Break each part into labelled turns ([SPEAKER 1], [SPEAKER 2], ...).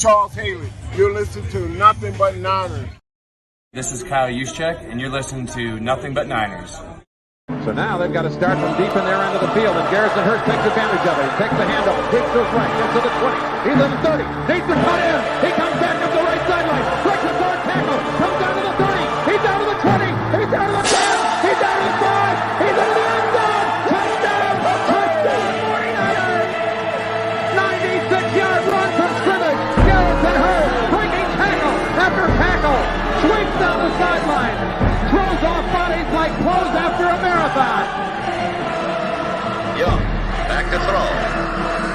[SPEAKER 1] Charles Haley. You're listening to Nothing But Niners.
[SPEAKER 2] This is Kyle Juszczyk, and you're listening to Nothing But Niners.
[SPEAKER 3] So now they've got to start from deep in their end of the field, and Garrison Hurst takes advantage of it. He takes the handoff, digs to his right, gets to the 20. He's at the 30, needs to cut in. He comes back up the right sideline, breaks a third tackle, comes down to the 30. He's down to the 20. He's down to the 10. He's down to the 5. He's into the end zone. Touchdown! Touchdown! 49ers! 96-yard run from scrimmage. Garrison Hurst breaking tackle after tackle. Swings down the sideline. Throws off bodies like clothes after a marathon.
[SPEAKER 4] Young, back to throw.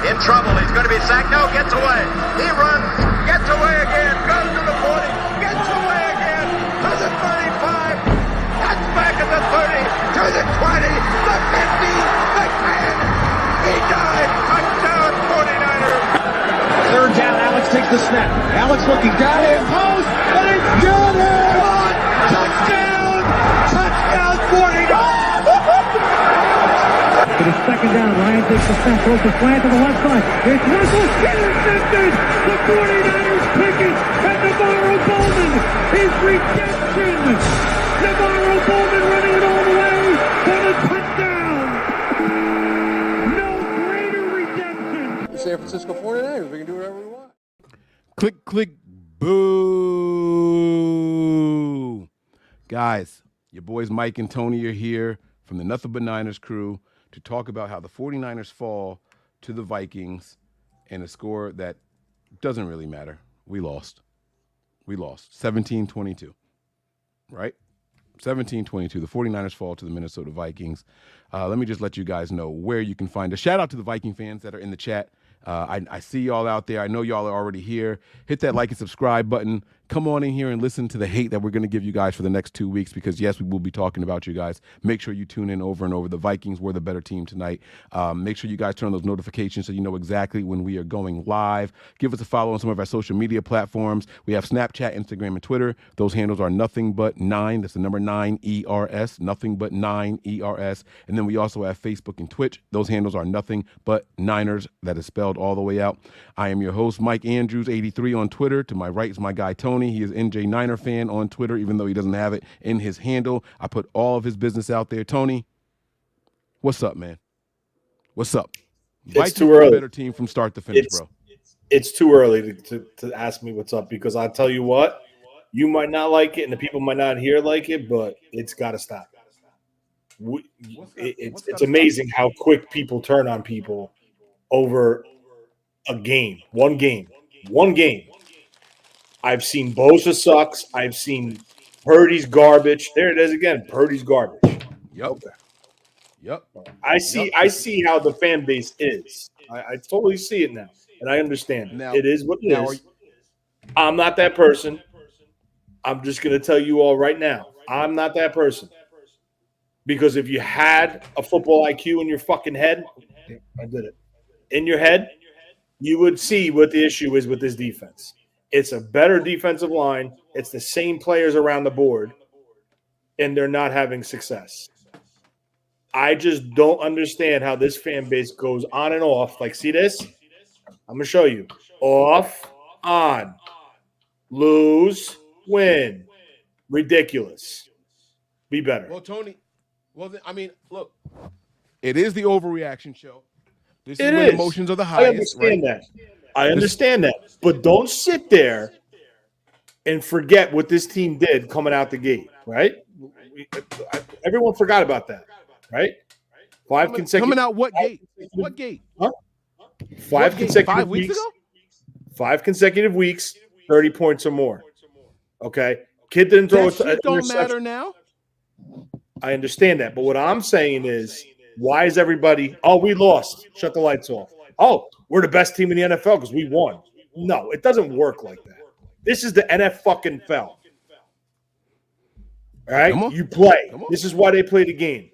[SPEAKER 4] In trouble, he's going to be sacked. No, gets away. He runs, gets away again, goes to the 40, gets away again, to the 35, cuts back at the 30, to the 20, the 50, the 10. He died. Touchdown, 49ers.
[SPEAKER 3] Third down, Alex takes the snap. Alex looking down in post, and it's got it! Touchdown! Touchdown, 49ers!
[SPEAKER 5] It is second down. Ryan takes the snap, throws the slant to the left side. It's Russell intercepted. The 49ers pick it, and Navarro Bowman is redemption. Navarro Bowman running it all the way for the touchdown. No greater redemption.
[SPEAKER 6] San Francisco 49ers. We can do whatever we want.
[SPEAKER 7] Click, click, boo. Guys, your boys Mike and Tony are here from the Nothing But Niners crew to talk about how the 49ers fall to the Vikings in a score that doesn't really matter. We lost. 17-22, right? 17-22. The 49ers fall to the Minnesota Vikings. Let me just let you guys know where you can find us. Shout out to the Viking fans that are in the chat. I see y'all out there. I know y'all are already here. Hit that like and subscribe button. Come on in here and listen to the hate that we're going to give you guys for the next 2 weeks because, yes, we will be talking about you guys. Make sure you tune in over and over. The Vikings were the better team tonight. Make sure you guys turn on those notifications so you know exactly when we are going live. Give us a follow on some of our social media platforms. We have Snapchat, Instagram, and Twitter. Those handles are Nothing But 9. That's the number 9 ERS. Nothing But 9 ERS. And then we also have Facebook and Twitch. Those handles are Nothing But Niners. That is spelled all the way out. I am your host, Mike Andrews, 83 on Twitter. To my right is my guy, Tony. He is NJ Niner fan on Twitter, even though he doesn't have it in his handle. I put all of his business out there. Tony, what's up, man? What's up?
[SPEAKER 8] It's too early.
[SPEAKER 7] Better team from start to finish, bro.
[SPEAKER 8] It's too early to ask me what's up because I tell you what, you might not like it and the people might not here like it, but it's got to stop. It's amazing how quick people turn on people over a game, one game. I've seen Bosa sucks. I've seen Purdy's garbage. There it is again. Purdy's garbage.
[SPEAKER 7] Yep.
[SPEAKER 8] I see how the fan base is. I totally see it now, and I understand.
[SPEAKER 7] Now,
[SPEAKER 8] it is what it is. I'm not that person. I'm just going to tell you all right now. I'm not that person. Because if you had a football IQ in your fucking head, I did it. In your head, you would see what the issue is with this defense. It's a better defensive line. It's the same players around the board, and they're not having success. I just don't understand how this fan base goes on and off. Like, see this? I'm going to show you. Off, on, lose, win. Ridiculous. Be better.
[SPEAKER 7] Well, Tony, look, it is the overreaction show. This is when emotions are the highest.
[SPEAKER 8] I understand that. But don't sit there and forget what this team did coming out the gate, right? Everyone forgot about that, right?
[SPEAKER 7] Coming out what gate? What gate?
[SPEAKER 8] Huh? 5 consecutive weeks. 5 consecutive weeks, 30 points or more. Okay? Kid didn't throw
[SPEAKER 7] it. Don't matter now.
[SPEAKER 8] I understand that. But what I'm saying is, why is everybody, we lost. Shut the lights off. Oh, we're the best team in the NFL because we won. No, it doesn't work like that. This is the NFL. All right? You play. This is why they play the game.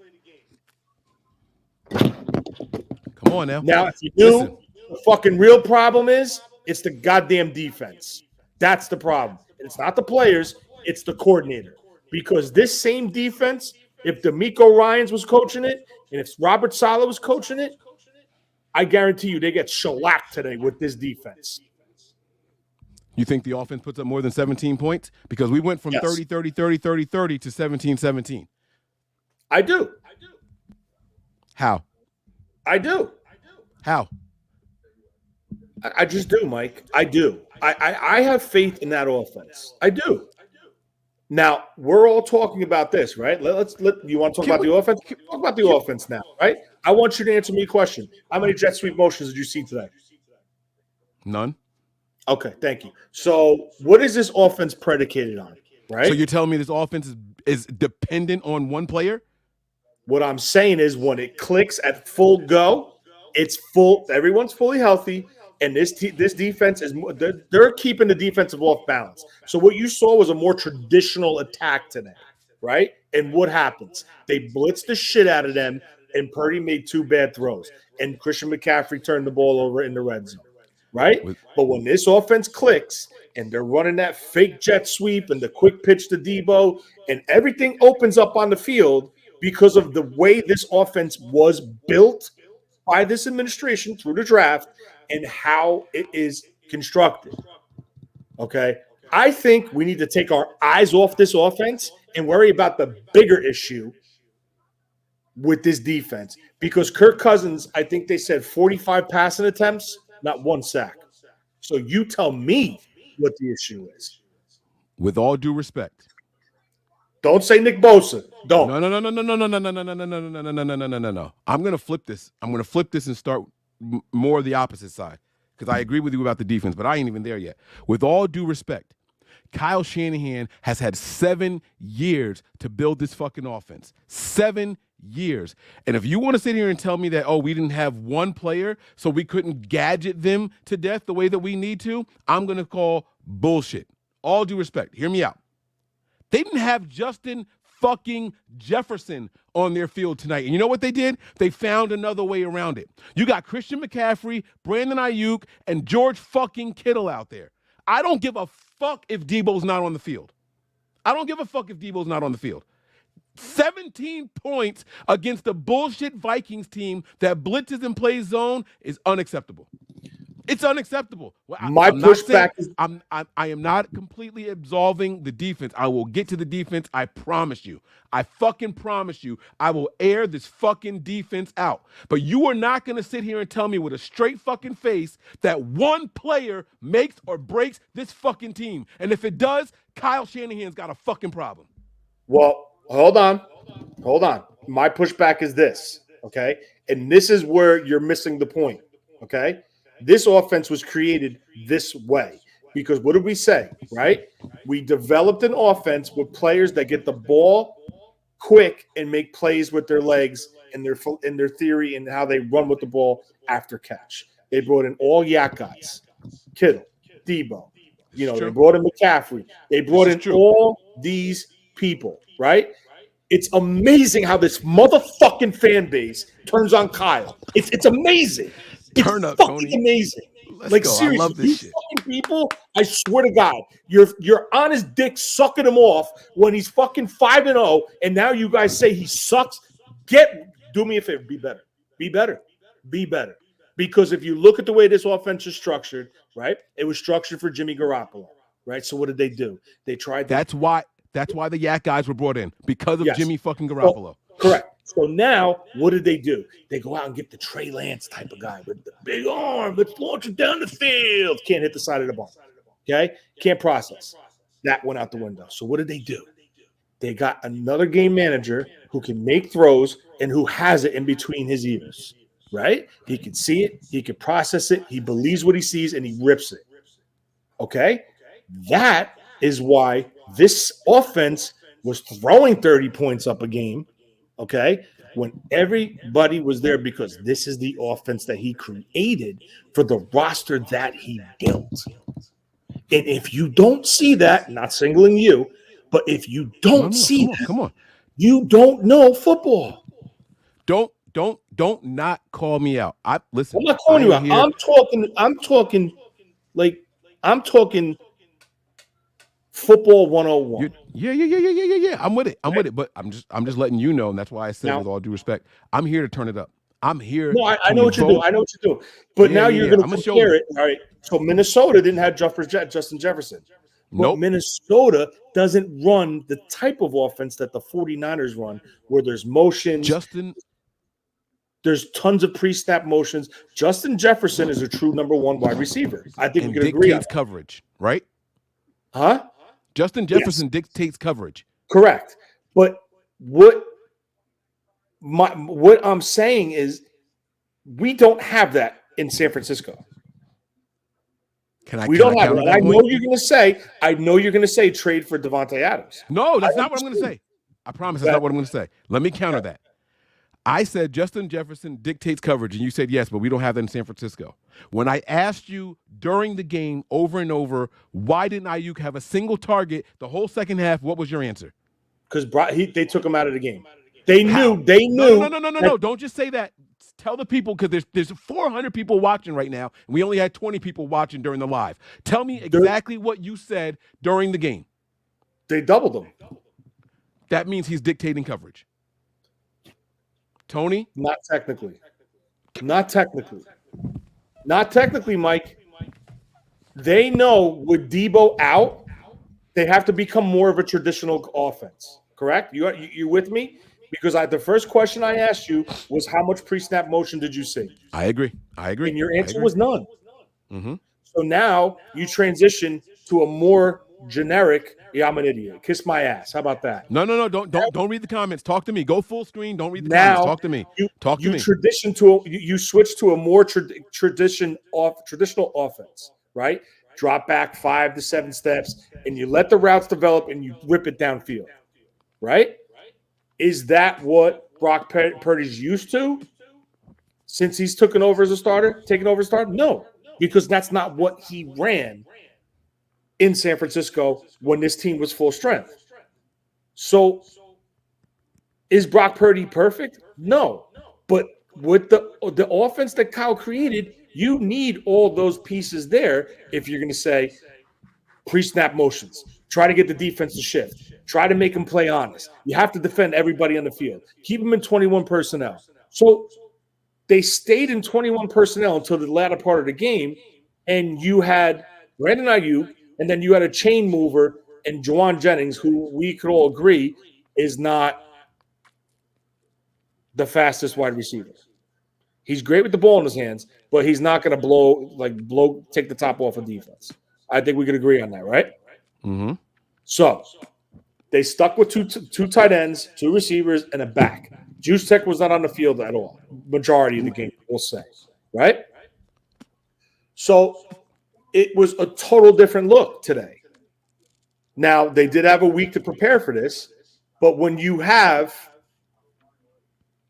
[SPEAKER 7] Come on now.
[SPEAKER 8] Now, if you knew the fucking real problem is, it's the goddamn defense. That's the problem. It's not the players. It's the coordinator. Because this same defense, if D'Amico Ryans was coaching it, and if Robert Saleh was coaching it, I guarantee you they get shellacked today with this defense.
[SPEAKER 7] You think the offense puts up more than 17 points? Because we went from 30, 30, 30, 30, 30 to 17, 17.
[SPEAKER 8] I do.
[SPEAKER 7] How?
[SPEAKER 8] I do.
[SPEAKER 7] How?
[SPEAKER 8] I just do, Mike. I do. I have faith in that offense. I do. Now, we're all talking about this, right? You want to talk about the offense? Talk about the offense now, right? I want you to answer me a question. How many jet sweep motions did you see today?
[SPEAKER 7] None.
[SPEAKER 8] Okay, thank you. So what is this offense predicated on, right?
[SPEAKER 7] So you're telling me this offense is dependent on one player?
[SPEAKER 8] What I'm saying is when it clicks at full go, it's full. Everyone's fully healthy, and this defense is they're keeping the defensive off balance. So what you saw was a more traditional attack today, right? And what happens? They blitzed the shit out of them, and Purdy made 2 bad throws, and Christian McCaffrey turned the ball over in the red zone, right? But when this offense clicks and they're running that fake jet sweep and the quick pitch to Debo, and everything opens up on the field because of the way this offense was built by this administration through the draft and how it is constructed. Okay. I think we need to take our eyes off this offense and worry about the bigger issue with this defense, because Kirk Cousins, I think they said 45 passing attempts, not 1 sack. So you tell me what the issue is.
[SPEAKER 7] With all due respect.
[SPEAKER 8] Don't say Nick Bosa. Don't.
[SPEAKER 7] No. I'm gonna flip this. I'm gonna flip this and start more the opposite side, because I agree with you about the defense, but I ain't even there yet. With all due respect, Kyle Shanahan has had 7 years to build this fucking offense. 7 years. And if you want to sit here and tell me that, we didn't have one player, so we couldn't gadget them to death the way that we need to, I'm gonna call bullshit. All due respect. Hear me out. They didn't have Justin fucking Jefferson on their field tonight. And you know what they did? They found another way around it. You got Christian McCaffrey, Brandon Ayuk, and George fucking Kittle out there. I don't give a fuck if Debo's not on the field. 17 points against the bullshit Vikings team that blitzes and plays zone is unacceptable. It's unacceptable.
[SPEAKER 8] My pushback is
[SPEAKER 7] I am not completely absolving the defense. I will get to the defense. I promise you. I fucking promise you. I will air this fucking defense out. But you are not going to sit here and tell me with a straight fucking face that one player makes or breaks this fucking team. And if it does, Kyle Shanahan's got a fucking problem.
[SPEAKER 8] Well, hold on. My pushback is this, okay? And this is where you're missing the point, okay? This offense was created this way because what did we say, right? We developed an offense with players that get the ball quick and make plays with their legs and their theory and how they run with the ball after catch. They brought in all yak guys, Kittle, Debo. They brought in McCaffrey. They brought in all these people, right? It's amazing how this motherfucking fan base turns on Kyle. It's amazing.
[SPEAKER 7] Turn up,
[SPEAKER 8] fucking
[SPEAKER 7] Tony.
[SPEAKER 8] Amazing.
[SPEAKER 7] Let's
[SPEAKER 8] like
[SPEAKER 7] go.
[SPEAKER 8] Seriously,
[SPEAKER 7] I love this shit.
[SPEAKER 8] Fucking people, I swear to God, you're on his dick sucking him off when he's fucking 5-0, and now you guys say he sucks. Do me a favor, be better. Because if you look at the way this offense is structured, right? It was structured for Jimmy Garoppolo, right? So what did they do? They tried.
[SPEAKER 7] That's why the yak guys were brought in, because of Jimmy fucking Garoppolo.
[SPEAKER 8] Correct. So now, what did they do? They go out and get the Trey Lance type of guy with the big arm. Let's launch it down the field. Can't hit the side of the ball. Okay? Can't process. That went out the window. So what did they do? They got another game manager who can make throws and who has it in between his ears. Right? He can see it. He can process it. He believes what he sees, and he rips it. Okay? That is why this offense was throwing 30 points up a game. Okay, when everybody was there, because this is the offense that he created for the roster that he built. And if you don't see that, not singling you, but if you don't
[SPEAKER 7] Come on.
[SPEAKER 8] You don't know football.
[SPEAKER 7] Don't not call me out. Listen.
[SPEAKER 8] I'm not calling you out. I'm talking football 101.
[SPEAKER 7] Yeah. I'm with it. But I'm just letting you know, and that's why I said, with all due respect, I'm here to turn it up. I'm here.
[SPEAKER 8] No, I know what you do. I know what you do. But now you're going to compare it. All right. So Minnesota didn't have Justin Jefferson. But
[SPEAKER 7] Nope.
[SPEAKER 8] Minnesota doesn't run the type of offense that the 49ers run, where there's motions. There's tons of pre-snap motions. Justin Jefferson is a true number one wide receiver. I think we can agree on that.
[SPEAKER 7] Coverage, right?
[SPEAKER 8] Huh?
[SPEAKER 7] Justin Jefferson dictates coverage.
[SPEAKER 8] Correct. But what I'm saying is we don't have that in San Francisco. We don't have it. I know you're going to say trade for Devontae Adams.
[SPEAKER 7] No, that's not what I'm going to say. I promise that's not what I'm going to say. Let me counter that. I said Justin Jefferson dictates coverage, and you said yes, but we don't have that in San Francisco. When I asked you during the game over and over, why didn't Ayuk have a single target the whole second half, what was your answer?
[SPEAKER 8] Because they took him out of the game. They knew.
[SPEAKER 7] No. Don't just say that. Tell the people, because there's 400 people watching right now, and we only had 20 people watching during the live. Tell me exactly what you said during the game.
[SPEAKER 8] They doubled him.
[SPEAKER 7] That means he's dictating coverage. Tony?
[SPEAKER 8] Not technically. Not technically, Mike. They know with Debo out, they have to become more of a traditional offense. Correct? You with me? Because the first question I asked you was how much pre-snap motion did you see?
[SPEAKER 7] I agree.
[SPEAKER 8] And your answer was none.
[SPEAKER 7] Mm-hmm.
[SPEAKER 8] So now you transition to a more generic, I'm an idiot. Kiss my ass. How about that?
[SPEAKER 7] No. Don't read the comments. Talk to me. Go full screen. Don't read the comments. Talk to me.
[SPEAKER 8] You switch to a more traditional offense, right? Drop back 5 to 7 steps, and you let the routes develop, and you rip it downfield, right? Is that what Brock Purdy's used to since he's taken over as a starter? No, because that's not what he ran in San Francisco when this team was full strength. So is Brock Purdy perfect? No. But with the offense that Kyle created, you need all those pieces there if you're going to say pre-snap motions. Try to get the defense to shift. Try to make them play honest. You have to defend everybody on the field. Keep them in 21 personnel. So they stayed in 21 personnel until the latter part of the game, and you had Brandon Ayuk, and then you had a chain mover and Juwan Jennings, who we could all agree is not the fastest wide receiver. He's great with the ball in his hands, but he's not going to take the top off of defense. I think we could agree on that, right?
[SPEAKER 7] Mm-hmm.
[SPEAKER 8] So they stuck with two tight ends, 2 receivers, and a back. Juice Tech was not on the field at all, majority of the game, we'll say, right? So it was a total different look today. Now, they did have a week to prepare for this, but when you have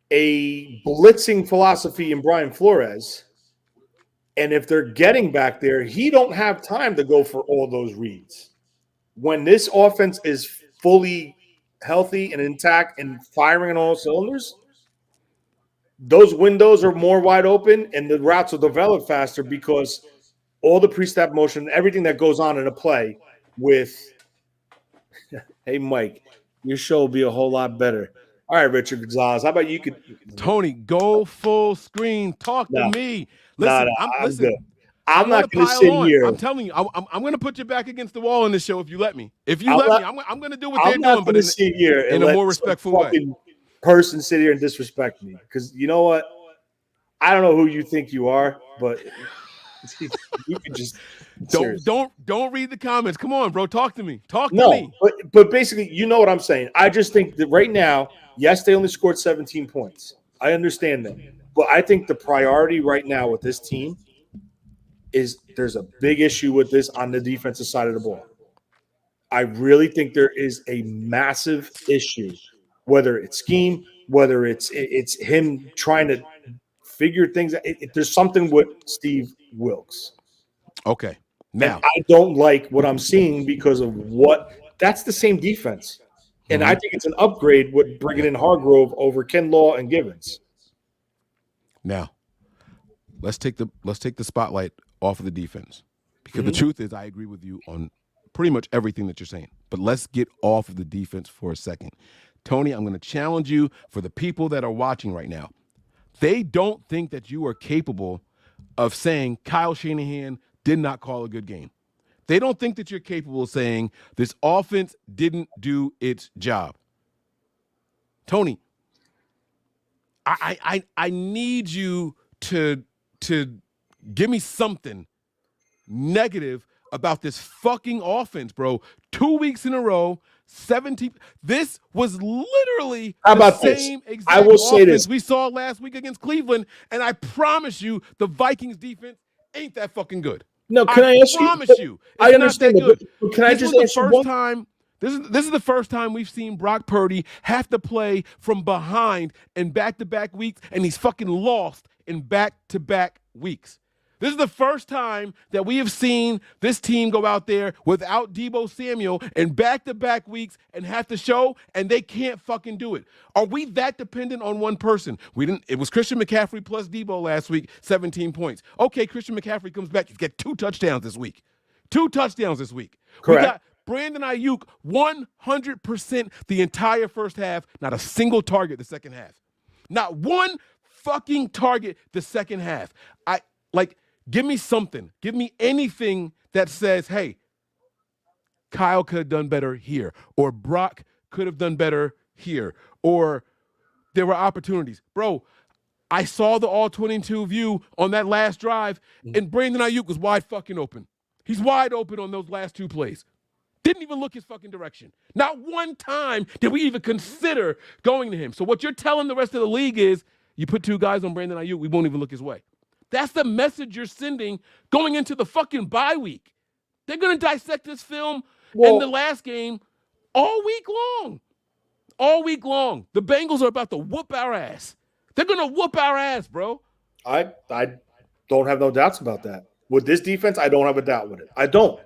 [SPEAKER 8] a blitzing philosophy in Brian Flores, and if they're getting back there, he don't have time to go for all those reads. When this offense is fully healthy and intact and firing on all cylinders, those windows are more wide open and the routes will develop faster because all the pre-snap motion, everything that goes on in a play with – hey, Mike, your show will be a whole lot better. All right, Richard Gonzalez, how about you could –
[SPEAKER 7] Tony, go full screen. Talk to me. Listen,
[SPEAKER 8] I'm good. I'm not going to sit here.
[SPEAKER 7] I'm telling you, I'm going to put you back against the wall in this show if you let me. If you let me, I'm going to do what they're doing, but in a more respectful way.
[SPEAKER 8] Person sit here and disrespect me because you know what? I don't know who you think you are, but you can just
[SPEAKER 7] don't read the comments. Come on, bro. Talk to me. Talk to me.
[SPEAKER 8] But basically, you know what I'm saying. I just think that right now, yes, they only scored 17 points. I understand that, but I think the priority right now with this team is there's a big issue with this on the defensive side of the ball. I really think there is a massive issue, whether it's scheme, whether it's him trying to figure things out. There's something with Steve Wilks.
[SPEAKER 7] Okay. Now,
[SPEAKER 8] and I don't like what I'm seeing because of that's the same defense. And I think it's an upgrade with bringing in Hargrove over Kinlaw and Givens.
[SPEAKER 7] Now, let's take the spotlight off of the defense because the truth is I agree with you on pretty much everything that you're saying. But let's get off of the defense for a second. Tony, I'm going to challenge you for the people that are watching right now. They don't think that you are capable of saying Kyle Shanahan did not call a good game. They don't think that you're capable of saying this offense didn't do its job. Tony, I need you to give me something negative about this fucking offense, bro. 2 weeks in a row, 17. This was literally the same exact offense we saw last week against Cleveland, and I promise you, the Vikings defense ain't that fucking good.
[SPEAKER 8] No, can I ask you?
[SPEAKER 7] I promise you,
[SPEAKER 8] I understand,
[SPEAKER 7] but
[SPEAKER 8] can I just ask you one?
[SPEAKER 7] This is the first time we've seen Brock Purdy have to play from behind in back-to-back weeks, and he's fucking lost in back-to-back weeks. This is the first time that we have seen this team go out there without Deebo Samuel in back-to-back weeks and have to show, and they can't fucking do it. Are we that dependent on one person? It was Christian McCaffrey plus Deebo last week, 17 points. Okay, Christian McCaffrey comes back. He's got 2 touchdowns this week. 2 touchdowns this week.
[SPEAKER 8] Correct.
[SPEAKER 7] We got Brandon Ayuk 100% the entire first half, not a single target the second half. Not one fucking target the second half. Give me something. Give me anything that says, hey, Kyle could have done better here, or Brock could have done better here, or there were opportunities. Bro, I saw the all-22 view on that last drive, and Brandon Ayuk was wide fucking open. He's wide open on those last 2 plays. Didn't even look his fucking direction. Not one time did we even consider going to him. So what you're telling the rest of the league is, you put 2 guys on Brandon Ayuk, we won't even look his way. That's the message you're sending going into the fucking bye week. They're going to dissect this film in the last game all week long. All week long. The Bengals are about to whoop our ass. They're going to whoop our ass, bro.
[SPEAKER 8] I don't have no doubts about that. With this defense, I don't have a doubt with it. I don't.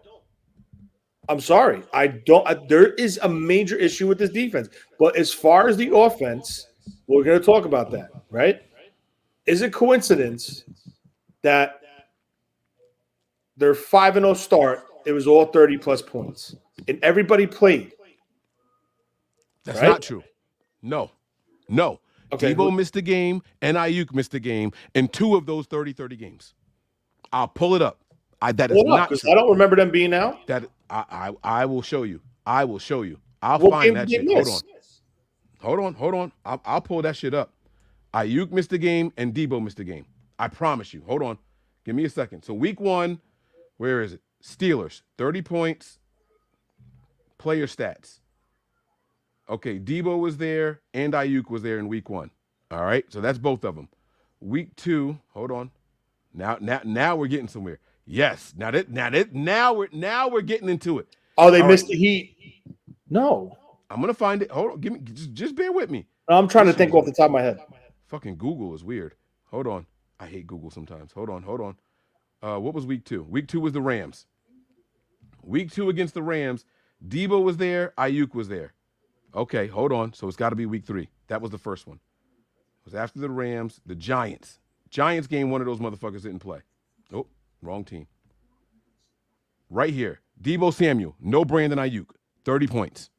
[SPEAKER 8] I'm sorry. I don't. There is a major issue with this defense. But as far as the offense, we're going to talk about that, right? Is it coincidence that their 5-0 start, it was all 30-plus points, and everybody played?
[SPEAKER 7] That's not true. No.
[SPEAKER 8] Okay,
[SPEAKER 7] Deebo missed a game, and Ayuk missed a game in 2 of those 30-30 games. I'll pull it up. That is not true.
[SPEAKER 8] I don't remember them being out.
[SPEAKER 7] That I will show you. I will show you. I'll find that shit. Hold on. I'll pull that shit up. Ayuk missed a game, and Deebo missed a game. I promise you. Hold on. Give me a second. So week 1, where is it? Steelers, 30 points, player stats. Okay, Deebo was there and Ayuk was there in week 1. All right, so that's both of them. Week 2, hold on. Now we're getting somewhere. Yes. Now we're getting into it.
[SPEAKER 8] Oh, they missed the Heat. No.
[SPEAKER 7] I'm gonna find it. Hold on. Just bear with me.
[SPEAKER 8] I'm trying to think off the top of my head.
[SPEAKER 7] Fucking Google is weird. Hold on. I hate Google sometimes. Hold on. What was week 2? Week 2 was the Rams. Week 2 against the Rams, Deebo was there, Ayuk was there. Okay, hold on. So it's got to be week 3. That was the first one. It was after the Rams, the Giants. Giants game, one of those motherfuckers didn't play. Oh, wrong team. Right here, Deebo Samuel, no Brandon Ayuk, 30 points.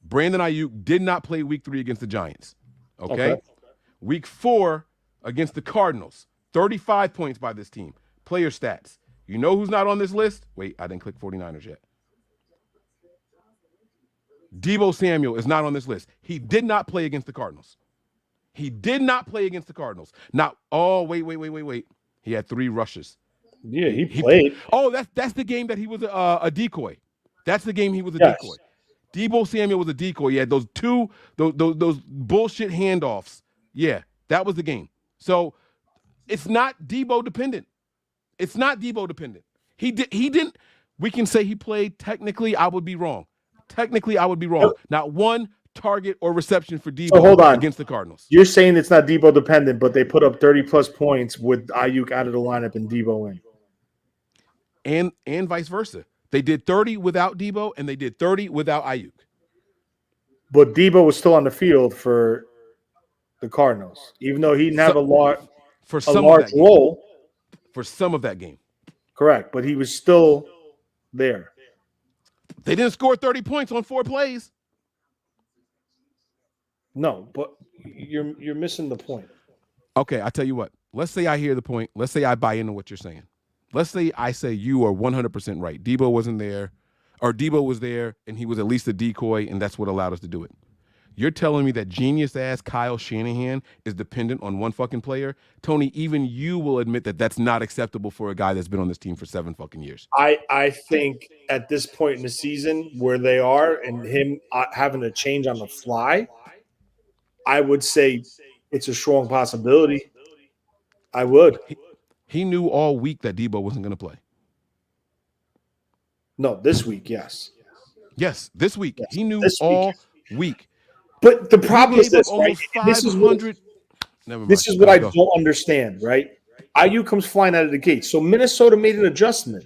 [SPEAKER 7] Brandon Ayuk did not play week 3 against the Giants. Okay. Week 4 against the Cardinals, 35 points by this team. Player stats. You know who's not on this list? Wait, I didn't click 49ers yet. Deebo Samuel is not on this list. He did not play against the Cardinals. Wait. He had 3 rushes.
[SPEAKER 8] Yeah, he played.
[SPEAKER 7] That's the game that he was a decoy. That's the game he was a decoy. Deebo Samuel was a decoy. He had those bullshit handoffs. Yeah, that was the game. So it's not Deebo dependent. He didn't. We can say he played. Technically, I would be wrong. Not one target or reception for Deebo against the Cardinals.
[SPEAKER 8] You're saying it's not Deebo dependent, but they put up 30-plus points with Ayuk out of the lineup and Deebo in.
[SPEAKER 7] And vice versa. They did 30 without Deebo, and they did 30 without Ayuk.
[SPEAKER 8] But Deebo was still on the field for the Cardinals, even though he didn't have a large role.
[SPEAKER 7] For some of that game.
[SPEAKER 8] Correct, but he was still there.
[SPEAKER 7] They didn't score 30 points on 4 plays.
[SPEAKER 8] No, but you're missing the point.
[SPEAKER 7] Okay, I tell you what. Let's say I hear the point. Let's say I buy into what you're saying. Let's say I say you are 100% right. Debo wasn't there, or Debo was there, and he was at least a decoy, and that's what allowed us to do it. You're telling me that genius-ass Kyle Shanahan is dependent on one fucking player? Tony, even you will admit that that's not acceptable for a guy that's been on this team for 7 fucking years.
[SPEAKER 8] I think at this point in the season where they are and him having to change on the fly, I would say it's a strong possibility. I would.
[SPEAKER 7] He knew all week that Debo wasn't going to play.
[SPEAKER 8] No, this week, yes.
[SPEAKER 7] Yes, this week.
[SPEAKER 8] Yes,
[SPEAKER 7] he knew
[SPEAKER 8] this
[SPEAKER 7] all week.
[SPEAKER 8] But the problem is this, right? This is what I don't understand, right? IU comes flying out of the gate. So Minnesota made an adjustment,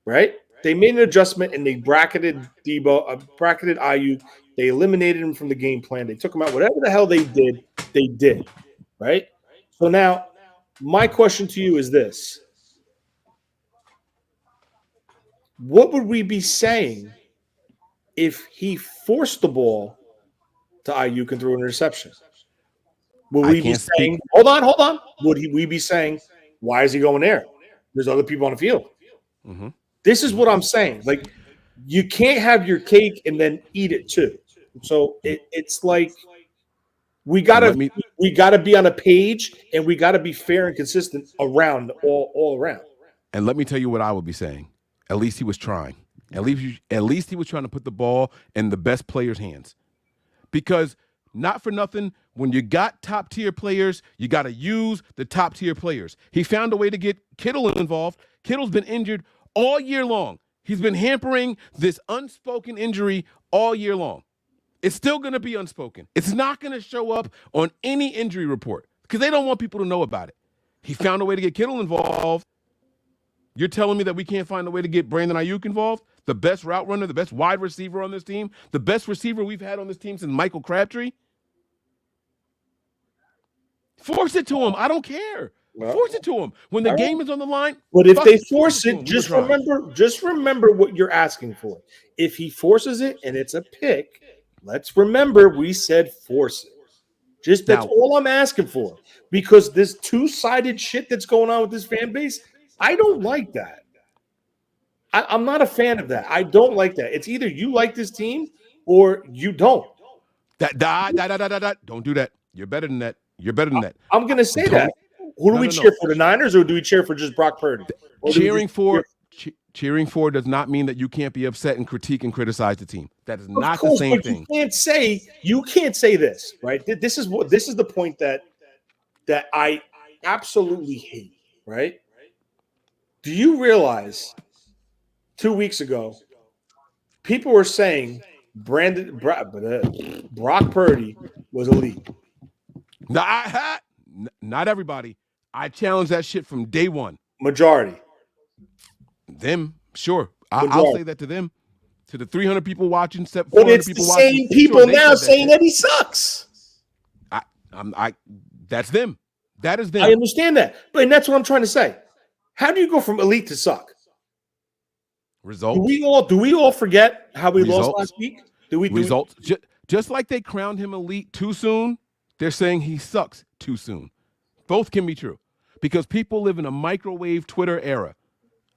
[SPEAKER 8] right? They made an adjustment and they bracketed Debo, bracketed IU. They eliminated him from the game plan. They took him out. Whatever the hell they did, right? So now my question to you is this. What would we be saying if he forced the ball to IU and threw an interception? Would we be saying, hold on. Would we be saying, why is he going there? There's other people on the field.
[SPEAKER 7] Mm-hmm.
[SPEAKER 8] This is what I'm saying. Like, you can't have your cake and then eat it too. So it's like we gotta be on a page and we gotta be fair and consistent around all around.
[SPEAKER 7] And let me tell you what I would be saying. At least he was trying. At least he was trying to put the ball in the best players' hands. Because not for nothing, when you got top-tier players, you got to use the top-tier players. He found a way to get Kittle involved. Kittle's been injured all year long. He's been hampering this unspoken injury all year long. It's still going to be unspoken. It's not going to show up on any injury report because they don't want people to know about it. He found a way to get Kittle involved. You're telling me that we can't find a way to get Brandon Ayuk involved? The best route runner, the best wide receiver on this team, the best receiver we've had on this team since Michael Crabtree? Force it to him. I don't care. Force it to him. When the game is on the line.
[SPEAKER 8] But if they force it, just remember what you're asking for. If he forces it and it's a pick, let's remember we said force it. That's all I'm asking for. Because this two-sided shit that's going on with this fan base, I don't like that. I'm not a fan of that. I don't like that. It's either you like this team or you don't.
[SPEAKER 7] Don't do that. You're better than that. You're better than that.
[SPEAKER 8] I'm going to say that. Who do we cheer for, the Niners, or do we cheer for just Brock Purdy?
[SPEAKER 7] Cheering for does not mean that you can't be upset and critique and criticize the team. That is not the same thing.
[SPEAKER 8] You can't say this, right? This is the point that I absolutely hate, right? Do you realize 2 weeks ago people were saying Brock Purdy was elite?
[SPEAKER 7] Not everybody. I challenge that shit from day one.
[SPEAKER 8] Majority.
[SPEAKER 7] Them, sure. I'll say that to them. To the 300 people watching, 400
[SPEAKER 8] but it's
[SPEAKER 7] people
[SPEAKER 8] the
[SPEAKER 7] watching.
[SPEAKER 8] Same people now saying that he sucks.
[SPEAKER 7] That's them. That is them.
[SPEAKER 8] I understand that. And that's what I'm trying to say. How do you go from elite to suck?
[SPEAKER 7] Results.
[SPEAKER 8] Do we all forget how we lost last week?
[SPEAKER 7] Results. Just like they crowned him elite too soon, they're saying he sucks too soon. Both can be true because people live in a microwave Twitter era.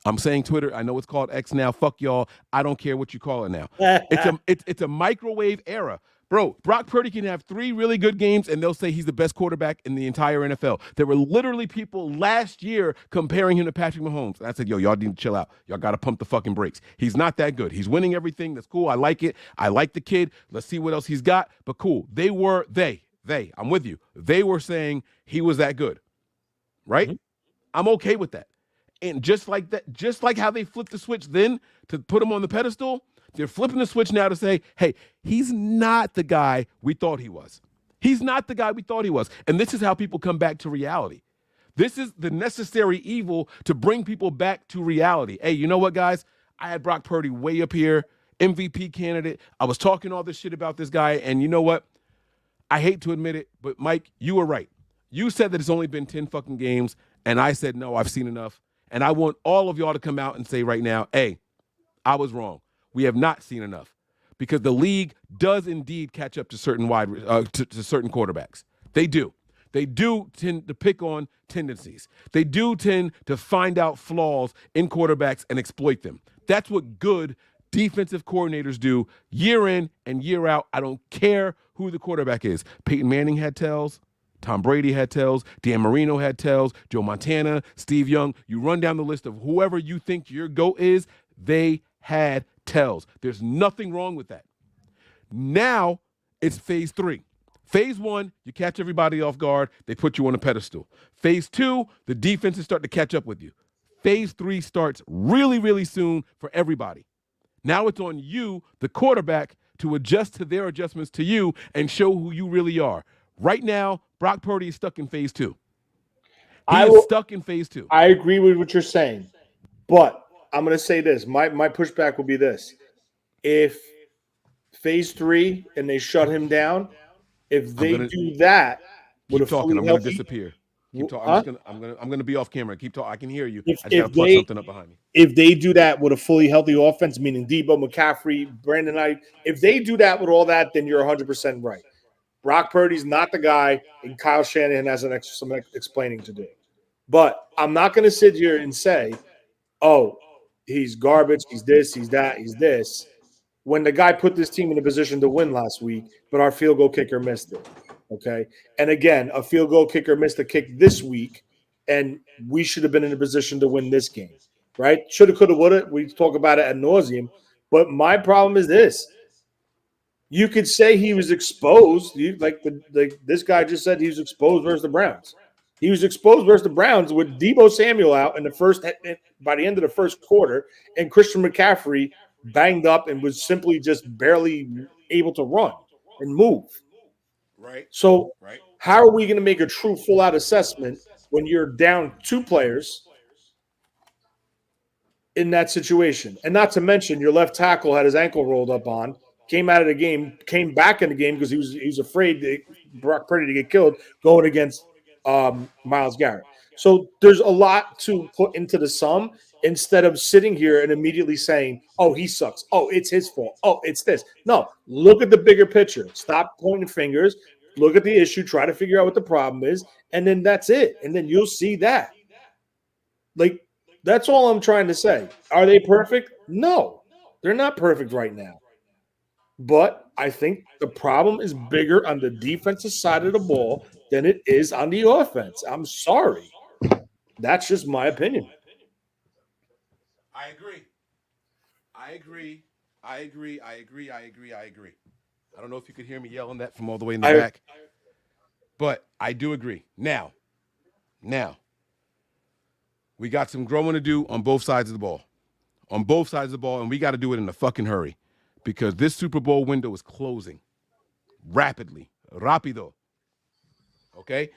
[SPEAKER 7] I'm saying Twitter. I know it's called X now. Fuck y'all. I don't care what you call it now. It's a microwave era. Bro, Brock Purdy can have 3 really good games, and they'll say he's the best quarterback in the entire NFL. There were literally people last year comparing him to Patrick Mahomes. And I said, y'all need to chill out. Y'all got to pump the fucking brakes. He's not that good. He's winning everything. That's cool. I like it. I like the kid. Let's see what else he's got. But cool. I'm with you. They were saying he was that good, right? Mm-hmm. I'm okay with that. And just like that, just like how they flipped the switch then to put him on the pedestal, they're flipping the switch now to say, hey, he's not the guy we thought he was. He's not the guy we thought he was. And this is how people come back to reality. This is the necessary evil to bring people back to reality. Hey, you know what, guys? I had Brock Purdy way up here, MVP candidate. I was talking all this shit about this guy, and you know what? I hate to admit it, but Mike, you were right. You said that it's only been 10 fucking games, and I said, no, I've seen enough. And I want all of y'all to come out and say right now, hey, I was wrong. We have not seen enough because the league does indeed catch up to certain to certain quarterbacks. They do. they do tend to pick on tendencies. They do tend to find out flaws in quarterbacks and exploit them. That's what good defensive coordinators do year in and year out. I don't care who the quarterback is. Peyton Manning had tells. Tom Brady had tells. Dan Marino had tells. Joe Montana, Steve Young. You run down the list of whoever you think your GOAT is, they had tells. There's nothing wrong with that. Now it's phase 3. Phase 1, you catch everybody off guard. They put you on a pedestal. Phase 2, the defenses start to catch up with you. Phase 3 starts really, really soon for everybody. Now it's on you, the quarterback, to adjust to their adjustments to you and show who you really are. Right now, Brock Purdy is stuck in phase 2. He is stuck in phase 2.
[SPEAKER 8] I agree with what you're saying, but I'm going to say this. My pushback will be this. If phase 3 and they shut him down, if they do that,
[SPEAKER 7] keep talking. I'm going to disappear. Keep talking. I'm going to be off camera. Keep talking. I can hear you. I just got to put something up behind me.
[SPEAKER 8] If they do that with a fully healthy offense, meaning Debo, McCaffrey, Brandon Knight, if they do that with all that, then you're 100% right. Brock Purdy's not the guy, and Kyle Shanahan has some explaining to do. But I'm not going to sit here and say, oh, he's garbage, he's this, he's that, he's this, when the guy put this team in a position to win last week, but our field goal kicker missed it. Okay. And again, a field goal kicker missed a kick this week, and we should have been in a position to win this game. Right? Shoulda, coulda, woulda. We talk about it ad nauseum. But my problem is this. You could say he was exposed. This guy just said he was exposed versus the Browns. He was exposed versus the Browns with Debo Samuel out by the end of the first quarter, and Christian McCaffrey banged up and was simply just barely able to run and move.
[SPEAKER 7] Right.
[SPEAKER 8] So how are we going to make a true full-out assessment when you're down 2 players in that situation? And not to mention your left tackle had his ankle rolled up on, came out of the game, came back in the game because he was afraid that Brock Purdy to get killed going against Myles Garrett. So there's a lot to put into the sum instead of sitting here and immediately saying, oh, he sucks. Oh, it's his fault. Oh, it's this. No, look at the bigger picture. Stop pointing fingers. Look at the issue. Try to figure out what the problem is. And then that's it. And then you'll see that. That's all I'm trying to say. Are they perfect? No, they're not perfect right now. But I think the problem is bigger on the defensive side of the ball than it is on the offense. I'm sorry. That's just my opinion.
[SPEAKER 7] I agree. I don't know if you could hear me yelling that from all the way in the back, but I do agree. Now, we got some growing to do on both sides of the ball. And we got to do it in a fucking hurry because this Super Bowl window is closing rapidly. Rapido. Okay?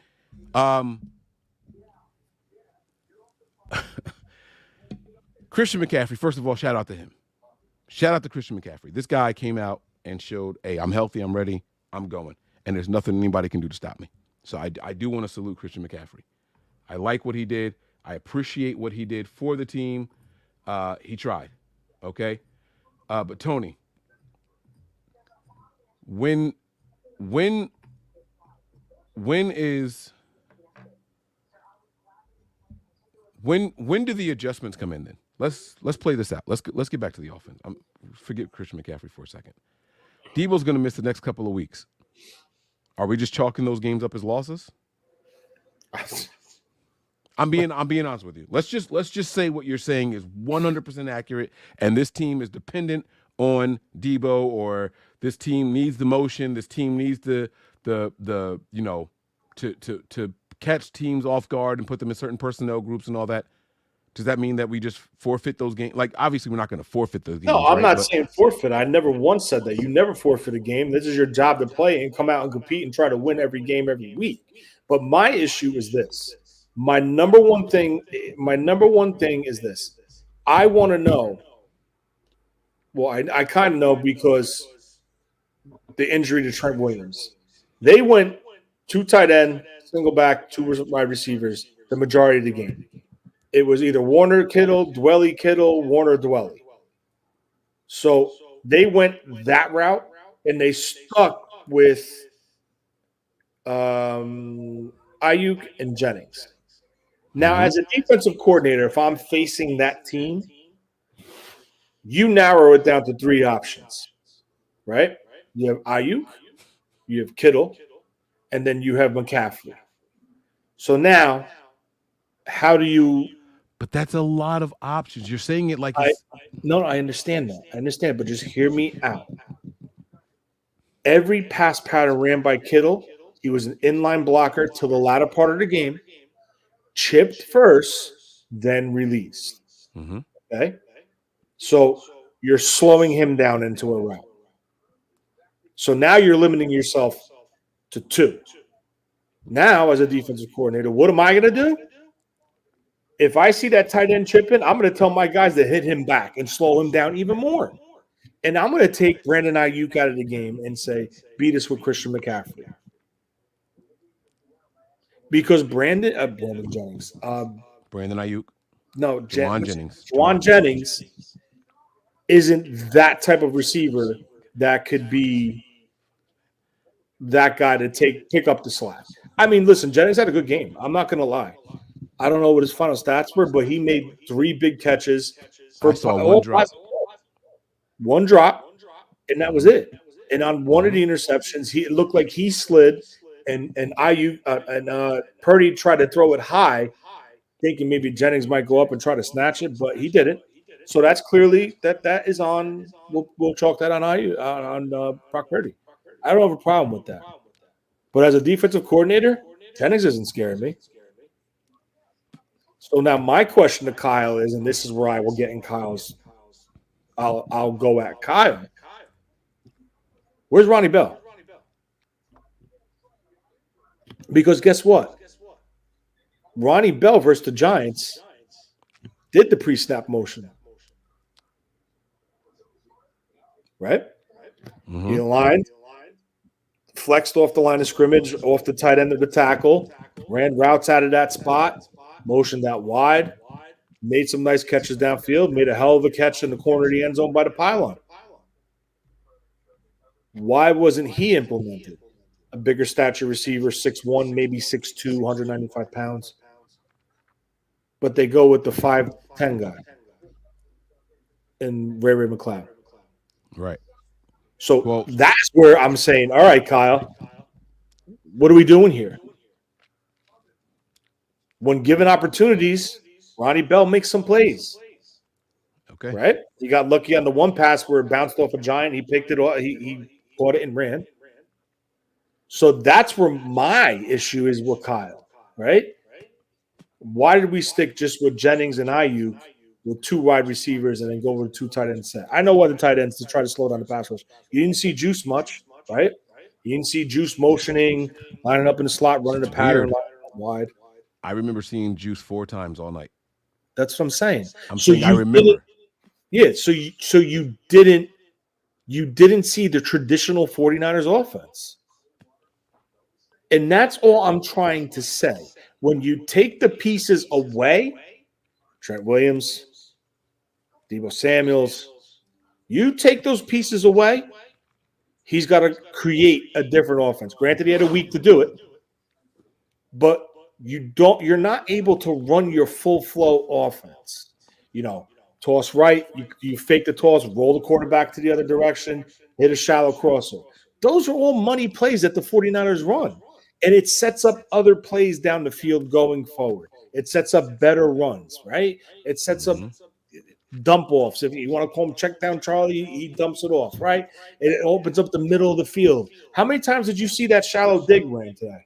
[SPEAKER 7] Christian McCaffrey, first of all, shout out to him. Shout out to Christian McCaffrey. This guy came out and showed, hey, I'm healthy, I'm ready, I'm going. And there's nothing anybody can do to stop me. So I do want to salute Christian McCaffrey. I like what he did. I appreciate what he did for the team. He tried, okay? But Tony, when do the adjustments come in then? Let's play this out. Let's get back to the offense. Forget Christian McCaffrey for a second. Debo's going to miss the next couple of weeks. Are we just chalking those games up as losses? I'm being honest with you. Let's just say what you're saying is 100% accurate, and this team is dependent on Debo, or this team needs the motion. This team needs to catch teams off guard and put them in certain personnel groups and all that. Does that mean that we just forfeit those games? Like, obviously, we're not going to forfeit those games.
[SPEAKER 8] No, I'm not saying forfeit. I never once said that. You never forfeit a game. This is your job to play and come out and compete and try to win every game every week. But my issue is this. My number one thing is this. I want to know. Well, I kind of know because the injury to Trent Williams. They went 2 tight end, single back, 2 wide receivers the majority of the game. It was either Warner Kittle, Dwelly Kittle, Warner Dwelly. So they went that route, and they stuck with Ayuk, and Jennings. Now, as a defensive coordinator, if I'm facing that team, you narrow it down to 3 options, right? You have Ayuk, you have Kittle, and then you have McCaffrey. So now, how do you?
[SPEAKER 7] But that's a lot of options. You're saying it like
[SPEAKER 8] I
[SPEAKER 7] it's
[SPEAKER 8] understand that. I understand, but just hear me out. Every pass pattern ran by Kittle, he was an inline blocker till the latter part of the game, chipped first, then released. Okay? So you're slowing him down into a route. So now you're limiting yourself to 2. Now, as a defensive coordinator, what am I going to do? If I see that tight end chipping, I'm going to tell my guys to hit him back and slow him down even more. And I'm going to take Brandon Ayuk out of the game and say, beat us with Christian McCaffrey. Because Brandon Jennings.
[SPEAKER 7] Brandon Ayuk.
[SPEAKER 8] No,
[SPEAKER 7] Juwan Jennings.
[SPEAKER 8] Juwan Jennings isn't that type of receiver that could be that guy to pick up the slack. I mean, listen, Jennings had a good game. I'm not going to lie. I don't know what his final stats were, but he made 3 big catches.
[SPEAKER 7] I saw 1 drop.
[SPEAKER 8] 1 drop, and that was it. And on one of the interceptions, it looked like he slid, and Ayuk and Purdy tried to throw it high, thinking maybe Jennings might go up and try to snatch it, but he didn't. So that's clearly that is on. We'll chalk that on Ayuk on Brock Purdy. I don't have a problem with that. But as a defensive coordinator, Jennings isn't scaring me. So now my question to Kyle is, and this is where I will get in Kyle's. I'll go at Kyle. Where's Ronnie Bell? Because guess what? Ronnie Bell versus the Giants did the pre-snap motion. Right? He aligned, flexed off the line of scrimmage, off the tight end of the tackle, ran routes out of that spot, motioned out wide, made some nice catches downfield, made a hell of a catch in the corner of the end zone by the pylon. Why wasn't he implemented? A bigger stature receiver, 6'1", maybe 6'2", 195 pounds. But they go with the 5'10" guy and Ray McCloud.
[SPEAKER 7] Right.
[SPEAKER 8] So that's where I'm saying, all right, Kyle, what are we doing here? When given opportunities, Ronnie Bell makes some plays.
[SPEAKER 7] Okay.
[SPEAKER 8] Right? He got lucky on the one pass where it bounced off a giant. He picked it off. He caught it and ran. So that's where my issue is with Kyle, right? Why did we stick just with Jennings and Ayuk with 2 wide receivers and then go over 2 tight end set? I know why the tight ends to try to slow down the pass rush. You didn't see Juice much, right? You didn't see Juice motioning, lining up in the slot, running the pattern wide.
[SPEAKER 7] I remember seeing Juice 4 times all night.
[SPEAKER 8] That's what I'm saying.
[SPEAKER 7] I remember.
[SPEAKER 8] Yeah, so you didn't see the traditional 49ers offense. And that's all I'm trying to say. When you take the pieces away, Trent Williams, Deebo Samuels, you take those pieces away, he's got to create a different offense. Granted, he had a week to do it, but you're not able to run your full flow offense. You know, toss right, you fake the toss, roll the quarterback to the other direction, hit a shallow crosser. Those are all money plays that the 49ers run. And it sets up other plays down the field going forward. It sets up better runs, right? It sets up dump offs. If you want to call him check down Charlie, he dumps it off, right? And it opens up the middle of the field. How many times did you see that shallow dig ran today?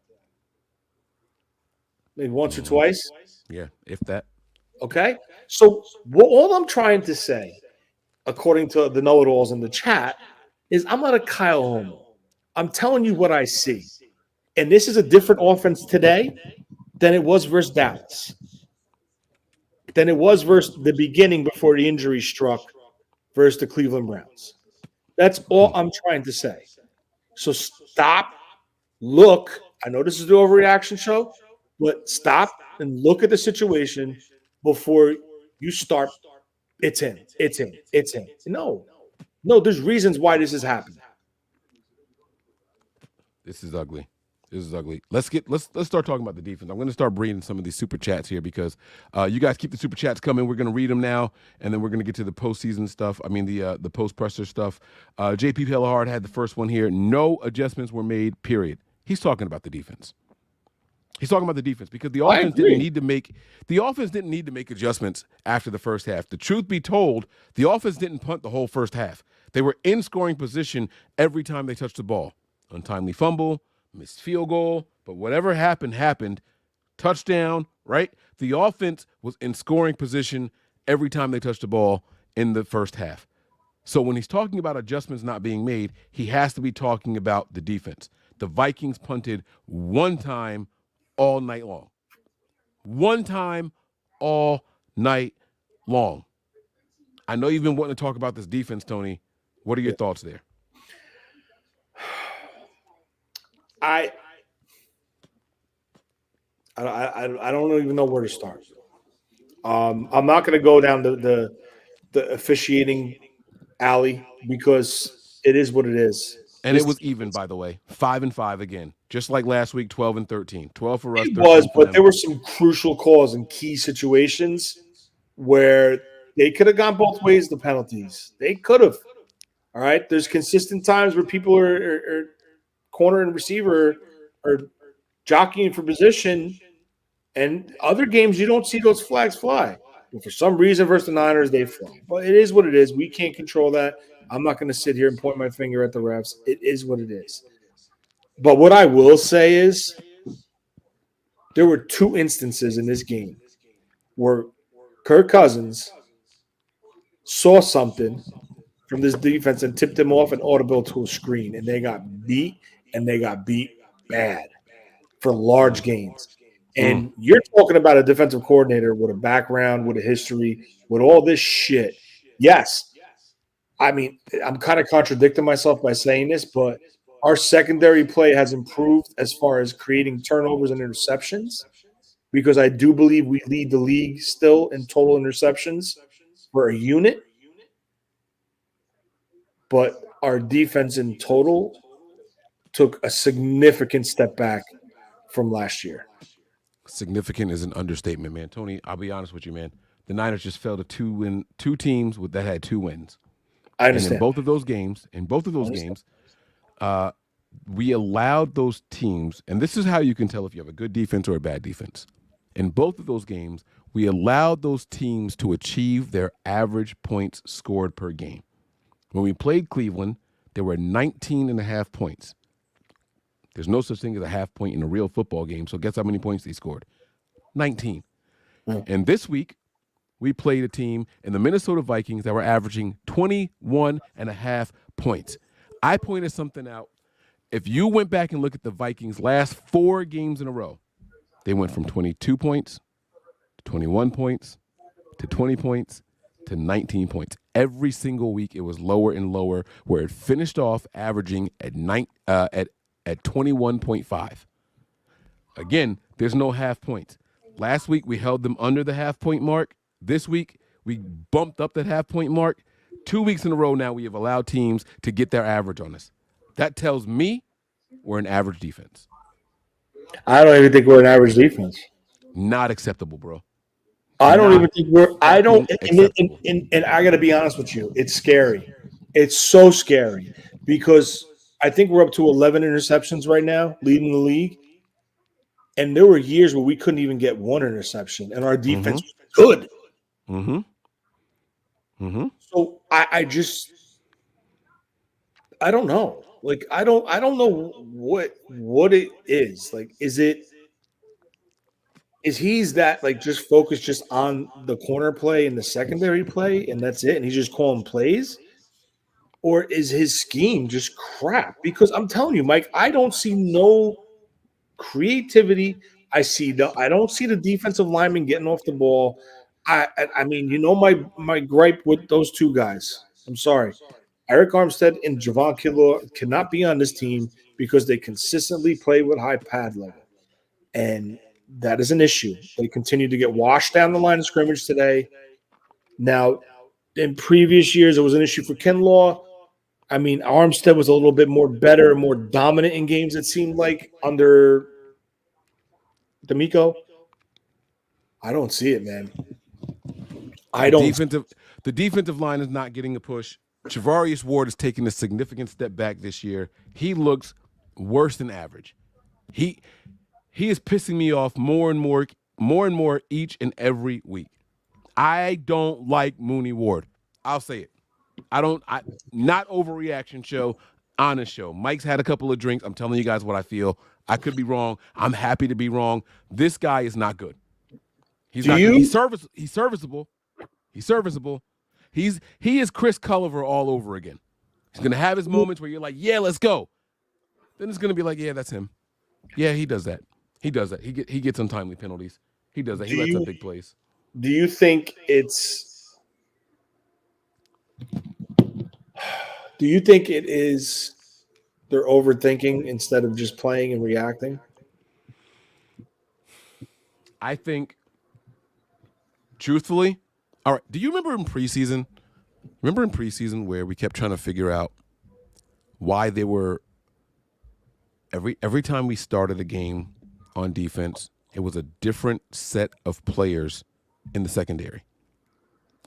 [SPEAKER 8] Maybe once or twice?
[SPEAKER 7] Yeah, if that.
[SPEAKER 8] Okay? So all I'm trying to say, according to the know-it-alls in the chat, is I'm not a Kyle Homer. I'm telling you what I see. And this is a different offense today than it was versus Dallas, than it was versus the beginning before the injury struck versus the Cleveland Browns. That's all I'm trying to say. So stop, look. I know this is the overreaction show, but stop and look at the situation before you start. It's him. It's him. It's him. No, there's reasons why this is happening.
[SPEAKER 7] This is ugly. This is ugly. Let's start talking about the defense. I'm going to start reading some of these super chats here because you guys keep the super chats coming. We're going to read them now, and then we're going to get to the postseason stuff. I mean the post presser stuff. JP Pellahard had the first one here. No adjustments were made. Period. He's talking about the defense. He's talking about the defense because the offense didn't need to make adjustments after the first half. The truth be told, the offense didn't punt the whole first half. They were in scoring position every time they touched the ball. Untimely fumble, missed field goal, but whatever happened. Touchdown, right? The offense was in scoring position every time they touched the ball in the first half. So when he's talking about adjustments not being made, he has to be talking about the defense. The Vikings punted one time all night long. One time all night long. I know you've been wanting to talk about this defense, Tony. What are your thoughts there?
[SPEAKER 8] I don't even know where to start. I'm not going to go down the officiating alley because it is what it is.
[SPEAKER 7] And it was even, by the way, 5-5 again, just like last week, 12-13, 12 for us.
[SPEAKER 8] It was, but there were some crucial calls in key situations where they could have gone both ways. The penalties, they could have. All right, there's consistent times where people are corner and receiver are jockeying for position, and other games you don't see those flags fly. And for some reason, versus the Niners, they fly. But it is what it is. We can't control that. I'm not going to sit here and point my finger at the refs. It is what it is. But what I will say is there were two instances in this game where Kirk Cousins saw something from this defense and tipped him off and audible to a screen, and they got beat, and they got beat bad for large gains. And you're talking about a defensive coordinator with a background, with a history, with all this shit. Yes. I mean, I'm kind of contradicting myself by saying this, but our secondary play has improved as far as creating turnovers and interceptions, because I do believe we lead the league still in total interceptions for a unit. But our defense in total took a significant step back from last year.
[SPEAKER 7] Significant is an understatement, man. Tony, I'll be honest with you, man. The Niners just fell to two teams that had 2 wins.
[SPEAKER 8] I understand.
[SPEAKER 7] And in both of those games, we allowed those teams, and this is how you can tell if you have a good defense or a bad defense. In both of those games, we allowed those teams to achieve their average points scored per game. When we played Cleveland, there were 19.5 points. There's no such thing as a half point in a real football game, so guess how many points they scored? 19. And this week, we played a team in the Minnesota Vikings that were averaging 21.5 points. I pointed something out. If you went back and look at the Vikings' last 4 games in a row, they went from 22 points to 21 points to 20 points to 19 points. Every single week, it was lower and lower, where it finished off averaging at 21.5. Again, there's no half points. Last week, we held them under the half-point mark. This week, we bumped up that half-point mark. 2 weeks in a row now, we have allowed teams to get their average on us. That tells me we're an average defense.
[SPEAKER 8] I don't even think we're an average defense.
[SPEAKER 7] Not acceptable, bro.
[SPEAKER 8] I don't even think we're – I don't – and I got to be honest with you. It's scary. It's so scary because I think we're up to 11 interceptions right now, leading the league. And there were years where we couldn't even get 1 interception, and our defense was good. So I don't know. Like I don't know what it is. Like is he's that like just focused just on the corner play and the secondary play and that's it, and he's just calling plays? Or is his scheme just crap? Because I'm telling you, Mike, I don't see no creativity. I don't see the defensive lineman getting off the ball. I mean, you know my gripe with those 2 guys. I'm sorry. Eric Armstead and Javon Kinlaw cannot be on this team because they consistently play with high pad level. And that is an issue. They continue to get washed down the line of scrimmage today. Now, in previous years, it was an issue for Kinlaw. I mean, Armstead was a little bit more better, more dominant in games, it seemed like, under D'Amico. I don't see it, man. I don't.
[SPEAKER 7] The defensive line is not getting a push. Javarius Ward is taking a significant step back this year. He looks worse than average. He is pissing me off more and more each and every week. I don't like Mooney Ward. I'll say it. Not overreaction show, honest show. Mike's had a couple of drinks. I'm telling you guys what I feel. I could be wrong. I'm happy to be wrong. This guy is not good. He's not good. He's serviceable. He's serviceable. He is Chris Culliver all over again. He's gonna have his moments where you're like, yeah, let's go. Then it's gonna be like, yeah, that's him. Yeah, he does that. He does that. He gets untimely penalties. He does that. He lets up big plays.
[SPEAKER 8] Do you think it's? Do you think it is? They're overthinking instead of just playing and reacting.
[SPEAKER 7] I think, truthfully, all right. Do you remember in preseason? Remember in preseason where we kept trying to figure out why they were every time we started a game on defense, it was a different set of players in the secondary.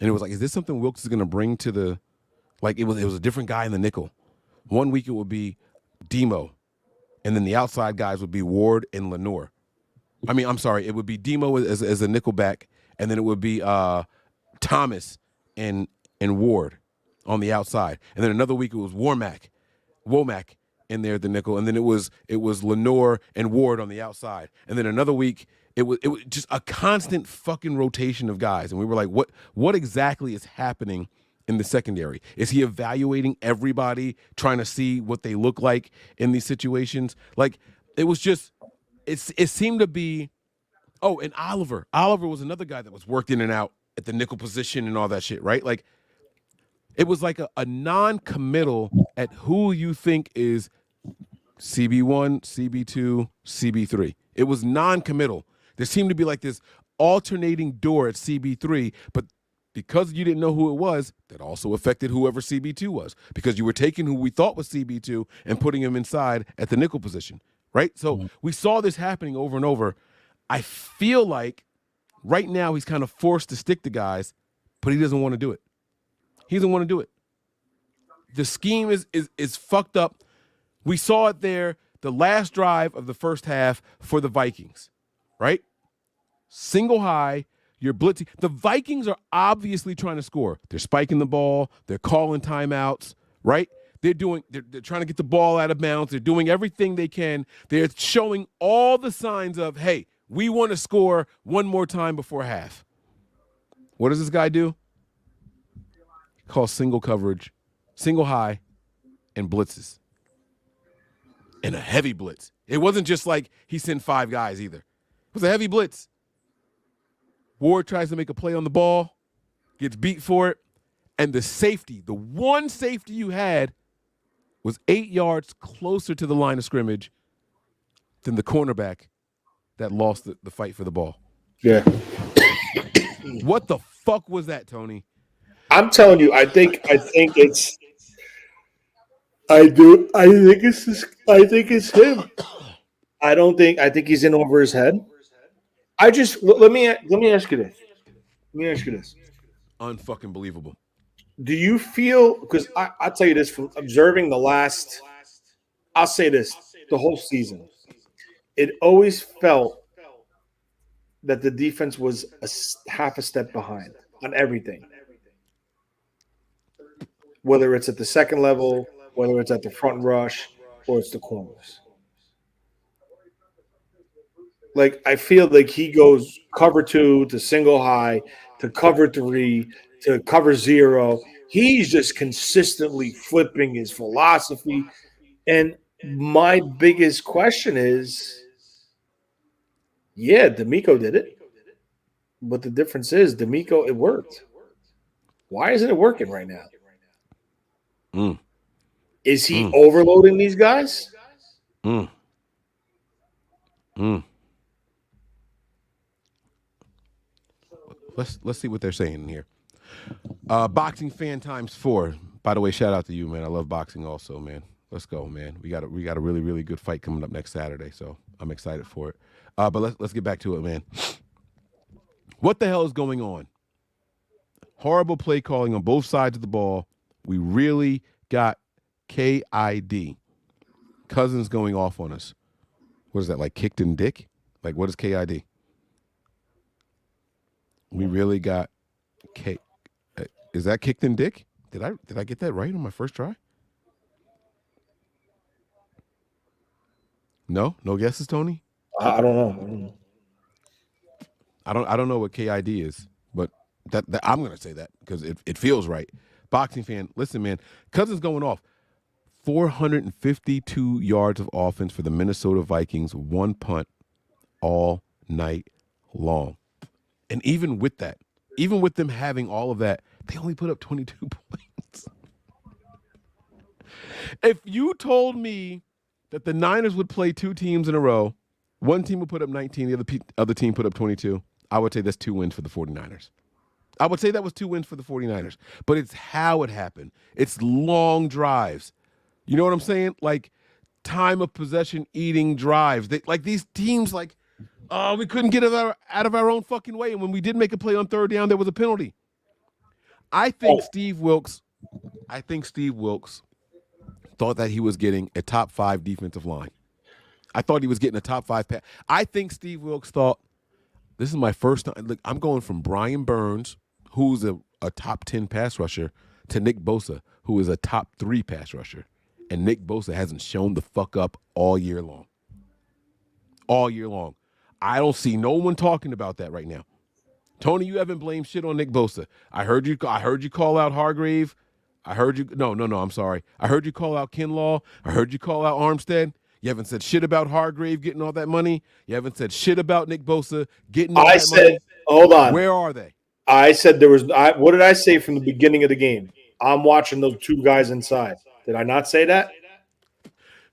[SPEAKER 7] And it was like, is this something Wilkes is going to bring to the it was a different guy in the nickel. One week it would be Demo, and then the outside guys would be Ward and Lenore. I mean, I'm sorry, it would be Demo as a nickel back, and then it would be Thomas and Ward on the outside. And then another week it was Womack in there at the nickel, and then it was Lenore and Ward on the outside. And then another week it was just a constant fucking rotation of guys. And we were like, what exactly is happening in the secondary? Is he evaluating everybody, trying to see what they look like in these situations? Like, it was just it seemed to be. Oh, and Oliver was another guy that was worked in and out at the nickel position and all that shit, right? Like, it was like a non-committal at who you think is CB1, CB2, CB3. It was non-committal. There seemed to be like this alternating door at CB3, but because you didn't know who it was, that also affected whoever CB2 was, because you were taking who we thought was CB2 and putting him inside at the nickel position, right? So we saw this happening over and over. I feel like right now he's kind of forced to stick to guys, but he doesn't want to do it. He doesn't want to do it. The scheme is fucked up. We saw it there, the last drive of the first half for the Vikings, right? Single high, you're blitzing. The Vikings are obviously trying to score. They're spiking the ball. They're calling timeouts, right? They're trying to get the ball out of bounds. They're doing everything they can. They're showing all the signs of, hey, we want to score one more time before half. What does this guy do? He calls single coverage, single high, and blitzes. And a heavy blitz. It wasn't just like he sent 5 guys either. It was a heavy blitz. Ward tries to make a play on the ball, gets beat for it, and the one safety you had was 8 yards closer to the line of scrimmage than the cornerback that lost the fight for the ball.
[SPEAKER 8] Yeah.
[SPEAKER 7] What the fuck was that, Tony?
[SPEAKER 8] I'm telling you, I think it's him. I think he's in over his head. Let me ask you this.
[SPEAKER 7] Unfucking believable.
[SPEAKER 8] Do you feel, because I'll tell you this from observing I'll say this, the whole season, it always felt that the defense was half a step behind on everything. Whether it's at the second level, whether it's at the front rush, or it's the corners. Like, I feel like he goes cover 2 to single high to cover 3 to cover 0. He's just consistently flipping his philosophy. And my biggest question is, yeah, D'Amico did it. But the difference is, D'Amico, it worked. Why isn't it working right now? Is he overloading these guys?
[SPEAKER 7] Let's see what they're saying here. Boxing fan times 4. By the way, shout out to you, man. I love boxing also, man. Let's go, man. We got a really, really good fight coming up next Saturday, so I'm excited for it. But let's get back to it, man. What the hell is going on? Horrible play calling on both sides of the ball. We really got KID. Cousins going off on us. What is that, like kicked in dick? Like, what is KID? We really got K. Is that kicked in dick? Did I get that right on my first try? No guesses, Tony.
[SPEAKER 8] I don't know.
[SPEAKER 7] I don't know what KID is, but that I'm gonna say that because it feels right. Boxing fan, listen, man. Cousins going off. 452 yards of offense for the Minnesota Vikings, 1 punt all night long. And even with that, even with them having all of that, they only put up 22 points. If you told me that the Niners would play two teams in a row, one team would put up 19, the other team put up 22, I would say that's 2 wins for the 49ers. I would say that was 2 wins for the 49ers. But it's how it happened. It's long drives. You know what I'm saying? Like time of possession eating drives. Like these teams, like, we couldn't get out of our own fucking way. And when we did make a play on third down, there was a penalty. I think Steve Wilks thought that he was getting a top 5 defensive line. I thought he was getting a top 5 pass. I think Steve Wilks thought, this is my first time. Look, I'm going from Brian Burns, who's a top 10 pass rusher, to Nick Bosa, who is a top 3 pass rusher. And Nick Bosa hasn't shown the fuck up all year long. All year long. I don't see no one talking about that right now. Tony, you haven't blamed shit on Nick Bosa. I heard you call out Hargrave. I'm sorry. I heard you call out Kinlaw. I heard you call out Armstead. You haven't said shit about Hargrave getting all that money. You haven't said shit about Nick Bosa getting all that money.
[SPEAKER 8] Hold on.
[SPEAKER 7] Where are they?
[SPEAKER 8] I said what did I say from the beginning of the game? I'm watching those two guys inside. Did I not say that?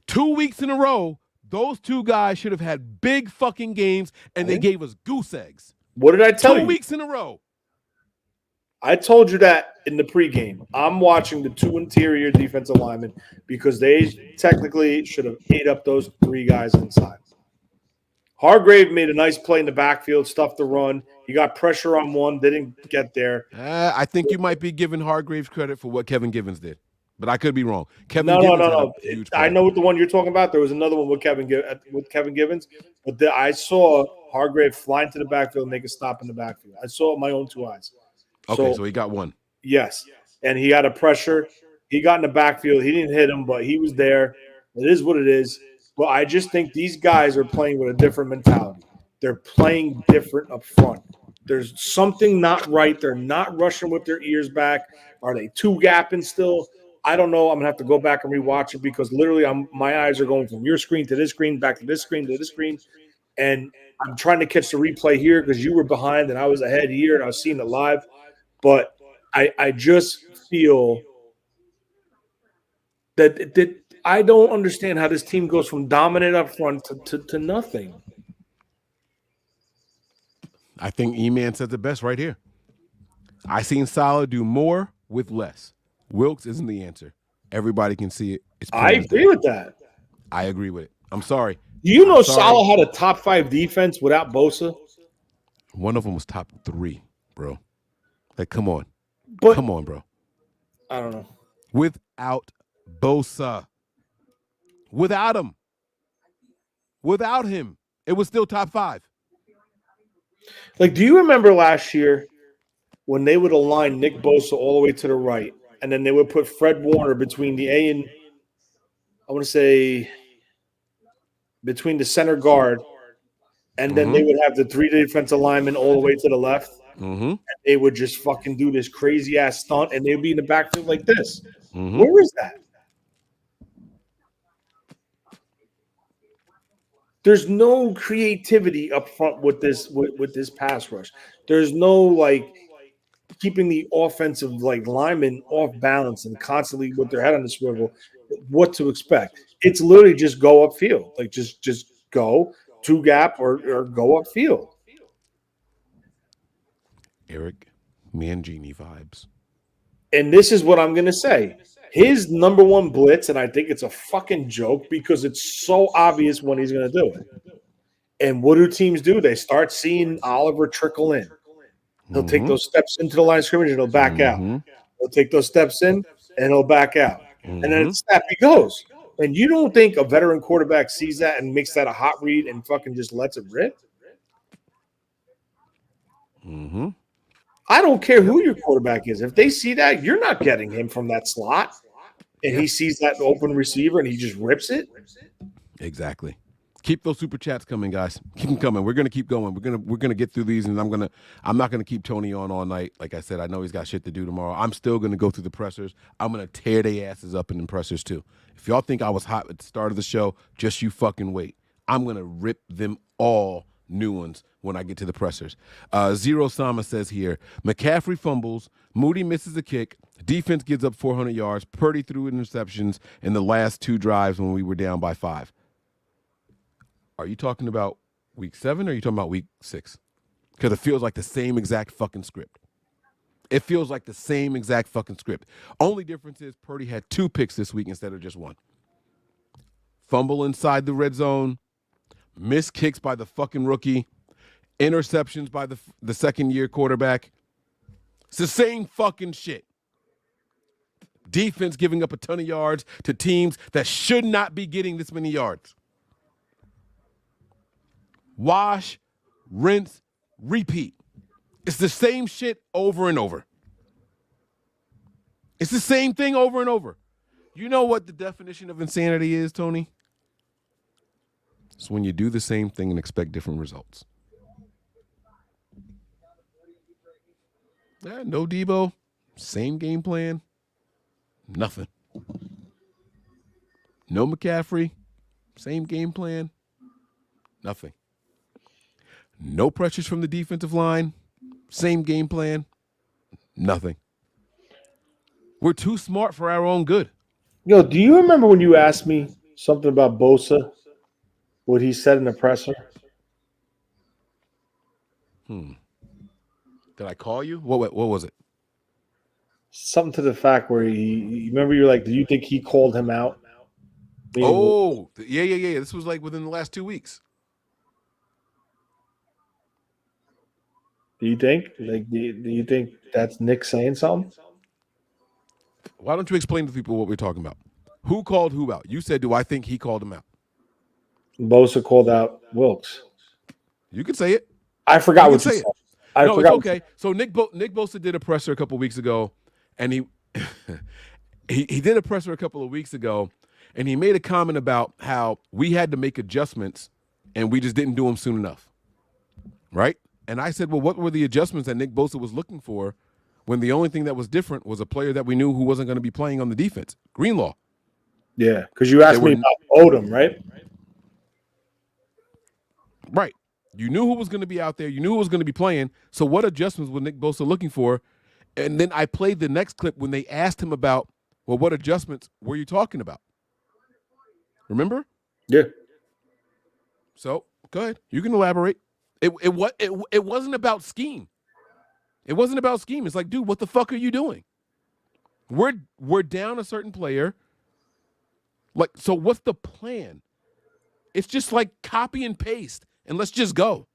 [SPEAKER 7] 2 weeks in a row, those two guys should have had big fucking games, and they gave us goose eggs.
[SPEAKER 8] What did I tell you?
[SPEAKER 7] 2 weeks in a row.
[SPEAKER 8] I told you that in the pregame. I'm watching the 2 interior defensive linemen because they technically should have ate up those 3 guys inside. Hargrave made a nice play in the backfield, stuffed the run. He got pressure on one, didn't get there.
[SPEAKER 7] I think you might be giving Hargraves credit for what Kevin Givens did, but I could be wrong.
[SPEAKER 8] No. I know what the one you're talking about. There was another one with Kevin Givens, but I saw Hargrave fly into the backfield and make a stop in the backfield. I saw it with my own 2 eyes.
[SPEAKER 7] Okay, so he got one.
[SPEAKER 8] Yes, and he got a pressure. He got in the backfield. He didn't hit him, but he was there. It is what it is. But I just think these guys are playing with a different mentality. They're playing different up front. There's something not right. They're not rushing with their ears back. Are they 2-gapping still? I don't know. I'm gonna have to go back and rewatch it because literally, my eyes are going from your screen to this screen, back to this screen to this screen, and I'm trying to catch the replay here because you were behind and I was ahead here and I was seeing it live. But I just feel that I don't understand how this team goes from dominant up front to nothing.
[SPEAKER 7] I think E-Man says it best right here. I seen Salah do more with less. Wilks isn't the answer. Everybody can see it.
[SPEAKER 8] I agree with that.
[SPEAKER 7] I agree with it. I'm sorry.
[SPEAKER 8] Do you know Salah had a top 5 defense without Bosa?
[SPEAKER 7] One of them was top 3, bro. Like, come on. Come on, bro.
[SPEAKER 8] I don't know.
[SPEAKER 7] Without Bosa. Without him. Without him. It was still top 5.
[SPEAKER 8] Like, do you remember last year when they would align Nick Bosa all the way to the right, and then they would put Fred Warner between the A and I want to say between the center guard, and then they would have the 3 defensive linemen all the way to the left. And they would just fucking do this crazy ass stunt, and they'd be in the backfield like this. Where is that? There's no creativity up front with this pass rush. There's no like keeping the offensive like linemen off balance and constantly with their head on the swivel. What to expect? It's literally just go upfield, like just go 2-gap or go upfield.
[SPEAKER 7] Eric Mangini vibes.
[SPEAKER 8] And this is what I'm going to say. His number one blitz, and I think it's a fucking joke because it's so obvious when he's going to do it. And what do teams do? They start seeing Oliver trickle in. He'll take those steps into the line of scrimmage and he'll back out. He'll take those steps in and he'll back out. And then snap he goes. And you don't think a veteran quarterback sees that and makes that a hot read and fucking just lets it rip? I don't care who your quarterback is. If they see that, you're not getting him from that slot. And he sees that open receiver and he just rips it.
[SPEAKER 7] Exactly. Keep those super chats coming, guys. Keep them coming. We're gonna keep going. We're gonna get through these, and I'm not gonna keep Tony on all night. Like I said, I know he's got shit to do tomorrow. I'm still gonna go through the pressers. I'm gonna tear their asses up in the pressers too. If y'all think I was hot at the start of the show, just you fucking wait. I'm gonna rip them all new ones when I get to the pressers. Zero Sama says here, McCaffrey fumbles, Moody misses a kick, defense gives up 400 yards, Purdy threw interceptions in the last 2 drives when we were down by 5. Are you talking about week 7 or are you talking about week 6? Because it feels like the same exact fucking script. It feels like the same exact fucking script. Only difference is Purdy had 2 picks this week instead of just 1. Fumble inside the red zone, missed kicks by the fucking rookie, interceptions by the second-year quarterback. It's the same fucking shit. Defense giving up a ton of yards to teams that should not be getting this many yards. Wash, rinse, repeat. It's the same shit over and over. It's the same thing over and over. You know what the definition of insanity is, Tony? It's when you do the same thing and expect different results. Yeah, no Debo, same game plan, nothing. No McCaffrey, same game plan, nothing. No pressures from the defensive line, same game plan, nothing. We're too smart for our own good.
[SPEAKER 8] Yo, do you remember when you asked me something about Bosa? What he said in the presser?
[SPEAKER 7] Did I call you? What was it?
[SPEAKER 8] Something to the fact where you remember you're like, do you think he called him out?
[SPEAKER 7] Oh, yeah. This was like within the last 2 weeks.
[SPEAKER 8] Do you think? Like, do you think that's Nick saying something?
[SPEAKER 7] Why don't you explain to people what we're talking about? Who called who out? You said, do I think he called him out?
[SPEAKER 8] Bosa called out Wilkes.
[SPEAKER 7] You can say it.
[SPEAKER 8] I forgot what you said.
[SPEAKER 7] No, it's okay. So Nick Bosa did a presser a couple weeks ago, and he he did a presser a couple of weeks ago, and he made a comment about how we had to make adjustments, and we just didn't do them soon enough, right? And I said, well, what were the adjustments that Nick Bosa was looking for when the only thing that was different was a player that we knew who wasn't going to be playing on the defense, Greenlaw?
[SPEAKER 8] Yeah, because you asked me about Odom, right?
[SPEAKER 7] Right. You knew who was going to be out there. You knew who was going to be playing. So what adjustments was Nick Bosa looking for? And then I played the next clip when they asked him about, well, what adjustments were you talking about? Remember?
[SPEAKER 8] Yeah.
[SPEAKER 7] So go ahead. You can elaborate. It wasn't about scheme. It wasn't about scheme. It's like, dude, what the fuck are you doing? We're down a certain player. Like, so what's the plan? It's just like copy and paste, and let's just go.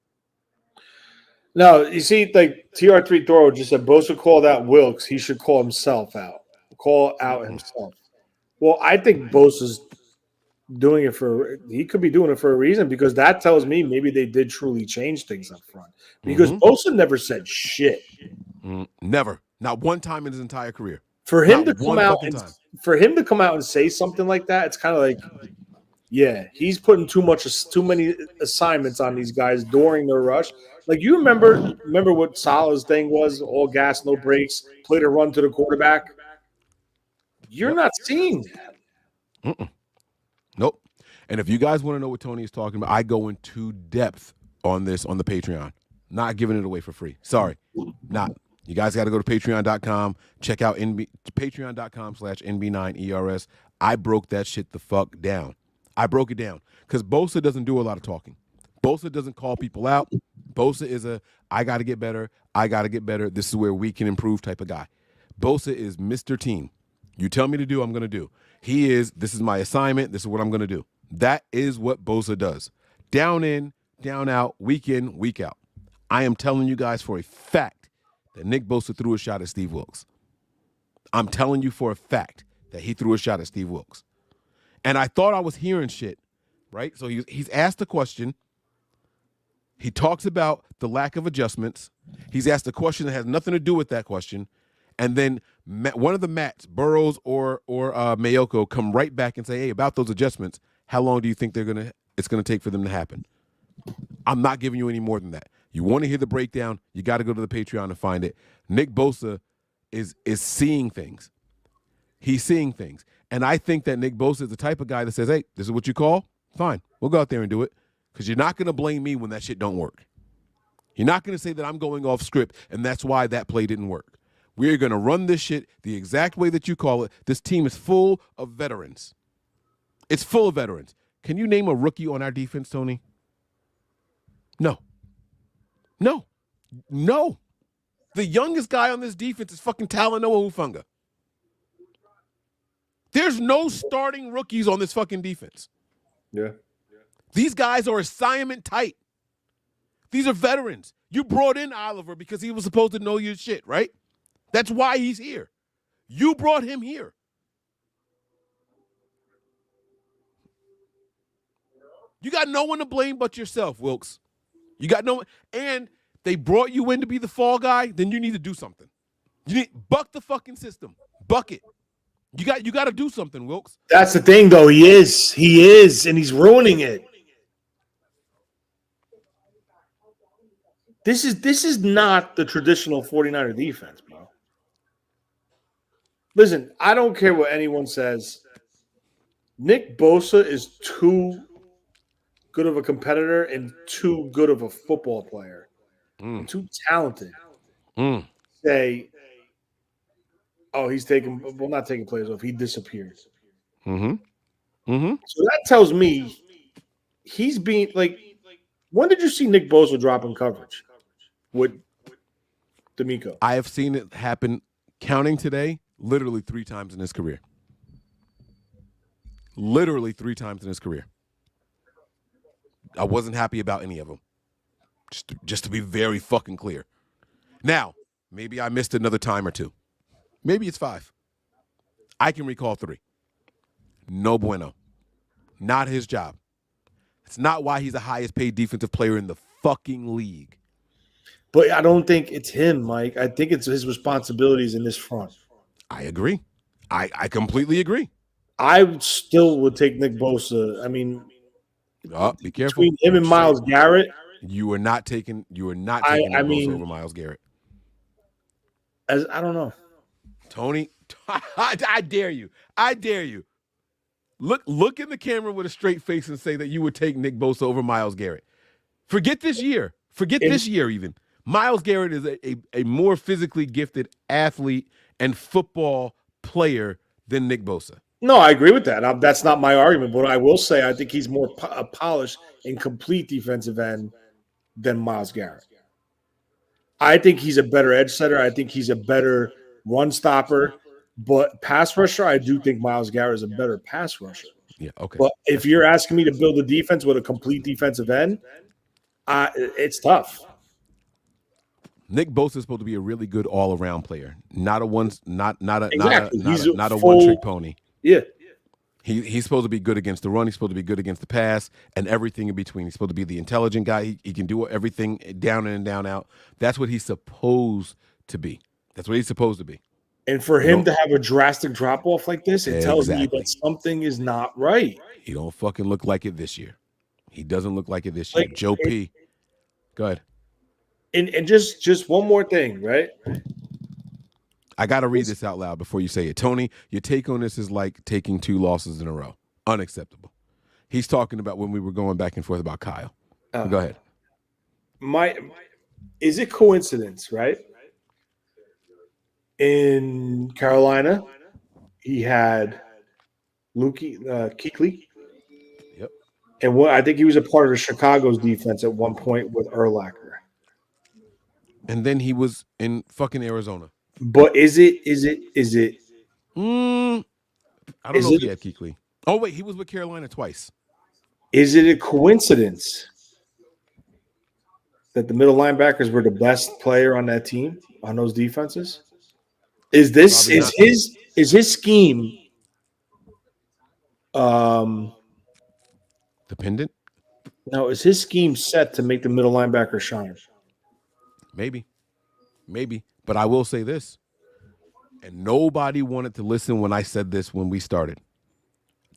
[SPEAKER 8] No, you see, like TR3 Thorough just said Bosa called out Wilkes. He should call himself out. Call out himself. Well, I think Bosa's doing it he could be doing it for a reason, because that tells me maybe they did truly change things up front. Because Bosa never said shit.
[SPEAKER 7] Never. Not one time in his entire career.
[SPEAKER 8] For him to come out and say something like that, it's kind of like, yeah, he's putting too many assignments on these guys during their rush. Like, you remember what Salah's thing was? All gas, no brakes, play to run to the quarterback. You're not seeing that.
[SPEAKER 7] Nope. And if you guys want to know what Tony is talking about, I go into depth on this on the Patreon. Not giving it away for free. Sorry. Not. You guys got to go to patreon.com. Check out patreon.com/NB9ERS. I broke that shit the fuck down. I broke it down because Bosa doesn't do a lot of talking. Bosa doesn't call people out. Bosa is I got to get better. I got to get better. This is where we can improve type of guy. Bosa is Mr. Team. You tell me to do, I'm going to do. This is my assignment. This is what I'm going to do. That is what Bosa does. Down in, down out, week in, week out. I am telling you guys for a fact that Nick Bosa threw a shot at Steve Wilks. I'm telling you for a fact that he threw a shot at Steve Wilks. And I thought I was hearing shit, right? So he's asked a question. He talks about the lack of adjustments. He's asked a question that has nothing to do with that question. And then one of the Matts, Burrows or Mayoko, come right back and say, hey, about those adjustments, how long do you think it's gonna take for them to happen? I'm not giving you any more than that. You want to hear the breakdown, you got to go to the Patreon and find it. Nick Bosa is seeing things. He's seeing things. And I think that Nick Bosa is the type of guy that says, hey, this is what you call? Fine. We'll go out there and do it. Because you're not going to blame me when that shit don't work. You're not going to say that I'm going off script and that's why that play didn't work. We're going to run this shit the exact way that you call it. This team is full of veterans. It's full of veterans. Can you name a rookie on our defense, Tony? No. The youngest guy on this defense is fucking Talanoa Hufanga. There's no starting rookies on this fucking defense.
[SPEAKER 8] Yeah.
[SPEAKER 7] These guys are assignment tight. These are veterans. You brought in Oliver because he was supposed to know your shit, right? That's why he's here. You brought him here. You got no one to blame but yourself, Wilkes. You got no one. And they brought you in to be the fall guy, then you need to do something. You need buck the fucking system. Buck it. You got to do something, Wilkes.
[SPEAKER 8] That's the thing, though. He is, and he's ruining it. This is not the traditional 49er defense, bro. Listen, I don't care what anyone says. Nick Bosa is too good of a competitor and too good of a football player. And too talented. Say, oh, he's not taking plays off. He disappears. So that tells me he's being like, when did you see Nick Bosa drop in coverage with D'Amico?
[SPEAKER 7] I have seen it happen, counting today, literally 3 times in his career. Literally 3 times in his career. I wasn't happy about any of them. Just to be very fucking clear. Now, maybe I missed another time or 2. Maybe it's 5. I can recall 3. No bueno. Not his job. It's not why he's the highest paid defensive player in the fucking league.
[SPEAKER 8] But I don't think it's him, Mike. I think it's his responsibilities in this front.
[SPEAKER 7] I agree. I completely agree.
[SPEAKER 8] I still would take Nick Bosa. I mean,
[SPEAKER 7] be careful.
[SPEAKER 8] Between him and Myles Garrett.
[SPEAKER 7] You are not taking Nick Bosa over Myles Garrett.
[SPEAKER 8] I don't know.
[SPEAKER 7] Tony, I dare you. I dare you. Look in the camera with a straight face and say that you would take Nick Bosa over Myles Garrett. Forget this year. This year even. Myles Garrett is a more physically gifted athlete and football player than Nick Bosa.
[SPEAKER 8] No, I agree with that. That's not my argument, but I will say I think he's more a polished and complete defensive end than Myles Garrett. I think he's a better edge setter. I think he's a better run stopper. But pass rusher, I do think Myles Garrett is a better pass rusher.
[SPEAKER 7] Yeah, okay.
[SPEAKER 8] But if you're asking me to build a defense with a complete defensive end, it's tough.
[SPEAKER 7] Nick Bosa is supposed to be a really good all-around player, not a one trick pony.
[SPEAKER 8] Yeah.
[SPEAKER 7] He's supposed to be good against the run. He's supposed to be good against the pass and everything in between. He's supposed to be the intelligent guy. He can do everything down in and down out. That's what he's supposed to be. That's what he's supposed to be.
[SPEAKER 8] And for him to have a drastic drop-off like this, it tells me that something is not right.
[SPEAKER 7] He don't fucking look like it this year. He doesn't look like it this year. Joe P. Go ahead.
[SPEAKER 8] And just one more thing, right?
[SPEAKER 7] I got to read this out loud before you say it. Tony, your take on this is like taking 2 losses in a row. Unacceptable. He's talking about when we were going back and forth about Kyle. Go ahead.
[SPEAKER 8] Is it coincidence, right? In Carolina, he had Kuechly.
[SPEAKER 7] Yep.
[SPEAKER 8] And I think he was a part of Chicago's defense at one point with Urlacher.
[SPEAKER 7] And then he was in fucking Arizona.
[SPEAKER 8] But is it?
[SPEAKER 7] I don't know if he had Kuechly. Oh wait, he was with Carolina twice.
[SPEAKER 8] Is it a coincidence that the middle linebackers were the best player on that team on those defenses? Is his scheme
[SPEAKER 7] dependent?
[SPEAKER 8] No, is his scheme set to make the middle linebacker shine?
[SPEAKER 7] Maybe. But I will say this, and nobody wanted to listen when I said this when we started.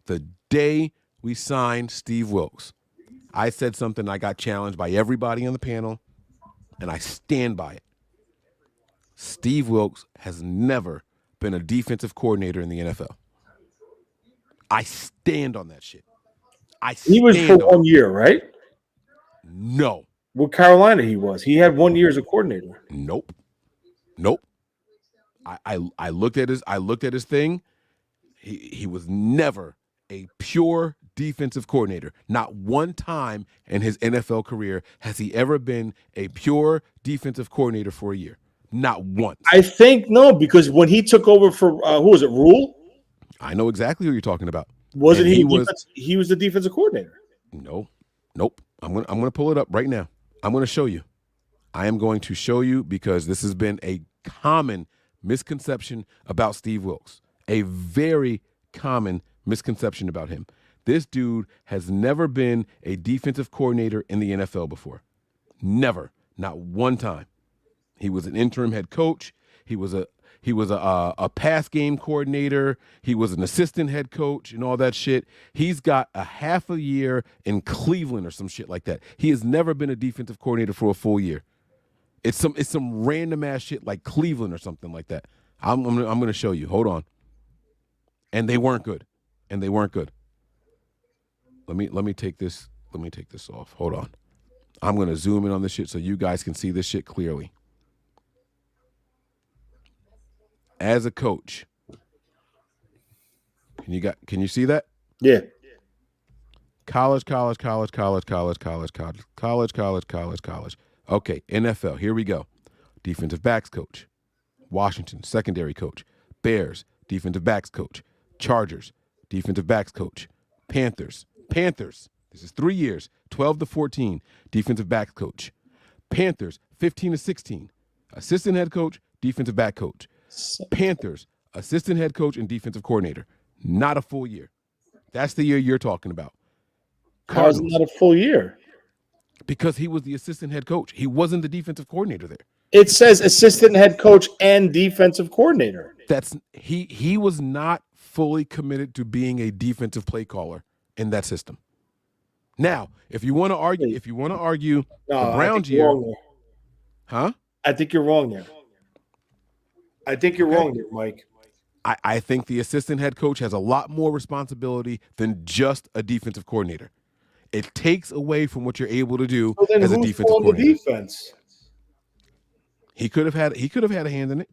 [SPEAKER 7] The day we signed Steve Wilks, I said something, I got challenged by everybody on the panel, and I stand by it. Steve Wilks has never been a defensive coordinator in the NFL. I stand on that shit.
[SPEAKER 8] He was for 1 year, right?
[SPEAKER 7] No.
[SPEAKER 8] With Carolina, he was. He had 1 year as a coordinator.
[SPEAKER 7] Nope. I looked at his thing. He was never a pure defensive coordinator. Not one time in his NFL career has he ever been a pure defensive coordinator for a year. Not once.
[SPEAKER 8] I think no, because when he took over for who was it, Rule?
[SPEAKER 7] I know exactly who you're talking about.
[SPEAKER 8] Wasn't he? He was the defensive coordinator.
[SPEAKER 7] No, nope. I'm gonna pull it up right now. I'm gonna show you. I am going to show you because this has been a common misconception about Steve Wilks. A very common misconception about him. This dude has never been a defensive coordinator in the NFL before. Never. Not one time. He was an interim head coach. He was a pass game coordinator. He was an assistant head coach and all that shit. He's got a half a year in Cleveland or some shit like that. He has never been a defensive coordinator for a full year. It's some random ass shit like Cleveland or something like that. I'm gonna show you. Hold on. And they weren't good. Let me take this off. Hold on. I'm gonna zoom in on this shit so you guys can see this shit clearly. As a coach, can you see that?
[SPEAKER 8] Yeah.
[SPEAKER 7] College. Okay, NFL, here we go. Defensive backs coach. Washington, secondary coach. Bears, defensive backs coach. Chargers, defensive backs coach. Panthers, this is 3 years, 12 to 14, defensive backs coach. Panthers, 15 to 16, assistant head coach, defensive back coach. Panthers, assistant head coach and defensive coordinator. Not a full year. That's the year you're talking about.
[SPEAKER 8] How's it not a full year?
[SPEAKER 7] Because he was the assistant head coach. He wasn't the defensive coordinator there.
[SPEAKER 8] It says assistant head coach and defensive coordinator.
[SPEAKER 7] He was not fully committed to being a defensive play caller in that system. Now, if you want to argue the Browns year, huh?
[SPEAKER 8] I think you're wrong there. I think you're wrong there, Mike.
[SPEAKER 7] I think the assistant head coach has a lot more responsibility than just a defensive coordinator. It takes away from what you're able to do as a defensive coordinator.
[SPEAKER 8] Defense?
[SPEAKER 7] He could have had a hand in it.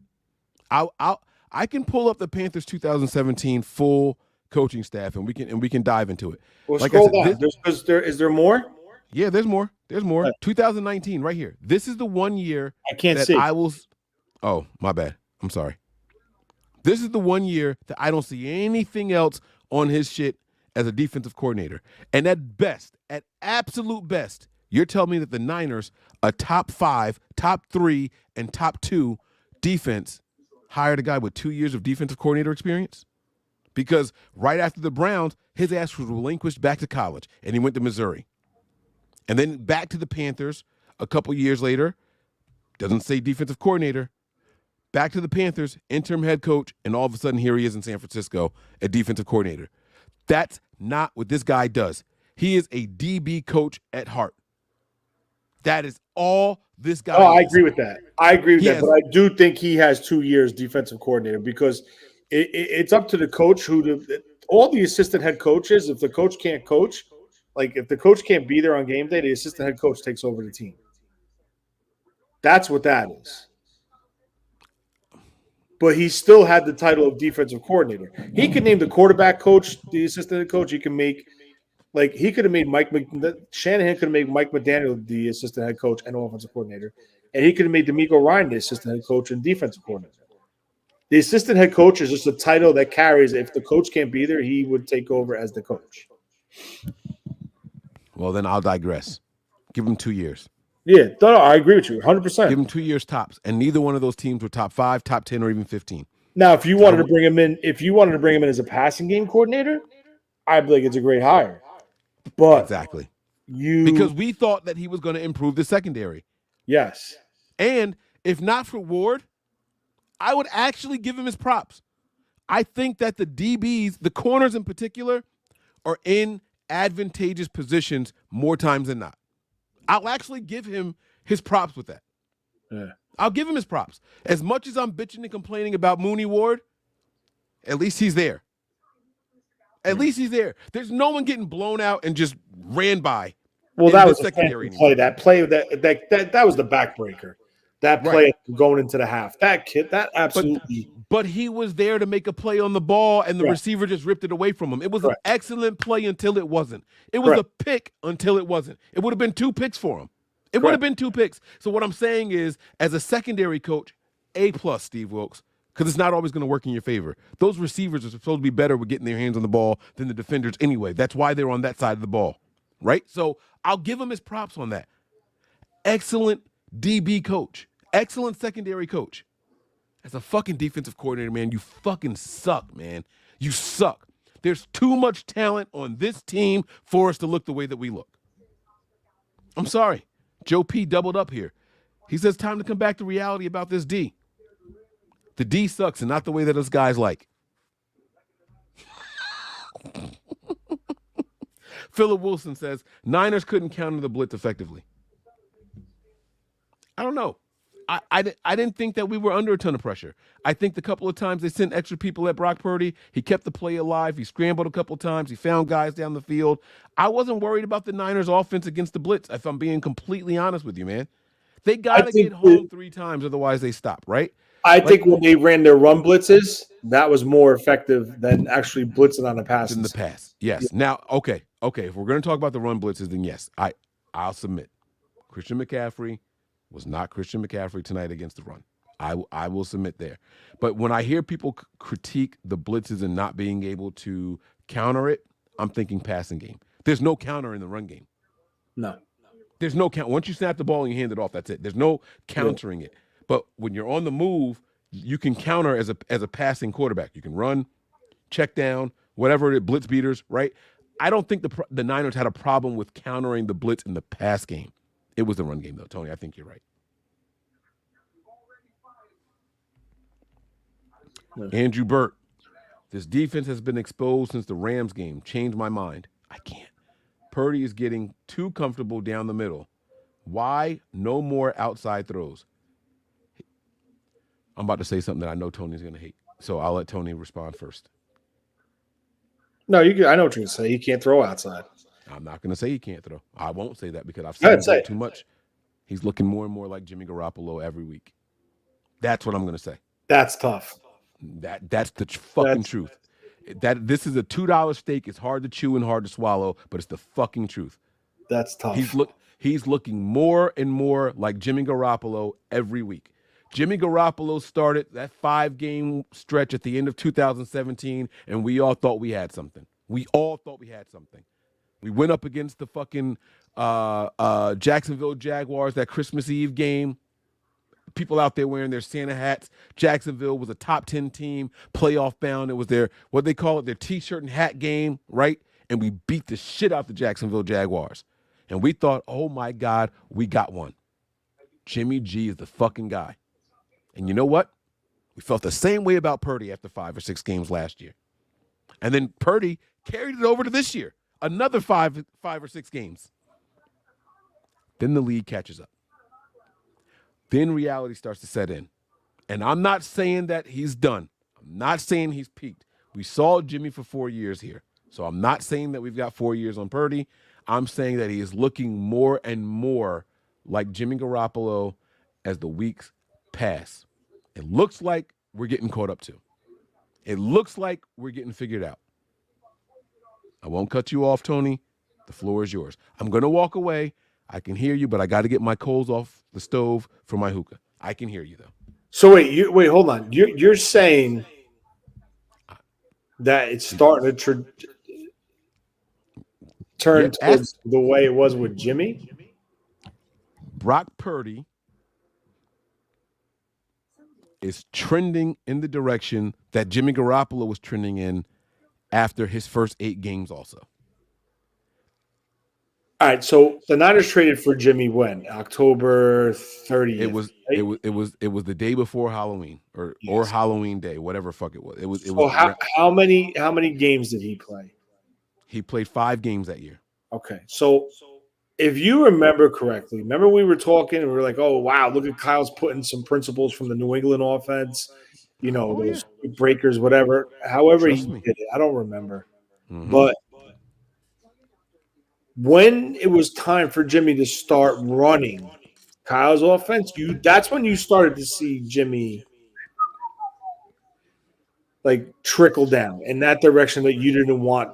[SPEAKER 7] I can pull up the Panthers 2017 full coaching staff and we can dive into it.
[SPEAKER 8] Well, like scroll down. Is there more?
[SPEAKER 7] Yeah, there's more. 2019 right here. This is the 1 year
[SPEAKER 8] I can't see.
[SPEAKER 7] Oh, my bad. I'm sorry. This is the 1 year that I don't see anything else on his shit as a defensive coordinator. And at absolute best, you're telling me that the Niners, a top 5, top 3, and top 2 defense, hired a guy with 2 years of defensive coordinator experience? Because right after the Browns, his ass was relinquished back to college, and he went to Missouri. And then back to the Panthers a couple years later, doesn't say defensive coordinator, back to the Panthers, interim head coach, and all of a sudden here he is in San Francisco, a defensive coordinator. That's not what this guy does. He is a DB coach at heart. That is all this guy is.
[SPEAKER 8] I agree with that. But I do think he has 2 years defensive coordinator because it's up to the coach all the assistant head coaches, if the coach can't coach, like if the coach can't be there on game day, the assistant head coach takes over the team. That's what that is. But he still had the title of defensive coordinator. He could name the quarterback coach, the assistant head coach. He could have made Shanahan could have made Mike McDaniel the assistant head coach and offensive coordinator, and he could have made DeMeco Ryan the assistant head coach and defensive coordinator. The assistant head coach is just a title that carries. If the coach can't be there, he would take over as the coach.
[SPEAKER 7] Well, then I'll digress. Give him 2 years.
[SPEAKER 8] Yeah, no, I agree with you 100%.
[SPEAKER 7] Give him 2 years tops, and neither one of those teams were top 5, top 10, or even 15.
[SPEAKER 8] Now, if you wanted to bring him in, as a passing game coordinator, I'd be like, it's a great hire. But
[SPEAKER 7] exactly, because we thought that he was going to improve the secondary.
[SPEAKER 8] Yes,
[SPEAKER 7] and if not for Ward, I would actually give him his props. I think that the DBs, the corners in particular, are in advantageous positions more times than not. I'll actually give him his props with that.
[SPEAKER 8] Yeah.
[SPEAKER 7] I'll give him his props. As much as I'm bitching and complaining about Mooney Ward, at least he's there. At least he's there. There's no one getting blown out and just ran by.
[SPEAKER 8] Well, that was the
[SPEAKER 7] secondary
[SPEAKER 8] play. That play that was the backbreaker. That play going into the half. That kid, that absolutely.
[SPEAKER 7] But he was there to make a play on the ball, and the receiver just ripped it away from him. It was an excellent play until it wasn't. It was a pick until it wasn't. It would have been 2 picks for him. It would have been 2 picks. So what I'm saying is, as a secondary coach, A+, Steve Wilkes, because it's not always going to work in your favor. Those receivers are supposed to be better with getting their hands on the ball than the defenders anyway. That's why they're on that side of the ball, right? So I'll give him his props on that. Excellent DB coach. Excellent secondary coach. As a fucking defensive coordinator, man, you fucking suck, man. You suck. There's too much talent on this team for us to look the way that we look. I'm sorry. Joe P doubled up here. He says time to come back to reality about this D. The D sucks and not the way that us guys like. Philip Wilson says Niners couldn't counter the blitz effectively. I don't know. I didn't think that we were under a ton of pressure. I think the couple of times they sent extra people at Brock Purdy, he kept the play alive. He scrambled a couple of times. He found guys down the field. I wasn't worried about the Niners offense against the blitz, if I'm being completely honest with you, man. They got to get home 3 times, otherwise they stop, right?
[SPEAKER 8] I think when they ran their run blitzes, that was more effective than actually blitzing on the pass.
[SPEAKER 7] In the pass, yes. Yeah. Now, okay. If we're going to talk about the run blitzes, then yes, I'll submit. Christian McCaffrey was not Christian McCaffrey tonight against the run. I will submit there. But when I hear people critique the blitzes and not being able to counter it, I'm thinking passing game. There's no counter in the run game.
[SPEAKER 8] No.
[SPEAKER 7] There's no count. Once you snap the ball and you hand it off, that's it. There's no countering it. But when you're on the move, you can counter as a passing quarterback. You can run, check down, whatever it blitz beaters, right? I don't think the Niners had a problem with countering the blitz in the pass game. It was the run game, though, Tony. I think you're right. No. Andrew Burt, this defense has been exposed since the Rams game. Changed my mind. I can't. Purdy is getting too comfortable down the middle. Why no more outside throws? I'm about to say something that I know Tony's going to hate, so I'll let Tony respond first.
[SPEAKER 8] No, I know what you're going to say. He can't throw outside.
[SPEAKER 7] I'm not going to say he can't throw. I won't say that because I've seen him too much. He's looking more and more like Jimmy Garoppolo every week. That's what I'm going to say.
[SPEAKER 8] That's tough.
[SPEAKER 7] That's the fucking truth. That this is a $2 steak. It's hard to chew and hard to swallow, but it's the fucking truth.
[SPEAKER 8] That's tough.
[SPEAKER 7] He's looking more and more like Jimmy Garoppolo every week. Jimmy Garoppolo started that 5-game stretch at the end of 2017, and we all thought we had something. We went up against the fucking Jacksonville Jaguars, that Christmas Eve game. People out there wearing their Santa hats. Jacksonville was a top 10 team, playoff bound. It was their, what they call it, their T-shirt and hat game, right? And we beat the shit out the Jacksonville Jaguars. And we thought, oh my God, we got one. Jimmy G is the fucking guy. And you know what? We felt the same way about Purdy after 5 or 6 games last year. And then Purdy carried it over to this year. Another 5 or 6 games. Then the league catches up. Then reality starts to set in. And I'm not saying that he's done. I'm not saying he's peaked. We saw Jimmy for 4 years here. So I'm not saying that we've got 4 years on Purdy. I'm saying that he is looking more and more like Jimmy Garoppolo as the weeks pass. It looks like we're getting caught up to. It looks like we're getting figured out. I won't cut you off, Tony. The floor is yours. I'm going to walk away. I can hear you, but I got to get my coals off the stove for my hookah. I can hear you, though.
[SPEAKER 8] So wait, hold on. You're saying that it's starting to turn towards the way it was with Jimmy?
[SPEAKER 7] Brock Purdy is trending in the direction that Jimmy Garoppolo was trending in after his first 8 games also.
[SPEAKER 8] All right, so the Niners traded for Jimmy when? October 30th.
[SPEAKER 7] It was the day before Halloween or Halloween day, whatever fuck it was. It was
[SPEAKER 8] how many games did he play?
[SPEAKER 7] He played 5 games that year.
[SPEAKER 8] Okay. So if you remember correctly, remember we were talking and we were like, oh wow, look at Kyle's putting some principles from the New England offense, those breakers, whatever. However he did it. I don't remember. Mm-hmm. But when it was time for Jimmy to start running Kyle's offense, that's when you started to see Jimmy like trickle down in that direction that you didn't want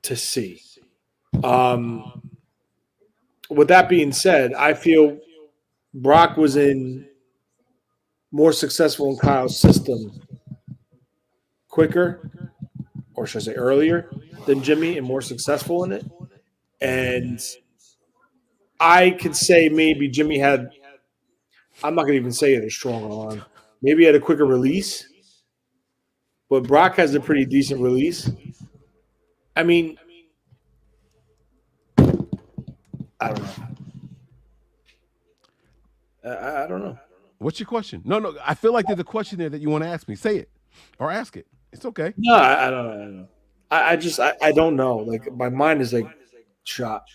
[SPEAKER 8] to see. With that being said, I feel Brock was more successful in Kyle's system quicker, or should I say earlier, than Jimmy, and more successful in it. And I could say maybe Jimmy had, I'm not going to even say it a stronger arm. Maybe he had a quicker release, but Brock has a pretty decent release. I mean, I don't know. I don't know.
[SPEAKER 7] What's your question? No. I feel like there's a question there that you want to ask me. Say it or ask it. It's okay.
[SPEAKER 8] No, I don't know. I don't know. Like my mind is like shot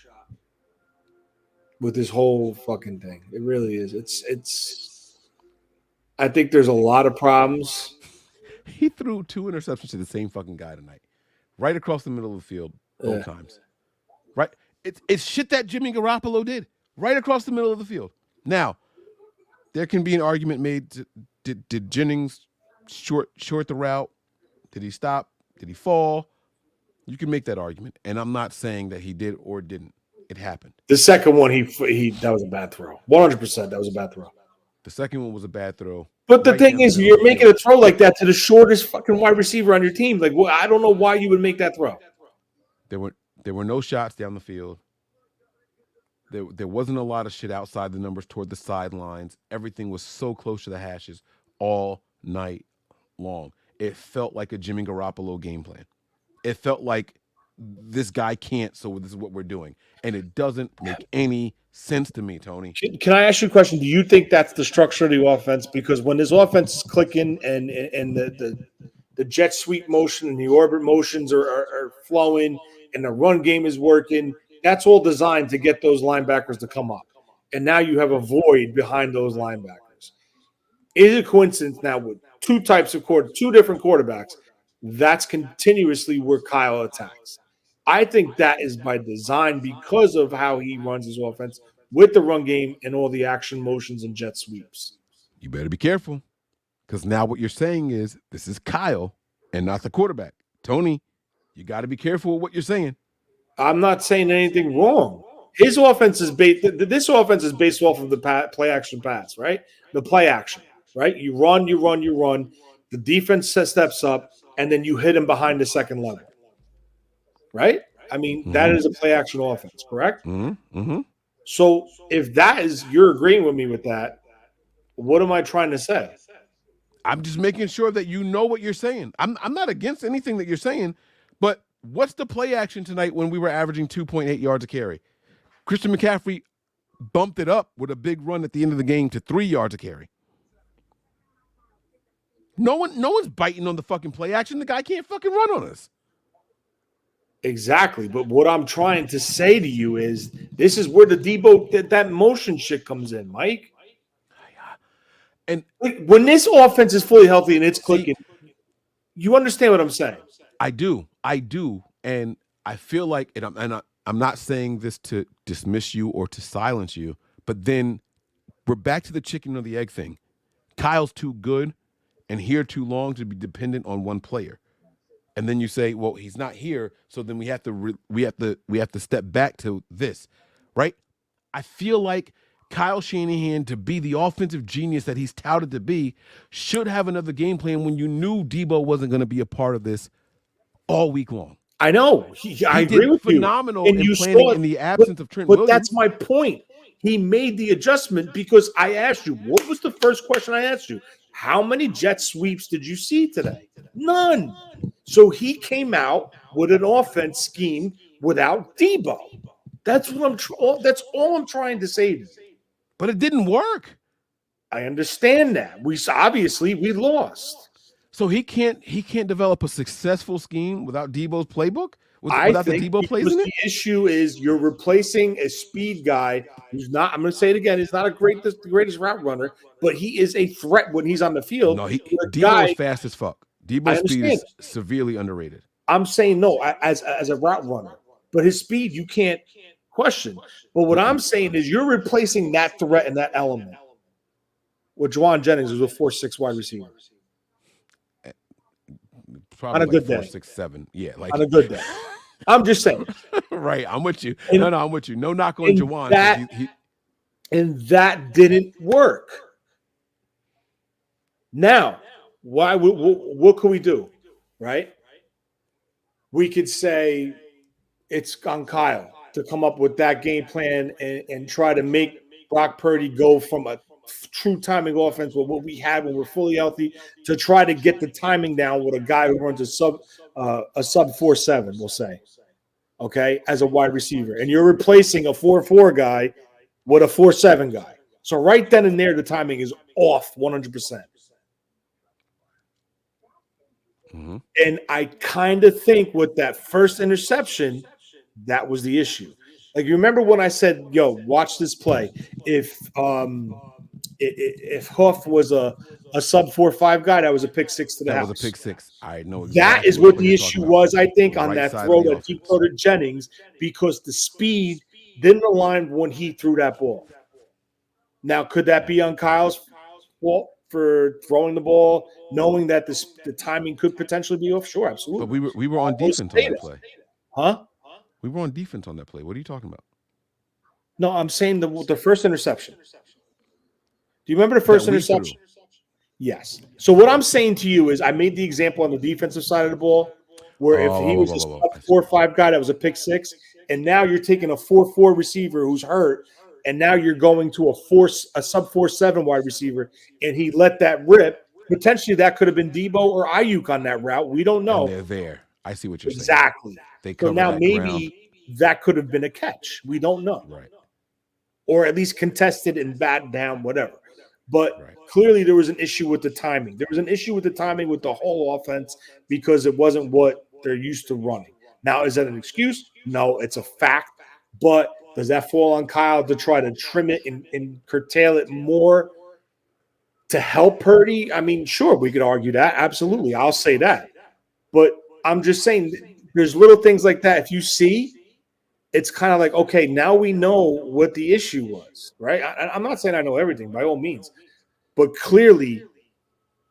[SPEAKER 8] with this whole fucking thing. It really is. It's. I think there's a lot of problems.
[SPEAKER 7] He threw 2 interceptions to the same fucking guy tonight, right across the middle of the field both times. Right. It's shit that Jimmy Garoppolo did right across the middle of the field. Now, there can be an argument made. Did Jennings short the route? Did he stop? Did he fall? You can make that argument, and I'm not saying that he did or didn't. It happened.
[SPEAKER 8] The second one, that was a bad throw. 100%, that was a bad throw.
[SPEAKER 7] The second one was a bad throw.
[SPEAKER 8] But the thing is, you're making a throw like that to the shortest fucking wide receiver on your team. Like, well, I don't know why you would make that throw.
[SPEAKER 7] There were no shots down the field. There wasn't a lot of shit outside the numbers toward the sidelines. Everything was so close to the hashes all night long. It felt like a Jimmy Garoppolo game plan. It felt like this guy can't, so this is what we're doing. And it doesn't make any sense to me, Tony.
[SPEAKER 8] Can I ask you a question? Do you think that's the structure of the offense? Because when this offense is clicking and the jet sweep motion and the orbit motions are flowing and the run game is working, that's all designed to get those linebackers to come up. And now you have a void behind those linebackers. Is it a coincidence now with two different quarterbacks? That's continuously where Kyle attacks. I think that is by design because of how he runs his offense with the run game and all the action motions and jet sweeps.
[SPEAKER 7] You better be careful, because now what you're saying is this is Kyle and not the quarterback. Tony, you got to be careful with what you're saying.
[SPEAKER 8] I'm not saying anything wrong. His offense is based. This offense is based off of the play action pass, right? The play action, right? You run. The defense steps up, and then you hit him behind the second level, right? I mean, that is a play action offense, correct?
[SPEAKER 7] Mm-hmm.
[SPEAKER 8] So if you're agreeing with me with that, what am I trying to say?
[SPEAKER 7] I'm just making sure that you know what you're saying. I'm not against anything that you're saying, but what's the play action tonight when we were averaging 2.8 yards a carry? Christian McCaffrey bumped it up with a big run at the end of the game to 3 yards a carry. No one's biting on the fucking play action. The guy can't fucking run on us.
[SPEAKER 8] Exactly. But what I'm trying to say to you is this is where the Debo, that motion shit comes in, Mike. And when this offense is fully healthy and it's clicking, you understand what I'm saying?
[SPEAKER 7] I do. And I feel like, and I'm not saying this to dismiss you or to silence you, but then we're back to the chicken or the egg thing. Kyle's too good and here too long to be dependent on one player. And then you say, well, he's not here, so then we have to step back to this, right? I feel like Kyle Shanahan, to be the offensive genius that he's touted to be, should have another game plan when you knew Debo wasn't going to be a part of this all week long.
[SPEAKER 8] I know. I agree with you.
[SPEAKER 7] Phenomenal in planning in the absence of Trent Williams.
[SPEAKER 8] But that's my point. He made the adjustment because I asked you, what was the first question I asked you? How many jet sweeps did you see today? None. So he came out with an offense scheme without Debo. That's what that's all I'm trying to say to you.
[SPEAKER 7] But it didn't work.
[SPEAKER 8] I understand that. We lost.
[SPEAKER 7] So he can't develop a successful scheme without Debo's playbook? Without the Debo plays in it?
[SPEAKER 8] The issue is you're replacing a speed guy who's not, I'm going to say it again, he's not the greatest route runner, but he is a threat when he's on the field.
[SPEAKER 7] No, Debo is fast as fuck. Debo's speed is severely underrated.
[SPEAKER 8] I'm saying no, as a route runner. But his speed you can't question. But what I'm saying is you're replacing that threat and that element with Juwan Jennings, who's a 4'6" wide receiver.
[SPEAKER 7] Probably
[SPEAKER 8] on a good day.
[SPEAKER 7] 4, 6, 7. Yeah, like
[SPEAKER 8] on a good day. I'm just saying.
[SPEAKER 7] Right, I'm with you. No, I'm with you. No knock on Juwan.
[SPEAKER 8] And that didn't work. Now, why? What could we do? Right? We could say it's on Kyle to come up with that game plan and try to make Brock Purdy go from a true timing offense with what we had when we're fully healthy to try to get the timing down with a guy who runs a sub 4.7, we'll say, okay, as a wide receiver. And you're replacing a 4.4 guy with a 4.7 guy. So right then and there, the timing is off 100%.
[SPEAKER 7] Mm-hmm.
[SPEAKER 8] And I kind of think with that first interception, that was the issue. Like, you remember when I said, yo, watch this play. If Huff was a sub 4.5 guy, that was a pick six to the house.
[SPEAKER 7] That was a pick six. I know exactly
[SPEAKER 8] that is what the issue was, I think, on that throw that he threw to Jennings, because the speed didn't align when he threw that ball. Now, could that be on Kyle's fault for throwing the ball, knowing that the timing could potentially be off? Sure, absolutely.
[SPEAKER 7] But we were on defense on that play.
[SPEAKER 8] Huh?
[SPEAKER 7] We were on defense on that play. What are you talking about?
[SPEAKER 8] No, I'm saying the first interception. Do you remember the first interception? Yes. So what I'm saying to you is I made the example on the defensive side of the ball where if he was a 4.5 guy, that was a pick six, and now you're taking a 4.4 receiver who's hurt, and now you're going to a sub 4.7 wide receiver, and he let that rip. Potentially that could have been Debo or Ayuk on that route. We don't know.
[SPEAKER 7] And they're there. I see what you're saying.
[SPEAKER 8] Exactly.
[SPEAKER 7] They cover
[SPEAKER 8] so now
[SPEAKER 7] that
[SPEAKER 8] maybe
[SPEAKER 7] ground.
[SPEAKER 8] that could have been a catch. We don't know.
[SPEAKER 7] Right.
[SPEAKER 8] Or at least contested and batted down, whatever. But clearly there was an issue with the timing. There was an issue with the timing with the whole offense because it wasn't what they're used to running. Now, is that an excuse? No, it's a fact. But does that fall on Kyle to try to trim it and curtail it more to help Purdy? I mean, sure, we could argue that. Absolutely. I'll say that. But I'm just saying there's little things like that. If you see, it's kind of like, okay, now we know what the issue was, right? I'm not saying I know everything by all means, but clearly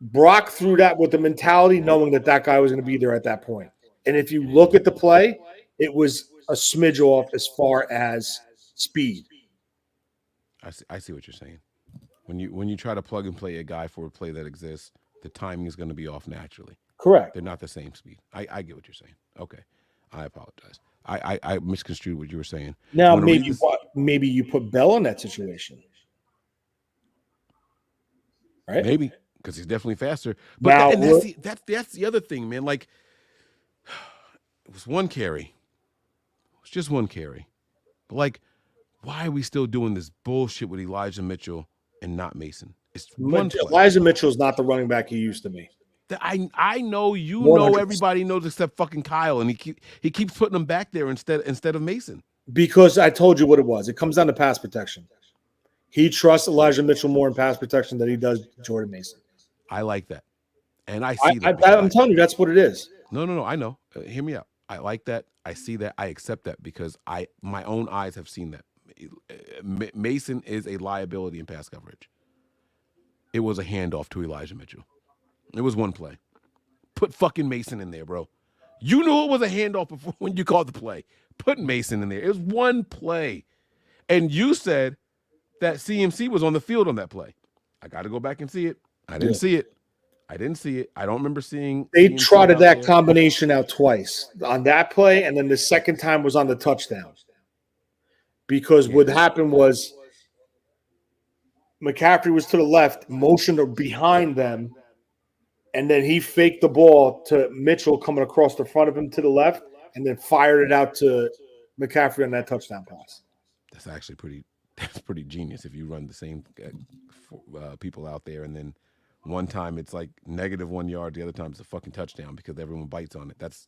[SPEAKER 8] Brock threw that with the mentality knowing that guy was going to be there at that point. And if you look at the play, it was a smidge off as far as speed.
[SPEAKER 7] I see what you're saying. When you try to plug and play a guy for a play that exists, the timing is going to be off naturally.
[SPEAKER 8] Correct.
[SPEAKER 7] They're not the same speed. I get what you're saying. Okay. I apologize. I misconstrued what you were saying.
[SPEAKER 8] Now maybe you put Bell in that situation. Right?
[SPEAKER 7] Maybe, because he's definitely faster. But now, that's the other thing, man. Like, it was one carry. It was just one carry. But like, why are we still doing this bullshit with Elijah Mitchell and not Mason? It's one play.
[SPEAKER 8] Elijah Mitchell's not the running back he used to be.
[SPEAKER 7] I know,
[SPEAKER 8] 100%.
[SPEAKER 7] know, everybody knows except fucking Kyle, and he keeps putting them back there instead of Mason.
[SPEAKER 8] Because I told you what it was. It comes down to pass protection. He trusts Elijah Mitchell more in pass protection than he does Jordan Mason.
[SPEAKER 7] I like that, and I see that.
[SPEAKER 8] I'm telling you, that's what it is.
[SPEAKER 7] No. I know. Hear me out. I like that. I see that. I accept that because my own eyes have seen that. Mason is a liability in pass coverage. It was a handoff to Elijah Mitchell. It was one play. Put fucking Mason in there, bro. You knew it was a handoff before when you called the play. Put Mason in there. It was one play. And you said that CMC was on the field on that play. I got to go back and see it. I didn't see it. I don't remember seeing.
[SPEAKER 8] They
[SPEAKER 7] CMC
[SPEAKER 8] trotted
[SPEAKER 7] out
[SPEAKER 8] that
[SPEAKER 7] there.
[SPEAKER 8] combination out twice on that play, and then the second time was on the touchdown. Because what happened was McCaffrey was to the left, motioned behind them, and then he faked the ball to Mitchell coming across the front of him to the left, and then fired it out to McCaffrey on that touchdown pass.
[SPEAKER 7] That's actually pretty genius if you run the same people out there, and then one time it's like -1 yard, the other time it's a fucking touchdown because everyone bites on it. That's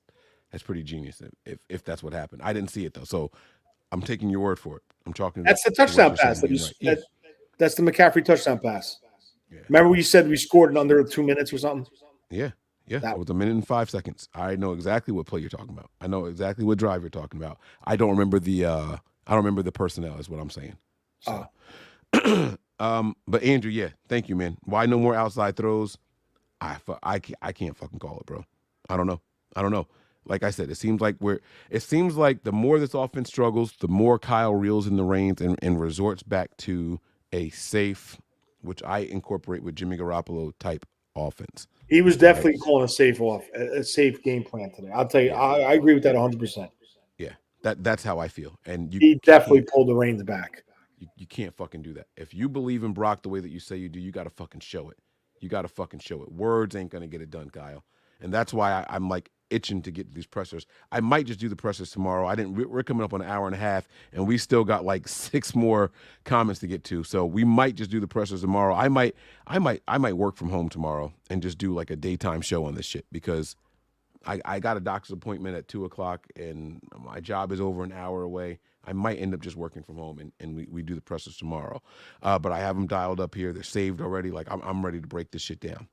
[SPEAKER 7] pretty genius if that's what happened. I didn't see it though, so I'm taking your word for it. I'm talking.
[SPEAKER 8] That's the touchdown pass. That's the McCaffrey touchdown pass. Yeah. Remember you said we scored in under 2 minutes or something?
[SPEAKER 7] Yeah. It was 1 minute and 5 seconds. I know exactly what play you're talking about. I know exactly what drive you're talking about. I don't remember the personnel is what I'm saying. So. But Andrew, yeah, thank you, man. Why no more outside throws? I can't fucking call it, bro. I don't know. Like I said, it seems like the more this offense struggles, the more Kyle reels in the reins and resorts back to a safe, which I incorporate with Jimmy Garoppolo type offense.
[SPEAKER 8] He was definitely calling a safe game plan today. I'll tell you, I agree with that 100%.
[SPEAKER 7] Yeah, that's how I feel. And
[SPEAKER 8] he definitely pulled the reins back.
[SPEAKER 7] You can't fucking do that. If you believe in Brock the way that you say you do, you got to fucking show it. You got to fucking show it. Words ain't going to get it done, Kyle. And that's why I'm like itching to get these pressers. I might just do the pressers tomorrow. We're coming up on an hour and a half, and we still got like 6 more comments to get to. So we might just do the pressers tomorrow. I might work from home tomorrow and just do like a daytime show on this shit because I got a doctor's appointment at 2:00 and my job is over an hour away. I might end up just working from home and we do the pressers tomorrow. But I have them dialed up here. They're saved already. Like I'm ready to break this shit down.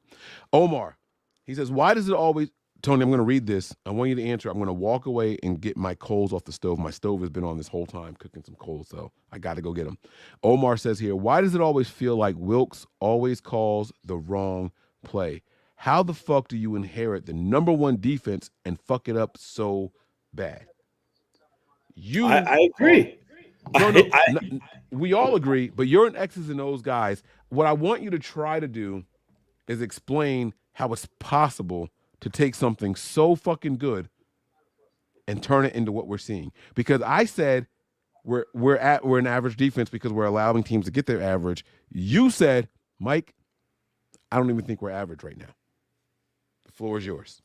[SPEAKER 7] Omar, he says, why does it always, Tony, I'm going to read this. I want you to answer. I'm going to walk away and get my coals off the stove. My stove has been on this whole time cooking some coals, so I got to go get them. Omar says here, why does it always feel like Wilkes always calls the wrong play? How the fuck do you inherit the #1 defense and fuck it up so bad?
[SPEAKER 8] I agree.
[SPEAKER 7] No, we all agree, but you're an X's and O's guys. What I want you to try to do is explain how it's possible to take something so fucking good and turn it into what we're seeing. Because I said we're an average defense because we're allowing teams to get their average. You said, Mike, I don't even think we're average right now. The floor is yours.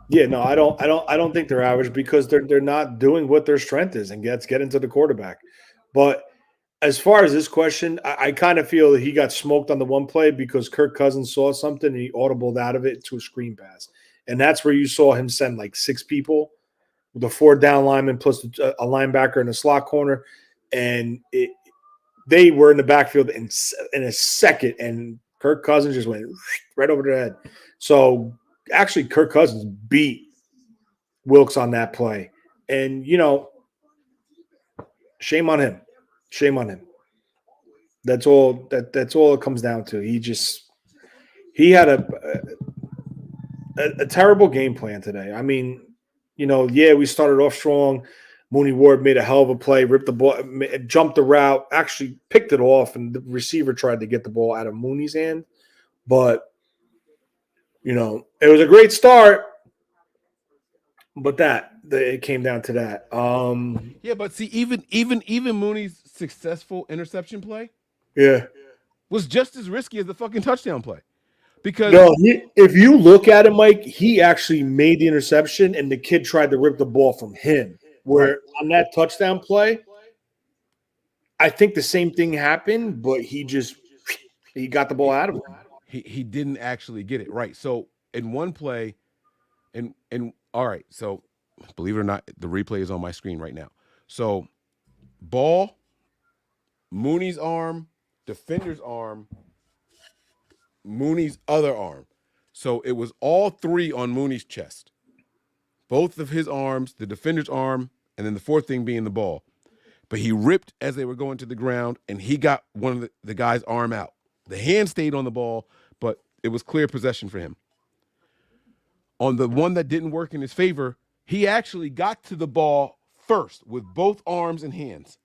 [SPEAKER 8] Yeah, no, I don't think they're average because they're not doing what their strength is and get into the quarterback. But as far as this question, I kind of feel that he got smoked on the one play because Kirk Cousins saw something and he audibled out of it to a screen pass. And that's where you saw him send like 6 people, the 4 down linemen plus a linebacker in the slot corner. And they were in the backfield in a second, and Kirk Cousins just went right over their head. So actually, Kirk Cousins beat Wilkes on that play. And, shame on him. Shame on him. That's all it comes down to. He had a terrible game plan today. I mean, we started off strong. Mooney Ward made a hell of a play, ripped the ball, jumped the route, actually picked it off, and the receiver tried to get the ball out of Mooney's hand. But, it was a great start. But it came down to that.
[SPEAKER 7] Yeah, but see, even Mooney's successful interception play, was just as risky as the fucking touchdown play. Because
[SPEAKER 8] if you look at it, Mike, he actually made the interception, and the kid tried to rip the ball from him. Where on that touchdown play, I think the same thing happened, but he got the ball out of him.
[SPEAKER 7] He didn't actually get it right. So in one play, and all right, so believe it or not, the replay is on my screen right now. So ball, Mooney's arm, defender's arm, Mooney's other arm. So it was all 3 on Mooney's chest. Both of his arms, the defender's arm, and then the 4th thing being the ball. But he ripped as they were going to the ground, and he got one of the guy's arm out. The hand stayed on the ball, but it was clear possession for him. On the one that didn't work in his favor, he actually got to the ball first with both arms and hands.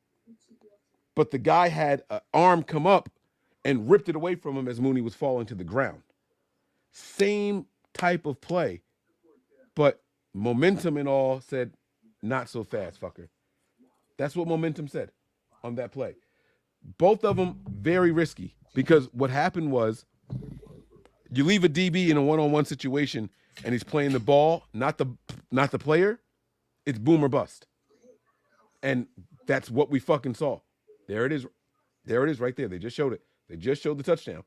[SPEAKER 7] but the guy had an arm come up and ripped it away from him as Mooney was falling to the ground. Same type of play, but momentum and all said, not so fast, fucker. That's what momentum said on that play. Both of them very risky because what happened was you leave a DB in a one-on-one situation and he's playing the ball, not the player, it's boom or bust. And that's what we fucking saw. There it is. There it is right there. They just showed it. They just showed the touchdown.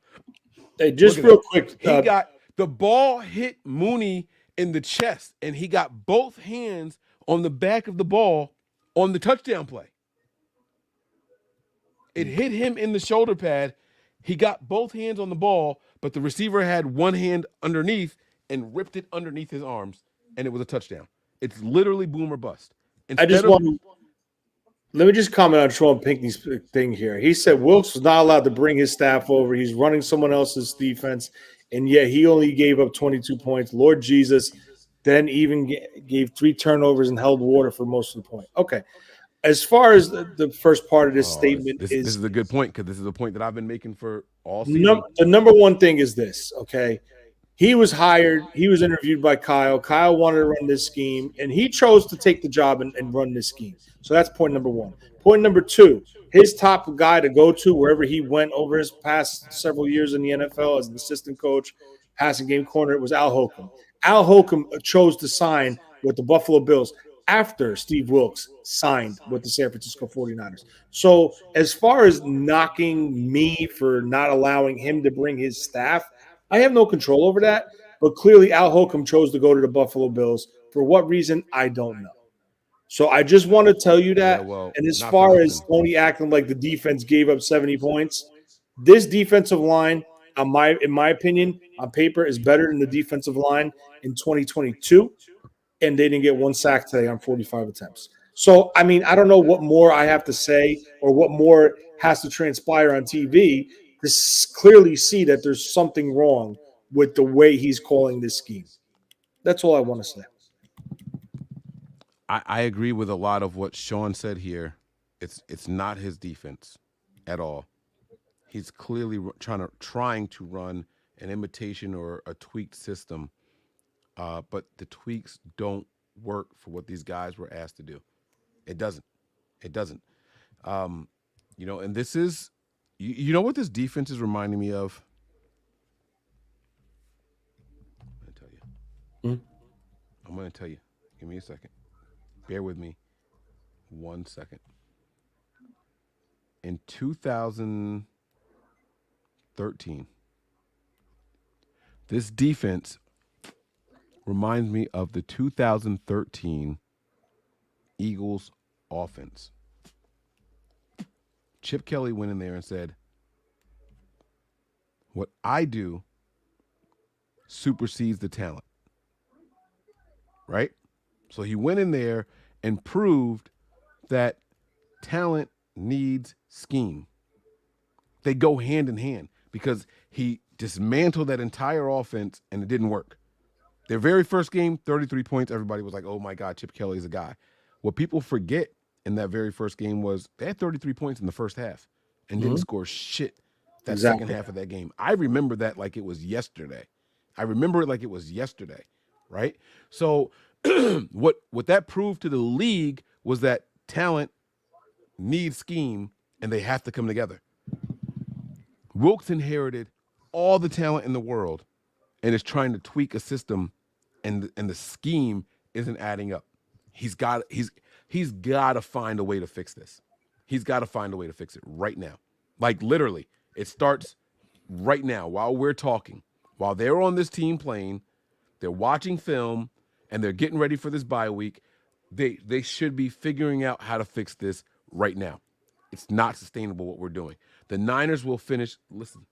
[SPEAKER 8] Hey, just real quick.
[SPEAKER 7] He got the ball hit Mooney in the chest, and he got both hands on the back of the ball on the touchdown play. It hit him in the shoulder pad. He got both hands on the ball, but the receiver had one hand underneath and ripped it underneath his arms, and it was a touchdown. It's literally boom or bust.
[SPEAKER 8] Let me just comment on Sean Pinckney's thing here. He said Wilkes was not allowed to bring his staff over. He's running someone else's defense, and yet he only gave up 22 points. Lord Jesus then even gave 3 turnovers and held water for most of the point. Okay. As far as the first part of this statement
[SPEAKER 7] this is a good point because this is a point that I've been making for all season.
[SPEAKER 8] The number one thing is this, okay? He was hired. He was interviewed by Kyle. Kyle wanted to run this scheme, and he chose to take the job and run this scheme. So that's point number one. Point number two, his top guy to go to wherever he went over his past several years in the NFL as an assistant coach, passing game coordinator, was Al Holcomb. Al Holcomb chose to sign with the Buffalo Bills after Steve Wilkes signed with the San Francisco 49ers. So as far as knocking me for not allowing him to bring his staff, I have no control over that. But clearly Al Holcomb chose to go to the Buffalo Bills. For what reason, I don't know. So I just want to tell you that. And as far as Tony acting like the defense gave up 70 points, this defensive line, in my opinion, on paper, is better than the defensive line in 2022. And they didn't get 1 sack today on 45 attempts. So, I mean, I don't know what more I have to say or what more has to transpire on TV to clearly see that there's something wrong with the way he's calling this scheme. That's all I want to say.
[SPEAKER 7] I agree with a lot of what Sean said here. It's not his defense at all. He's clearly trying to run an imitation or a tweaked system. But the tweaks don't work for what these guys were asked to do. It doesn't. And this is, you know what this defense is reminding me of? I'm going to tell you. Give me a second. Bear with me 1 second. In 2013, this defense reminds me of the 2013 Eagles offense. Chip Kelly went in there and said, what I do supersedes the talent. Right? So he went in there and proved that talent needs scheme. They go hand in hand because he dismantled that entire offense and it didn't work. Their very first game, 33 points, everybody was like, oh my God, Chip Kelly's a guy. What people forget in that very first game was they had 33 points in the first half and didn't score shit that second half of that game. I remember that like it was yesterday. Right? So what that proved to the league was that talent needs scheme and they have to come together. Wilkes inherited all the talent in the world and is trying to tweak a system and the scheme isn't adding up. He's got to find a way to fix this. He's got to find a way to fix it right now. Like literally, it starts right now while we're talking. While they're on this team playing, they're watching film, and they're getting ready for this bye week. They should be figuring out how to fix this right now. It's not sustainable what we're doing. The Niners will finish. Listen,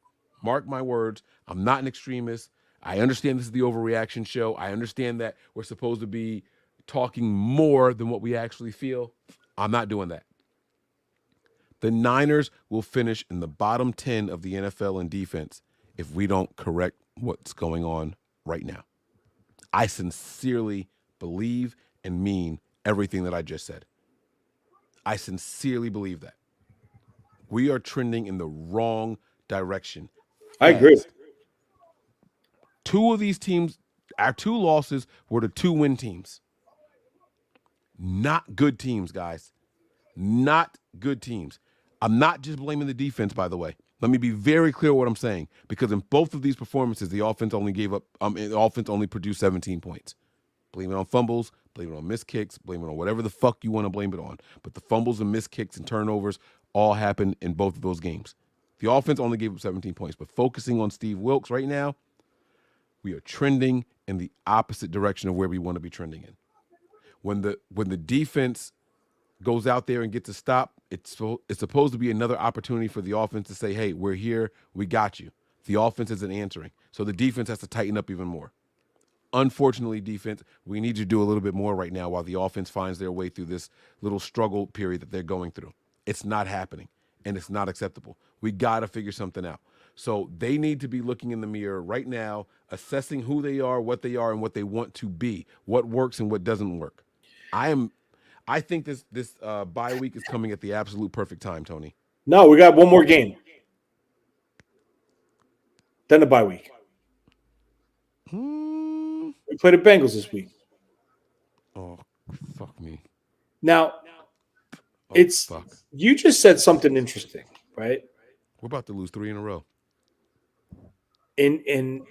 [SPEAKER 7] mark my words. I'm not an extremist. I understand this is the Overreaction show. I understand that we're supposed to be talking more than what we actually feel. I'm not doing that. The Niners will finish in the bottom 10 of the NFL in defense if we don't correct what's going on right now. I sincerely believe and mean everything that I just said. I sincerely believe that. We are trending in the wrong direction.
[SPEAKER 8] I agree.
[SPEAKER 7] Two of these teams, our 2 losses were the 2 win teams. Not good teams, guys. Not good teams. I'm not just blaming the defense, by the way. Let me be very clear what I'm saying, because in both of these performances, the offense only produced 17 points. Blame it on fumbles, blame it on missed kicks, blame it on whatever the fuck you want to blame it on. But the fumbles and missed kicks and turnovers all happened in both of those games. The offense only gave up 17 points. But focusing on Steve Wilks right now, we are trending in the opposite direction of where we want to be trending in. When the defense goes out there and gets a stop, it's supposed to be another opportunity for the offense to say, hey, we're here, we got you. The offense isn't answering. So the defense has to tighten up even more. Unfortunately, defense, we need to do a little bit more right now while the offense finds their way through this little struggle period that they're going through. It's not happening, and it's not acceptable. We got to figure something out. So they need to be looking in the mirror right now, assessing who they are, and what they want to be, what works and what doesn't work. I think this bye week is coming at the absolute perfect time, Tony.
[SPEAKER 8] No, we got one more game. Then the bye week. We play the Bengals this week.
[SPEAKER 7] Oh, fuck me.
[SPEAKER 8] Now, you just said something interesting, right?
[SPEAKER 7] We're about to lose 3 in a row.
[SPEAKER 8] And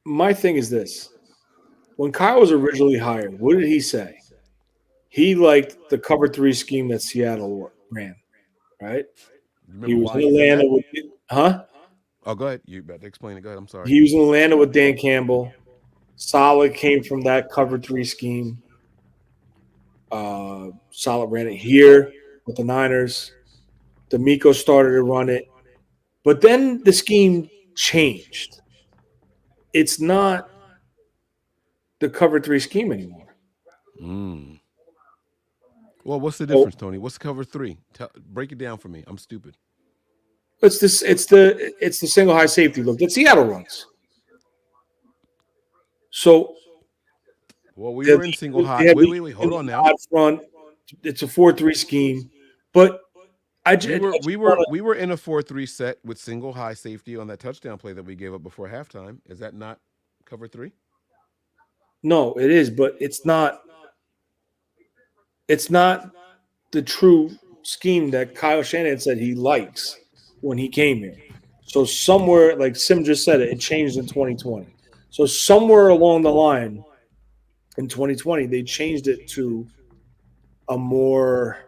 [SPEAKER 8] my thing is this. When Kyle was originally hired, what did he say? He liked the cover 3 scheme that Seattle ran, right? He was in Atlanta with
[SPEAKER 7] Oh, go ahead. You about to explain it. Go ahead. I'm sorry.
[SPEAKER 8] He was in Atlanta with Dan Campbell. Solid came from that cover 3 scheme. Solid ran it here with the Niners. D'Amico started to run it. But then the scheme changed. It's not the cover 3 scheme anymore.
[SPEAKER 7] Well, what's the difference, Tony? What's cover 3? Break it down for me. I'm stupid.
[SPEAKER 8] It's the single high safety look that Seattle runs. So,
[SPEAKER 7] well, we were in single high. Wait. Hold on now.
[SPEAKER 8] Front, it's a 4-3 scheme, but
[SPEAKER 7] we were in a 4-3 set with single high safety on that touchdown play that we gave up before halftime. Is that not cover 3?
[SPEAKER 8] No, it is, but it's not. It's not the true scheme that Kyle Shanahan said he likes when he came here. So somewhere, like Sim just said it changed in 2020. So somewhere along the line in 2020, they changed it to a more,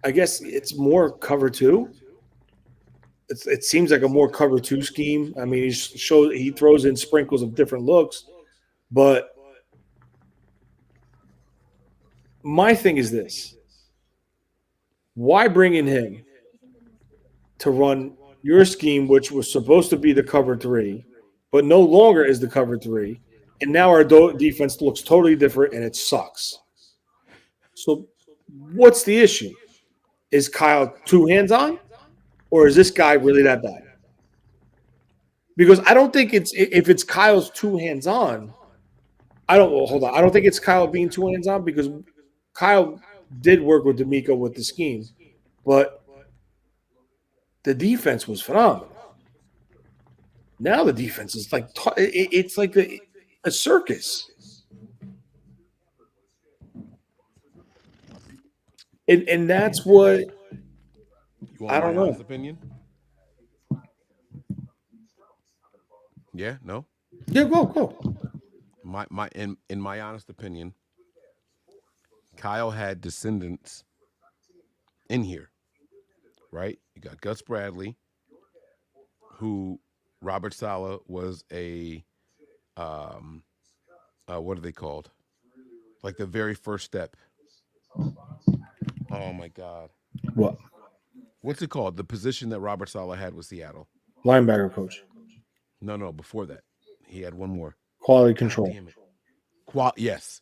[SPEAKER 8] I guess it's more cover 2. It seems like a more cover 2 scheme. I mean, he throws in sprinkles of different looks, but my thing is this. Why bring in him to run your scheme, which was supposed to be the cover 3, but no longer is the cover 3, and now our defense looks totally different and it sucks? So what's the issue? Is Kyle too hands-on, or is this guy really that bad? Because I don't think if it's Kyle's too hands-on, I don't think it's Kyle being too hands-on, because Kyle did work with D'Amico with the scheme, but the defense was phenomenal. Now the defense is like it's like a circus, and that's what I don't know.
[SPEAKER 7] Opinion? Yeah, no.
[SPEAKER 8] Yeah, go.
[SPEAKER 7] In my honest opinion, Kyle had descendants in here, right? You got Gus Bradley, who Robert Saleh was a, what are they called? Like the very first step. Oh my God.
[SPEAKER 8] What?
[SPEAKER 7] What's it called? The position that Robert Saleh had with Seattle.
[SPEAKER 8] Linebacker coach.
[SPEAKER 7] No, before that. He had one more.
[SPEAKER 8] Quality control.
[SPEAKER 7] Damn it. Yes.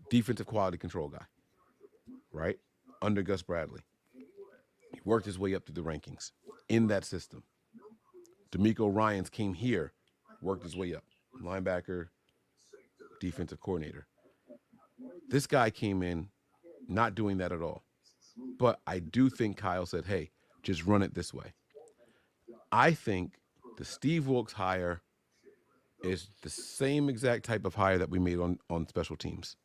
[SPEAKER 7] Defensive quality control guy. Right? Under Gus Bradley. He worked his way up through the rankings in that system. D'Amico Ryans came here, worked his way up. Linebacker, defensive coordinator. This guy came in Not doing that at all. But I do think Kyle said, hey, just run it this way. I think the Steve Wilkes hire is the same exact type of hire that we made on special teams.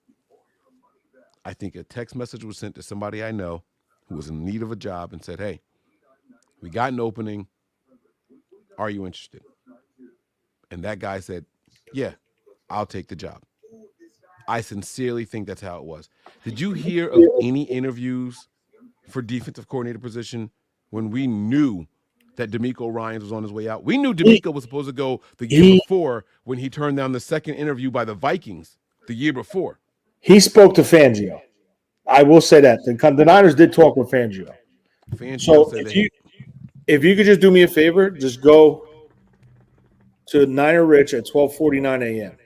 [SPEAKER 7] I think a text message was sent to somebody I know who was in need of a job and said, hey, we got an opening. Are you interested? And that guy said, yeah, I'll take the job. I sincerely think that's how it was. Did you hear of any interviews for defensive coordinator position when we knew that DeMeco Ryans was on his way out? We knew DeMeco was supposed to go the year before when he turned down the second interview by the Vikings the year before.
[SPEAKER 8] He spoke to Fangio. I will say that. The Niners did talk with Fangio. So if you could just do me a favor, just go to Niner Rich at 12:49 a.m.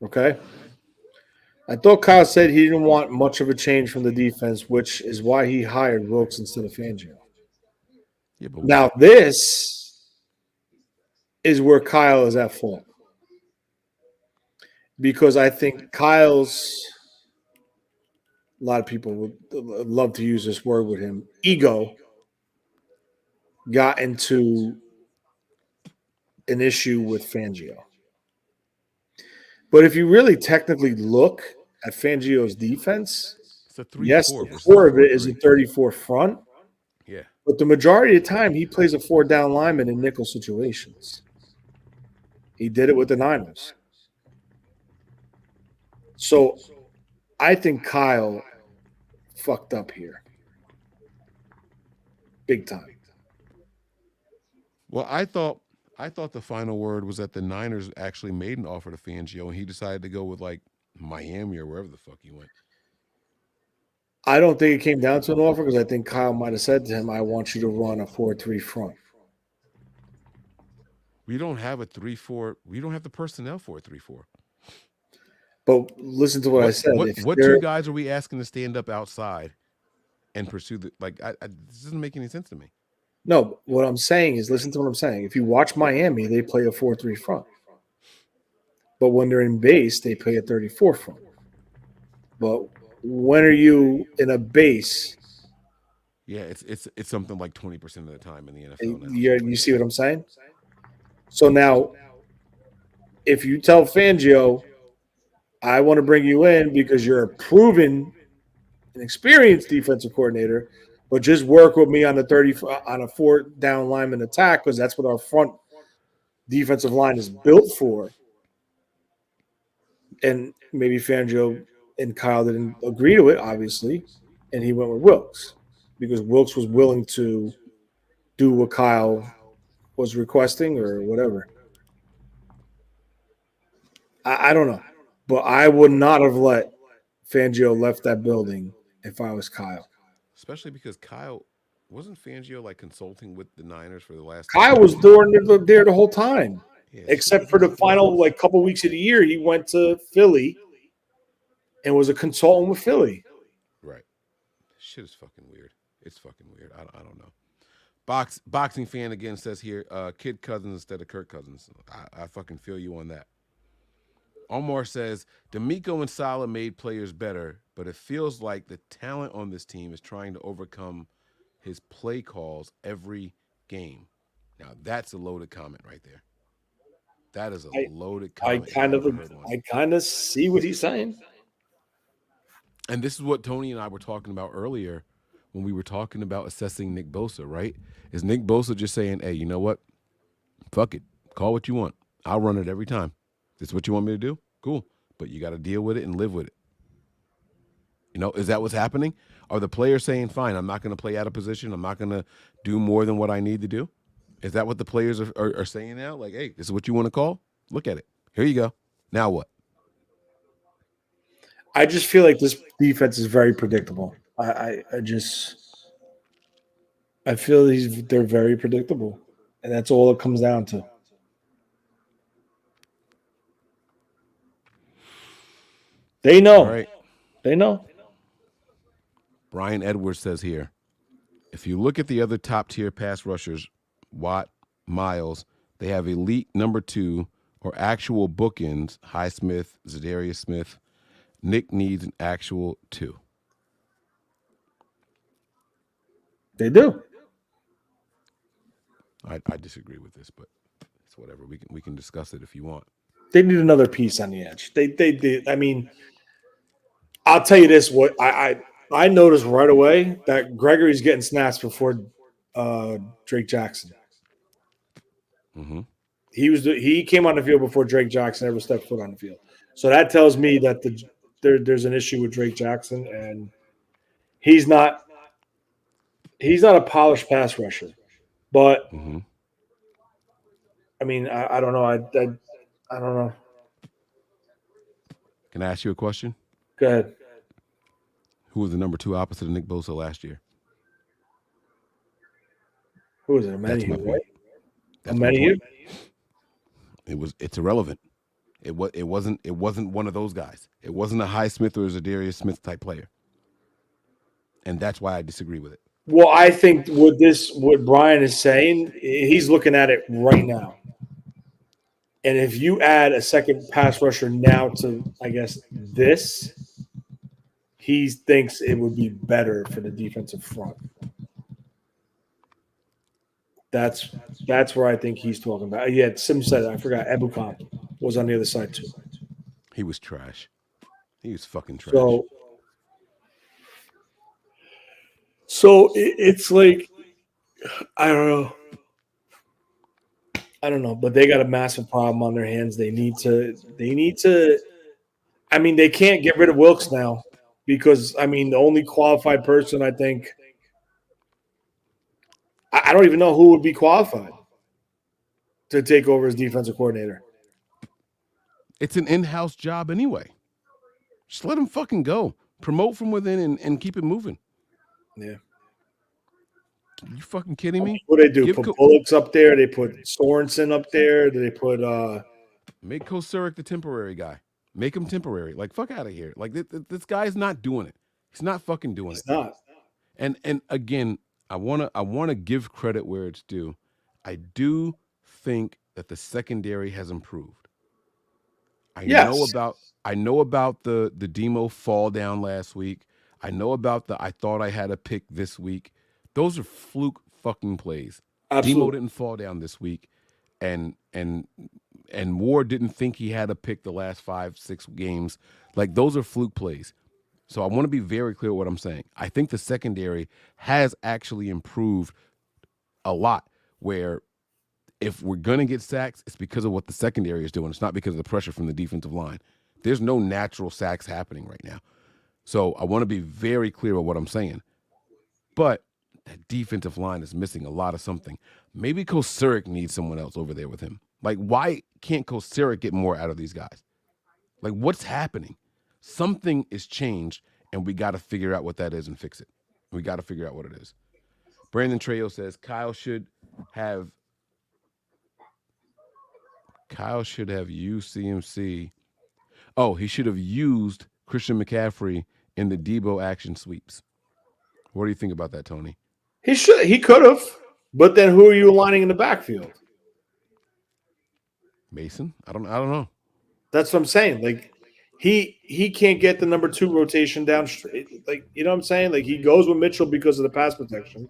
[SPEAKER 8] Okay. I thought Kyle said he didn't want much of a change from the defense, which is why he hired Wilkes instead of Fangio.
[SPEAKER 7] Yeah, but
[SPEAKER 8] now this is where Kyle is at fault. Because I think Kyle's, a lot of people would love to use this word with him, ego got into an issue with Fangio. But if you really technically look at Fangio's defense,
[SPEAKER 7] it's a 3-4
[SPEAKER 8] yes, the core of it is a 34 front.
[SPEAKER 7] Yeah.
[SPEAKER 8] But the majority of the time, he plays a 4-down lineman in nickel situations. He did it with the Niners. So I think Kyle fucked up here. Big time.
[SPEAKER 7] Well, I thought the final word was that the Niners actually made an offer to Fangio, and he decided to go with like Miami or wherever the fuck he went.
[SPEAKER 8] I don't think it came down to an offer because I think Kyle might have said to him, I want you to run a 4-3 front.
[SPEAKER 7] We don't have a 3-4. We don't have the personnel for a 3-4.
[SPEAKER 8] But listen to what I said.
[SPEAKER 7] What two guys are we asking to stand up outside and pursue the this doesn't make any sense to me.
[SPEAKER 8] No, what I'm saying is, listen to what I'm saying. If you watch Miami, they play a 4-3 front. But when they're in base, they play a 34 front. But when are you in a base?
[SPEAKER 7] Yeah, it's something like 20% of the time in the NFL now.
[SPEAKER 8] You see what I'm saying? So now, if you tell Fangio, I want to bring you in because you're a proven and experienced defensive coordinator, but just work with me on a 4-down lineman attack because that's what our front defensive line is built for. And maybe Fangio and Kyle didn't agree to it, obviously, and he went with Wilkes because Wilkes was willing to do what Kyle was requesting or whatever. I don't know, but I would not have let Fangio left that building if I was Kyle.
[SPEAKER 7] Especially because Kyle wasn't Fangio like consulting with the Niners for the last.
[SPEAKER 8] Kyle was there the whole time, except for the final couple weeks of the year. He went to Philly and was a consultant with Philly.
[SPEAKER 7] Right. Shit is fucking weird. It's fucking weird. I don't know. Boxing fan again says here, Kid Cousins instead of Kirk Cousins. I fucking feel you on that. Omar says, DeMeco and Saleh made players better, but it feels like the talent on this team is trying to overcome his play calls every game. Now, that's a loaded comment right there. That is a loaded comment.
[SPEAKER 8] I kind of see what he's saying.
[SPEAKER 7] And this is what Tony and I were talking about earlier when we were talking about assessing Nick Bosa, right? Is Nick Bosa just saying, hey, you know what? Fuck it. Call what you want. I'll run it every time. This is what you want me to do? Cool. But you got to deal with it and live with it. You know, is that what's happening? Are the players saying, fine, I'm not going to play out of position. I'm not going to do more than what I need to do? Is that what the players are saying now? Like, hey, this is what you want to call? Look at it. Here you go. Now what?
[SPEAKER 8] I just feel like this defense is very predictable. I feel they're very predictable. And that's all it comes down to. They know.
[SPEAKER 7] Right.
[SPEAKER 8] They know.
[SPEAKER 7] Brian Edwards says here, if you look at the other top-tier pass rushers, Watt, Miles. They have elite number 2 or actual bookends. Highsmith, Zadarius Smith. Nick needs an actual 2.
[SPEAKER 8] They do.
[SPEAKER 7] I disagree with this, but it's whatever. We can discuss it if you want.
[SPEAKER 8] They need another piece on the edge. They I mean, I'll tell you this: what I noticed right away that Gregory's getting snaps before Drake Jackson.
[SPEAKER 7] Mm-hmm.
[SPEAKER 8] He came on the field before Drake Jackson ever stepped foot on the field. So that tells me that there's an issue with Drake Jackson, and he's not a polished pass rusher. But I mean, I don't know. I don't know.
[SPEAKER 7] Can I ask you a question?
[SPEAKER 8] Go ahead.
[SPEAKER 7] Who was the number 2 opposite of Nick Bosa last year?
[SPEAKER 8] Who is it?
[SPEAKER 7] That's my point. That's
[SPEAKER 8] my point.
[SPEAKER 7] It's irrelevant. It wasn't one of those guys. It wasn't a Highsmith or a Zadarius Smith type player. And that's why I disagree with it.
[SPEAKER 8] Well, I think what Brian is saying, he's looking at it right now. And if you add a second pass rusher now to, I guess, this, he thinks it would be better for the defensive front. That's where I think he's talking about. Yeah, Sim said it. I forgot. Ebukam was on the other side too.
[SPEAKER 7] He was trash. He was fucking trash.
[SPEAKER 8] So it's like, I don't know, but they got a massive problem on their hands. They need to. I mean, they can't get rid of Wilkes now because, I mean, the only qualified person I think. I don't even know who would be qualified to take over as defensive coordinator.
[SPEAKER 7] It's an in-house job anyway. Just let him fucking go. Promote from within and keep it moving.
[SPEAKER 8] Yeah.
[SPEAKER 7] You fucking kidding me?
[SPEAKER 8] What do they do? Put Bullocks up there. They put Sorensen up there. They put
[SPEAKER 7] make Kosurik the temporary guy. Make him temporary. Like, fuck out of here. Like, this guy's not doing it. He's not fucking doing it.
[SPEAKER 8] He's not.
[SPEAKER 7] And again, I wanna give credit where it's due. I do think that the secondary has improved. I know about the Demo fall down last week. I know about I thought I had a pick this week. Those are fluke fucking plays.
[SPEAKER 8] Absolutely.
[SPEAKER 7] Demo didn't fall down this week, and Ward didn't think he had a pick the last 5-6 games. Like, those are fluke plays. So I want to be very clear what I'm saying. I think the secondary has actually improved a lot, where if we're going to get sacks, it's because of what the secondary is doing. It's not because of the pressure from the defensive line. There's no natural sacks happening right now. So I want to be very clear with what I'm saying. But that defensive line is missing a lot of something. Maybe Kosurik needs someone else over there with him. Like, why can't Kosurik get more out of these guys? Like, what's happening? Something is changed, and we got to figure out what that is and fix it. We got to figure out what it is. Brandon Trejo says Kyle should have used CMC. Oh, he should have used Christian McCaffrey in the Debo action sweeps. What do you think about that, Tony?
[SPEAKER 8] He could have, but then who are you aligning in the backfield?
[SPEAKER 7] Mason? I don't know.
[SPEAKER 8] That's what I'm saying. Like, he can't get the number 2 rotation down straight. Like, you know what I'm saying? Like, he goes with Mitchell because of the pass protection,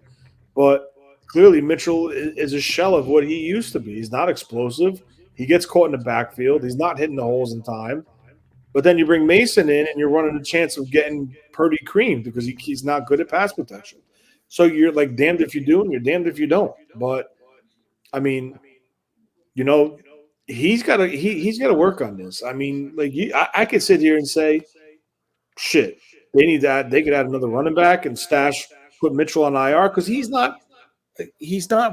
[SPEAKER 8] but clearly Mitchell is a shell of what he used to be. He's not explosive. He gets caught in the backfield. He's not hitting the holes in time. But then you bring Mason in, and you're running a chance of getting Purdy creamed because he's not good at pass protection. So you're like damned if you do, and you're damned if you don't. But I mean, you know, he's got to work on this. I mean, like I could sit here and say, shit, they need that. They could add another running back and put Mitchell on IR because he's not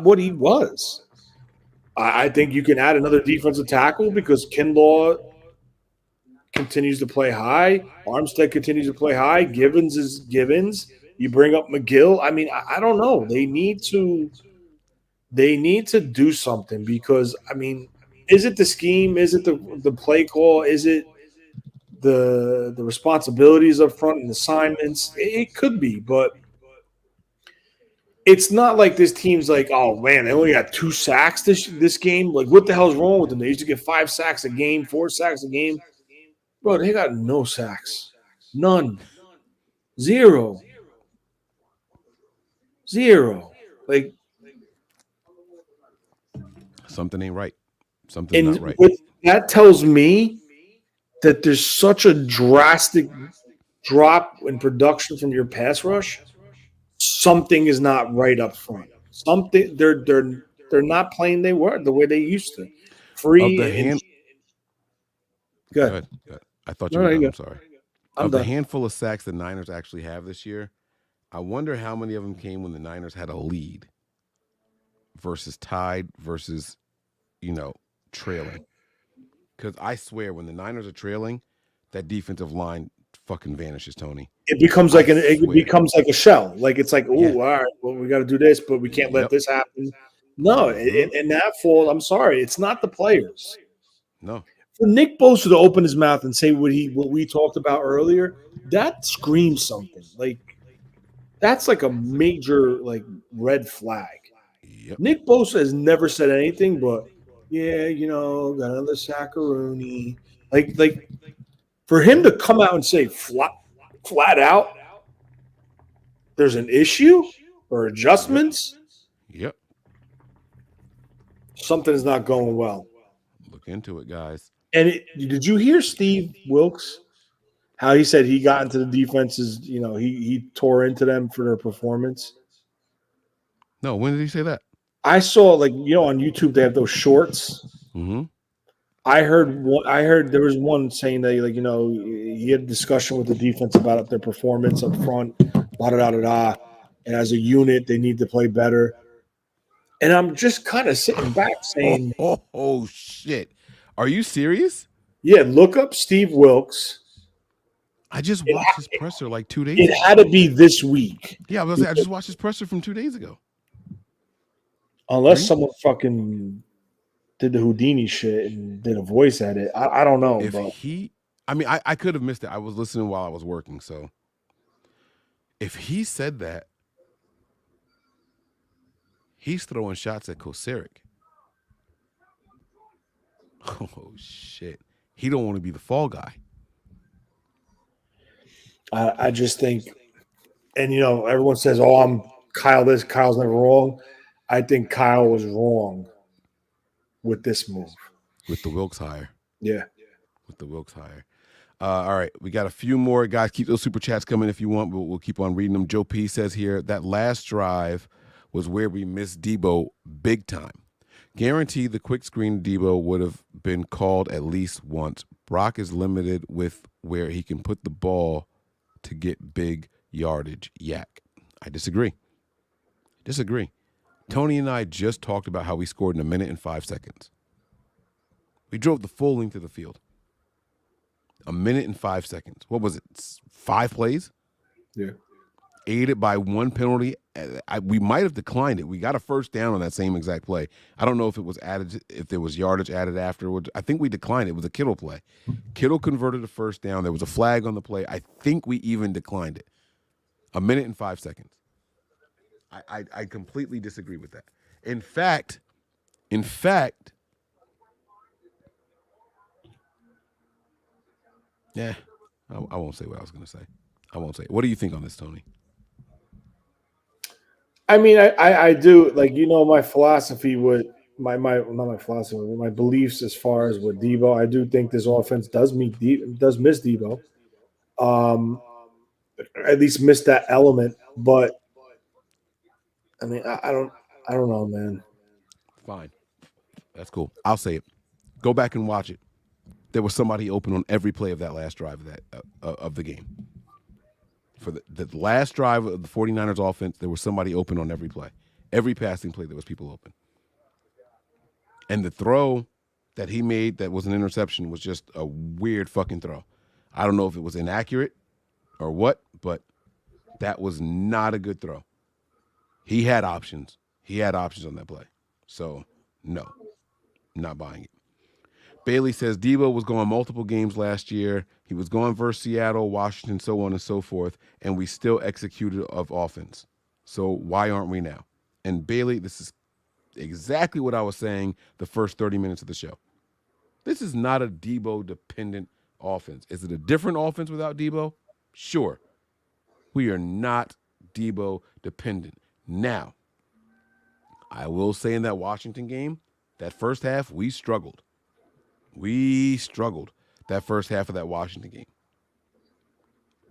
[SPEAKER 8] what he was. I think you can add another defensive tackle because Kinlaw continues to play high. Armstead continues to play high. Givens is Givens. You bring up McGill. I mean, I don't know. They need to do something because, I mean, is it the scheme? Is it the play call? Is it the responsibilities up front and assignments? It could be, but it's not like this team's like, oh man, they only got 2 sacks this game. Like, what the hell's wrong with them? They used to get 5 sacks a game, 4 sacks a game. Bro, they got no sacks. None. Zero. Like,
[SPEAKER 7] Something ain't right. Something's not right.
[SPEAKER 8] That tells me that there's such a drastic drop in production from your pass rush. Something is not right up front. Something they're not playing the way they used to. Free.
[SPEAKER 7] Go ahead. I thought you were done. I'm sorry.
[SPEAKER 8] I'm
[SPEAKER 7] the
[SPEAKER 8] done.
[SPEAKER 7] handful of sacks the Niners actually have this year, I wonder how many of them came when the Niners had a lead versus tied versus, trailing. Because I swear, when the Niners are trailing, that defensive line fucking vanishes, Tony.
[SPEAKER 8] It becomes like a shell. Like, it's like, all right, well, we got to do this, but we can't let this happen. No, in that fall, I'm sorry, it's not the players.
[SPEAKER 7] No.
[SPEAKER 8] For Nick Bosa to open his mouth and say what we talked about earlier, that screams something. Like, that's like a major red flag.
[SPEAKER 7] Yep.
[SPEAKER 8] Nick Bosa has never said anything but, got another sackaroonie. Like for him to come out and say flat out, there's an issue or adjustments.
[SPEAKER 7] Yep.
[SPEAKER 8] Something is not going well.
[SPEAKER 7] Look into it, guys.
[SPEAKER 8] And did you hear Steve Wilkes? How he said he got into the defenses, he tore into them for their performance?
[SPEAKER 7] No, when did he say that?
[SPEAKER 8] I saw on YouTube they have those shorts.
[SPEAKER 7] Mm-hmm.
[SPEAKER 8] I heard there was one saying that he had a discussion with the defense about their performance up front, and as a unit they need to play better. And I'm just kind of sitting back saying,
[SPEAKER 7] "Oh shit, are you serious?"
[SPEAKER 8] Yeah, look up Steve Wilkes.
[SPEAKER 7] I just watched his presser like 2 days
[SPEAKER 8] ago. It had to be this week.
[SPEAKER 7] Yeah, I just watched his presser from 2 days ago.
[SPEAKER 8] Unless someone fucking did the Houdini shit and did a voice edit. I don't know.
[SPEAKER 7] I could have missed it. I was listening while I was working. So if he said that, he's throwing shots at Kosaric. Oh, shit. He don't want to be the fall guy.
[SPEAKER 8] I just think, and everyone says, "Oh, I'm Kyle this, Kyle's never wrong." I think Kyle was wrong with this move.
[SPEAKER 7] With the Wilkes hire.
[SPEAKER 8] Yeah.
[SPEAKER 7] With the Wilkes hire. All right. We got a few more. Guys, keep those super chats coming if you want. We'll keep on reading them. Joe P says here, that last drive was where we missed Debo big time. Guarantee the quick screen Debo would have been called at least once. Brock is limited with where he can put the ball to get big yardage. Yak. I disagree. Tony and I just talked about how we scored in 1 minute and 5 seconds. We drove the full length of the field. 1 minute and 5 seconds. What was it? 5 plays?
[SPEAKER 8] Yeah.
[SPEAKER 7] Aided by 1 penalty. We might have declined it. We got a first down on that same exact play. I don't know if it was added, if there was yardage added afterwards. I think we declined it. It was a Kittle play. Kittle converted a first down. There was a flag on the play. I think we even declined it. 1 minute and 5 seconds. I completely disagree with that. In fact, yeah, I won't say what I was going to say. I won't say. What do you think on this, Tony?
[SPEAKER 8] I mean, I do, my philosophy with my beliefs as far as with Debo. I do think this offense does miss Debo. At least miss that element, but I mean, I don't know, man.
[SPEAKER 7] Fine. That's cool. I'll say it. Go back and watch it. There was somebody open on every play of that last drive of the game. For the last drive of the 49ers offense, there was somebody open on every play. Every passing play, there was people open. And the throw that he made that was an interception was just a weird fucking throw. I don't know if it was inaccurate or what, but that was not a good throw. He had options. On that play. So, no, not buying it. Bailey says Debo was going multiple games last year. He was going versus Seattle, Washington, so on and so forth, and we still executed of offense. So why aren't we now? And Bailey, this is exactly what I was saying the first 30 minutes of the show. This is not a Debo-dependent offense. Is it a different offense without Debo? Sure. We are not Debo-dependent. Now, I will say in that Washington game, that first half, we struggled. We struggled that first half of that Washington game.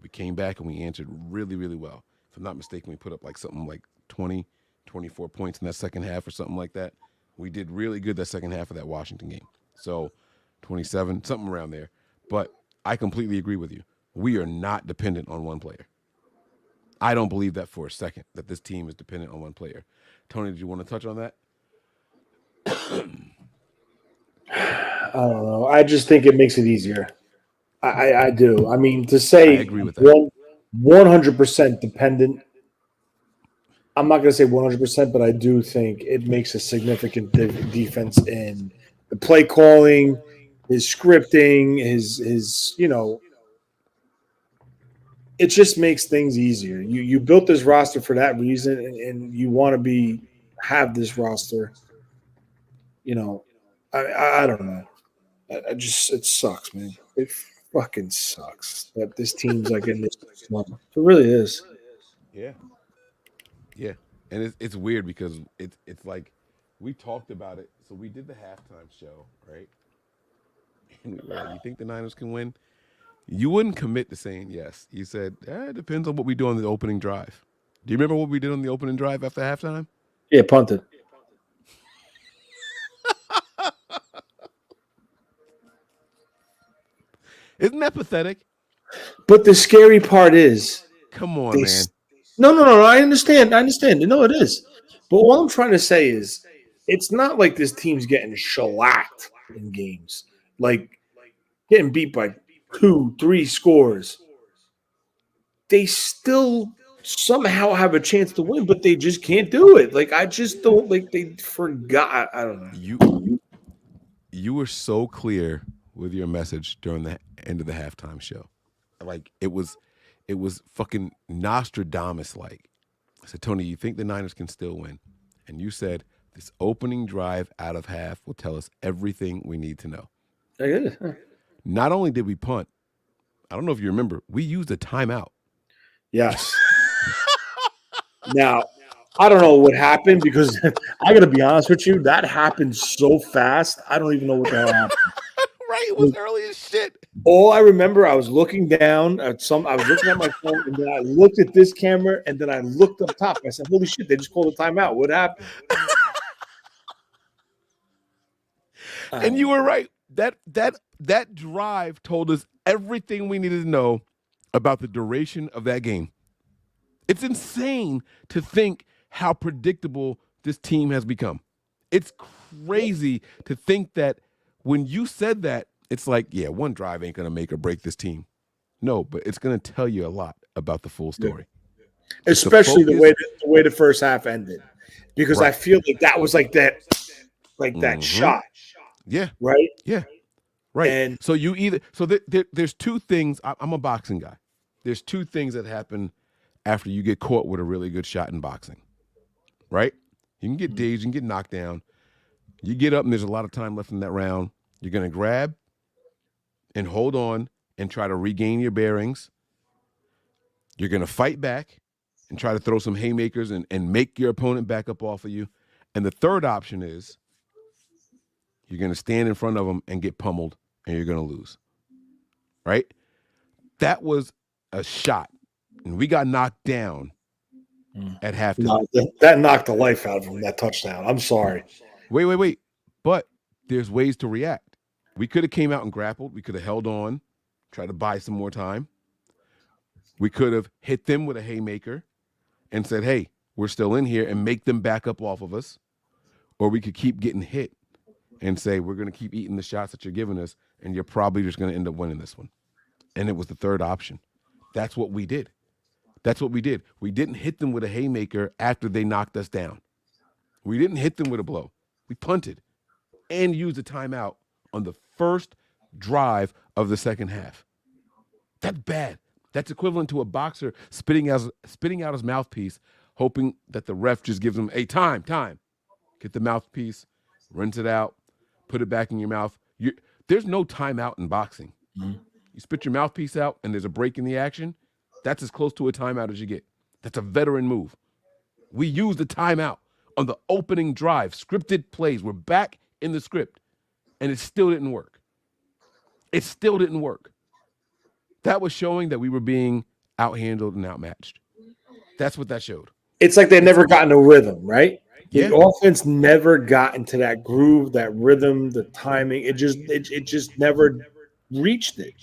[SPEAKER 7] We came back and we answered really, really well. If I'm not mistaken, we put up like something like 20, 24 points in that second half or something like that. We did really good that second half of that Washington game. So 27, something around there. But I completely agree with you. We are not dependent on one player. I don't believe that for a second, that this team is dependent on one player. Tony, did you want to touch on that?
[SPEAKER 8] I don't know. I just think it makes it easier. I do. I mean, to say
[SPEAKER 7] I agree with that.
[SPEAKER 8] 100% dependent, I'm not going to say 100%, but I do think it makes a significant defense in the play calling, his scripting, his it just makes things easier. You built this roster for that reason, and you want to have this roster. I don't know. I just it sucks, man. It fucking sucks that this team's like in this slump. It really is.
[SPEAKER 7] Yeah. Yeah. And it's weird because it's like we talked about it. So we did the halftime show, right? And we were like, you think the Niners can win? You wouldn't commit to saying yes. You said, it depends on what we do on the opening drive. Do you remember what we did on the opening drive after halftime?
[SPEAKER 8] Yeah, punted.
[SPEAKER 7] Isn't that pathetic?
[SPEAKER 8] But the scary part is,
[SPEAKER 7] come on, man.
[SPEAKER 8] No. I understand. No, it is. But all I'm trying to say is, it's not like this team's getting shellacked in games, like getting beat by 2-3 scores. They still somehow have a chance to win, but they just can't do it. Like I just don't like they forgot. I don't know.
[SPEAKER 7] You were so clear with your message during the end of the halftime show. Like it was fucking Nostradamus like. I said, Tony, you think the Niners can still win? And you said this opening drive out of half will tell us everything we need to know. Not only did we punt, I don't know if you remember, we used a timeout.
[SPEAKER 8] Yes. Now, I don't know what happened because I got to be honest with you, that happened so fast. I don't even know what the hell happened.
[SPEAKER 7] Right, it was early as shit.
[SPEAKER 8] All I remember, I was looking down at I was looking at my phone, and then I looked at this camera, and then I looked up top. I said, "Holy shit! They just called a timeout. What happened?"
[SPEAKER 7] And you were right. That drive told us everything we needed to know about the duration of that game. It's insane to think how predictable this team has become. It's crazy to think that when you said that, it's like, yeah, one drive ain't going to make or break this team. No, but it's going to tell you a lot about the full story.
[SPEAKER 8] Yeah. Especially the way the first half ended. Because I feel like that was like that shot.
[SPEAKER 7] Yeah.
[SPEAKER 8] Right?
[SPEAKER 7] Yeah. Right.
[SPEAKER 8] And
[SPEAKER 7] so there's two things. I'm a boxing guy. There's two things that happen after you get caught with a really good shot in boxing. Right? You can get dazed, you can get knocked down. You get up and there's a lot of time left in that round. You're going to grab and hold on and try to regain your bearings. You're going to fight back and try to throw some haymakers and make your opponent back up off of you. And the third option is you're going to stand in front of them and get pummeled and you're going to lose. Right? That was a shot. And we got knocked down at halftime.
[SPEAKER 8] That knocked the life out of him, that touchdown. I'm sorry.
[SPEAKER 7] Wait. But there's ways to react. We could have came out and grappled. We could have held on, tried to buy some more time. We could have hit them with a haymaker and said, hey, we're still in here, and make them back up off of us. Or we could keep getting hit and say, we're going to keep eating the shots that you're giving us, and you're probably just going to end up winning this one. And it was the third option. That's what we did. We didn't hit them with a haymaker after they knocked us down. We didn't hit them with a blow. We punted and used a timeout on the first drive of the second half. That's bad. That's equivalent to a boxer spitting out his mouthpiece, hoping that the ref just gives them a time. Get the mouthpiece, rinse it out, put it back in your mouth. There's no timeout in boxing. Mm-hmm. You spit your mouthpiece out and there's a break in the action. That's as close to a timeout as you get. That's a veteran move. We used the timeout on the opening drive, scripted plays. We're back in the script, and it still didn't work. It still didn't work. That was showing that we were being outhandled and outmatched. That's what that showed.
[SPEAKER 8] It's like they never got in a rhythm, right? The
[SPEAKER 7] Yeah.
[SPEAKER 8] offense never got into that groove, that rhythm, the timing. It just never reached it.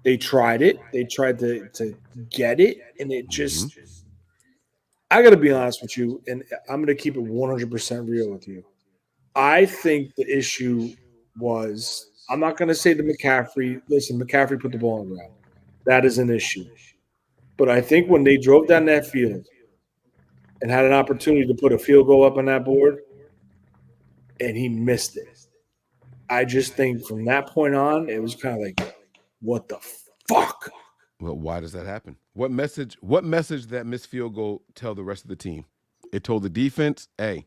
[SPEAKER 8] They tried it. They tried to get it, and it just I got to be honest with you, and I'm going to keep it 100% real with you. I think the issue was, I'm not going to say to McCaffrey, listen, McCaffrey put the ball on the ground. That is an issue. But I think when they drove down that field and had an opportunity to put a field goal up on that board, and he missed it. I just think from that point on, it was kind of like, what the fuck?
[SPEAKER 7] Well, why does that happen? What message that missed field goal tell the rest of the team? It told the defense, hey,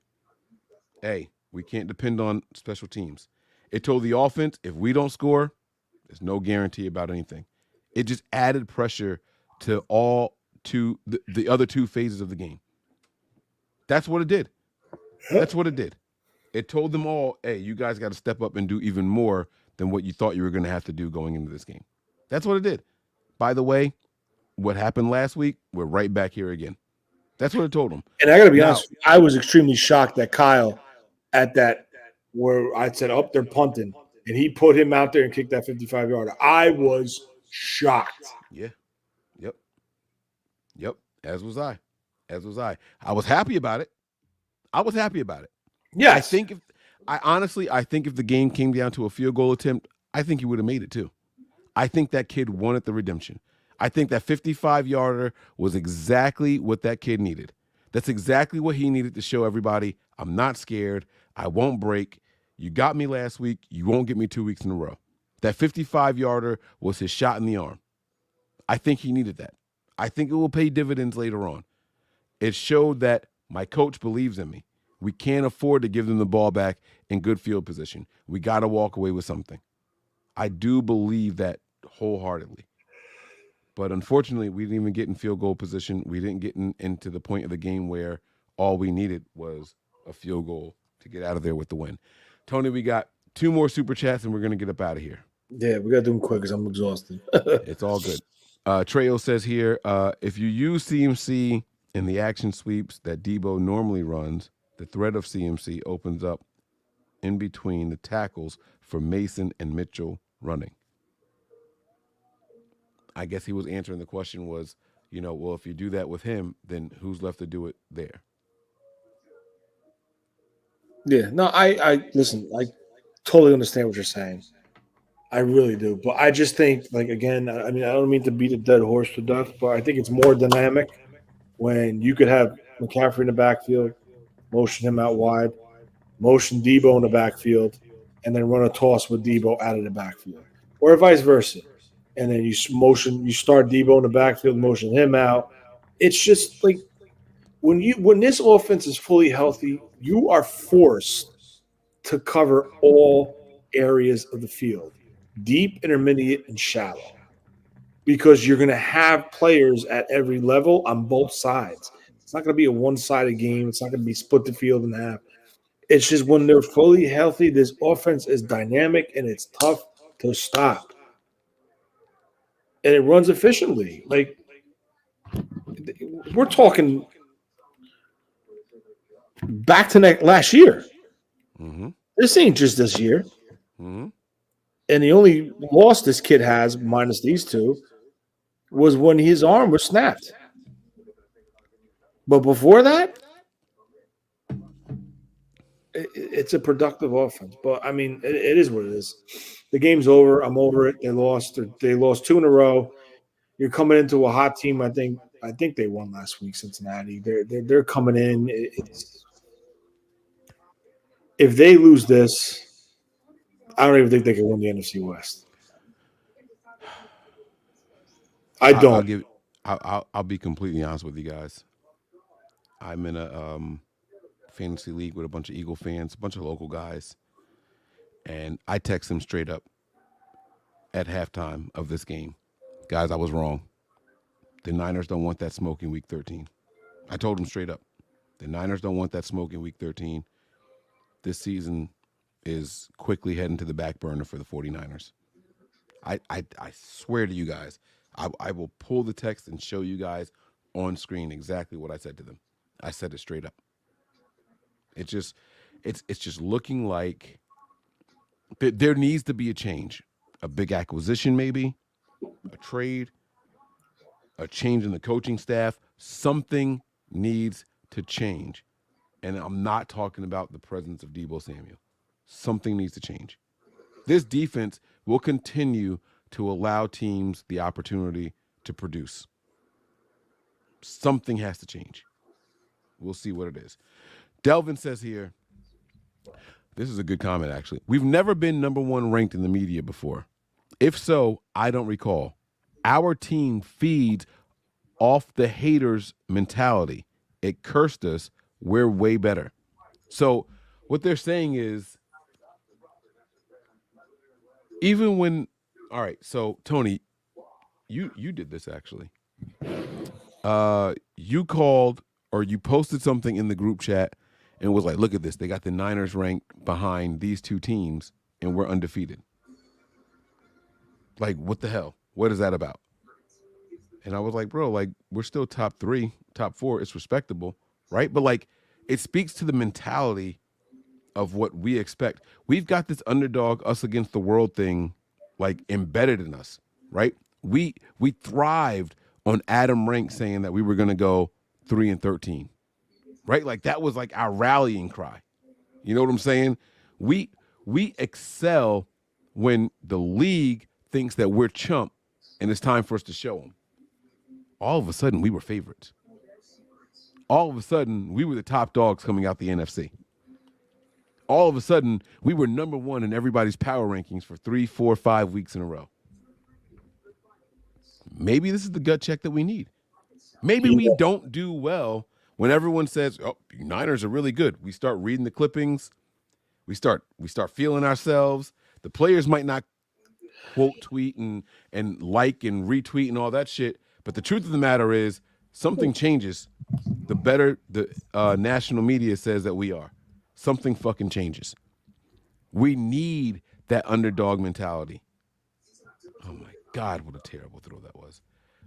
[SPEAKER 7] we can't depend on special teams. It told the offense, if we don't score, there's no guarantee about anything. It just added pressure to the other two phases of the game. That's what it did. That's what it did. It told them all, hey, you guys got to step up and do even more than what you thought you were going to have to do going into this game. That's what it did. By the way, what happened last week, we're right back here again. That's what it told them.
[SPEAKER 8] And I got to be honest, I was extremely shocked that Kyle at that where I said, oh, they're punting. And he put him out there and kicked that 55-yarder. I was shocked.
[SPEAKER 7] Yeah. Yep. As was I. I was happy about it.
[SPEAKER 8] Yes.
[SPEAKER 7] I think if the game came down to a field goal attempt, I think he would have made it too. I think that kid wanted the redemption. I think that 55-yarder was exactly what that kid needed. That's exactly what he needed to show everybody, I'm not scared. I won't break. You got me last week. You won't get me 2 weeks in a row. That 55-yarder was his shot in the arm. I think he needed that. I think it will pay dividends later on. It showed that my coach believes in me. We can't afford to give them the ball back in good field position. We got to walk away with something. I do believe that wholeheartedly. But unfortunately, we didn't even get in field goal position. We didn't get into the point of the game where all we needed was a field goal to get out of there with the win. Tony, we got 2 more super chats, and we're going to get up out of here.
[SPEAKER 8] Yeah, we got to do them quick because I'm exhausted.
[SPEAKER 7] It's all good. Trejo says here, if you use CMC in the action sweeps that Debo normally runs, the threat of CMC opens up in between the tackles for Mason and Mitchell running. I guess he was answering the question was, well, if you do that with him, then who's left to do it there?
[SPEAKER 8] Yeah, no, I listen, I totally understand what you're saying. I really do. But I just think, like, again, I mean, I don't mean to beat a dead horse to death, but I think it's more dynamic when you could have McCaffrey in the backfield, motion him out wide, motion Debo in the backfield, and then run a toss with Debo out of the backfield, or vice versa. And then you start Debo in the backfield, motion him out. It's just like when this offense is fully healthy, you are forced to cover all areas of the field, deep, intermediate, and shallow, because you're going to have players at every level on both sides. It's not going to be a one-sided game. It's not going to be split the field in half. It's just when they're fully healthy, this offense is dynamic and it's tough to stop. And it runs efficiently. Like, we're talking back to last year.
[SPEAKER 7] Mm-hmm.
[SPEAKER 8] This ain't just this year.
[SPEAKER 7] Mm-hmm.
[SPEAKER 8] And the only loss this kid has, minus these two, was when his arm was snapped. But before that, it's a productive offense. But, I mean, it is what it is. The game's over. I'm over it. They lost 2 in a row. You're coming into a hot team. I think they won last week, Cincinnati. They're coming in. If they lose this, I don't even think they can win the NFC West. I don't.
[SPEAKER 7] I'll be completely honest with you guys. I'm in a fantasy league with a bunch of Eagle fans, a bunch of local guys, and I text them straight up at halftime of this game. Guys, I was wrong. The Niners don't want that smoke in Week 13. I told them straight up. The Niners don't want that smoke in Week 13. This season is quickly heading to the back burner for the 49ers. I swear to you guys, I will pull the text and show you guys on screen exactly what I said to them. I said it straight up. It's just looking like there needs to be a change, a big acquisition maybe, a trade, a change in the coaching staff. Something needs to change. And I'm not talking about the presence of Deebo Samuel. Something needs to change. This defense will continue to allow teams the opportunity to produce. Something has to change. We'll see what it is. Delvin says here, this is a good comment actually. We've never been number one ranked in the media before. If so, I don't recall. Our team feeds off the haters mentality. It cursed us. We're way better. So what they're saying is, even when, all right, so Tony, you did this actually. You called or you posted something in the group chat and was like, look at this. They got the Niners ranked behind these two teams and we're undefeated. Like, what the hell? What is that about? And I was like, bro, like, we're still top 3, top 4. It's respectable, right? But, like, it speaks to the mentality of what we expect. We've got this underdog, us against the world thing, like, embedded in us, right? We thrived on Adam Rank saying that we were going to go 3-13, right? Like, that was, like, our rallying cry. You know what I'm saying? We excel when the league thinks that we're chump and it's time for us to show them. All of a sudden, we were favorites. All of a sudden, we were the top dogs coming out the NFC. All of a sudden, we were number one in everybody's power rankings for 3, 4, 5 weeks in a row. Maybe this is the gut check that we need. Maybe we don't do well when everyone says, oh, Niners are really good. We start reading the clippings. We start feeling ourselves. The players might not quote tweet and like and retweet and all that shit. But the truth of the matter is something changes. The better the national media says that we are. Something fucking changes. We need that underdog mentality. Oh, my God, what a terrible throw that was.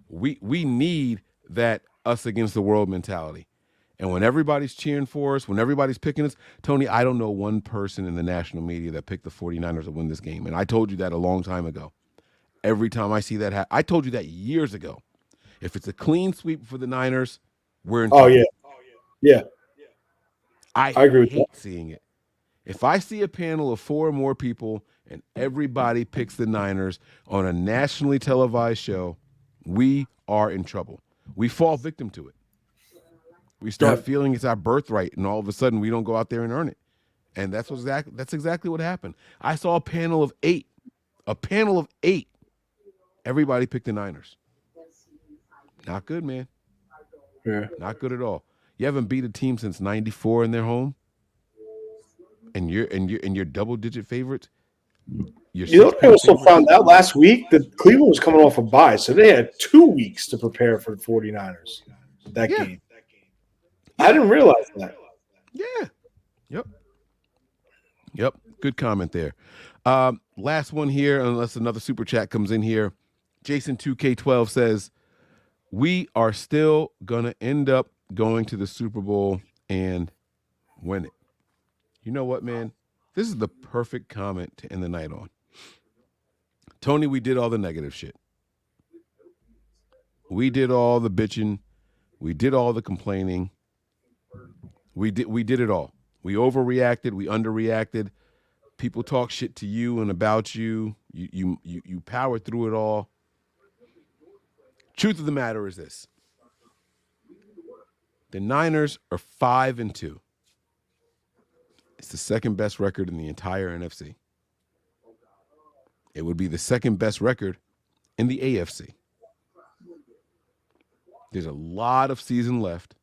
[SPEAKER 7] We need that us against the world mentality. And when everybody's cheering for us, when everybody's picking us, Tony, I don't know one person in the national media that picked the 49ers to win this game. And I told you that a long time ago. Every time I see that happen, I told you that years ago. If it's a clean sweep for the Niners, we're in trouble.
[SPEAKER 8] Oh, yeah. Yeah.
[SPEAKER 7] I
[SPEAKER 8] agree with
[SPEAKER 7] hate
[SPEAKER 8] that.
[SPEAKER 7] seeing it. If I see a panel of 4 or more people and everybody picks the Niners on a nationally televised show, we are in trouble. We fall victim to it. We start feeling it's our birthright, and all of a sudden we don't go out there and earn it. And that's exactly what happened. I saw a panel of 8. A panel of 8. Everybody picked the Niners. Not good, man.
[SPEAKER 8] Yeah.
[SPEAKER 7] Not good at all. You haven't beat a team since '94 in their home, and you're double-digit favorites.
[SPEAKER 8] I also found out last week that Cleveland was coming off a bye, so they had 2 weeks to prepare for the 49ers. That game. I didn't realize that.
[SPEAKER 7] Yeah. Yep. Good comment there. Last one here, unless another super chat comes in here. Jason 2K12 says, we are still going to end up going to the Super Bowl and win it. You know what, man? This is the perfect comment to end the night on. Tony, we did all the negative shit. We did all the bitching. We did all the complaining. We did it all. We overreacted. We underreacted. People talk shit to you and about you. You powered through it all. Truth of the matter is this. The Niners are 5-2. It's the second best record in the entire NFC. It would be the second best record in the AFC. There's a lot of season left.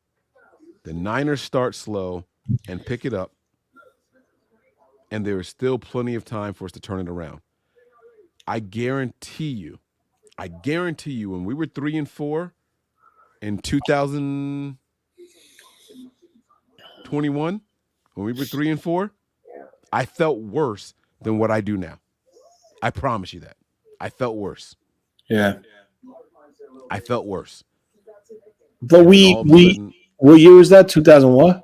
[SPEAKER 7] The Niners start slow and pick it up, and there is still plenty of time for us to turn it around. I guarantee you, when we were 3-4 in 2021, when we were 3-4, I felt worse than what I do now. I promise you that. I felt worse.
[SPEAKER 8] Yeah.
[SPEAKER 7] I felt worse.
[SPEAKER 8] But what year was that? 2000 what?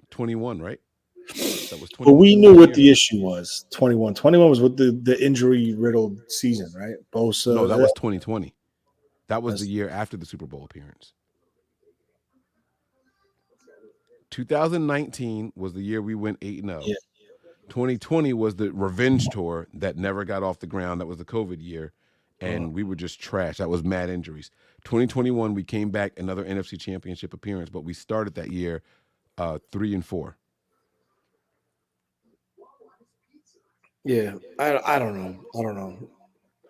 [SPEAKER 7] 21, right? That was 21.
[SPEAKER 8] But we knew what the issue was. 21. 21 was with the injury-riddled season, right? Bosa.
[SPEAKER 7] No, that was 2020. That was the year after the Super Bowl appearance. 2019 was the year we went 8-0. Yeah. 2020 was the revenge tour that never got off the ground. That was the COVID year, and we were just trash. That was mad injuries. 2021, we came back, another NFC Championship appearance, but we started that year 3-4.
[SPEAKER 8] Yeah, I don't know.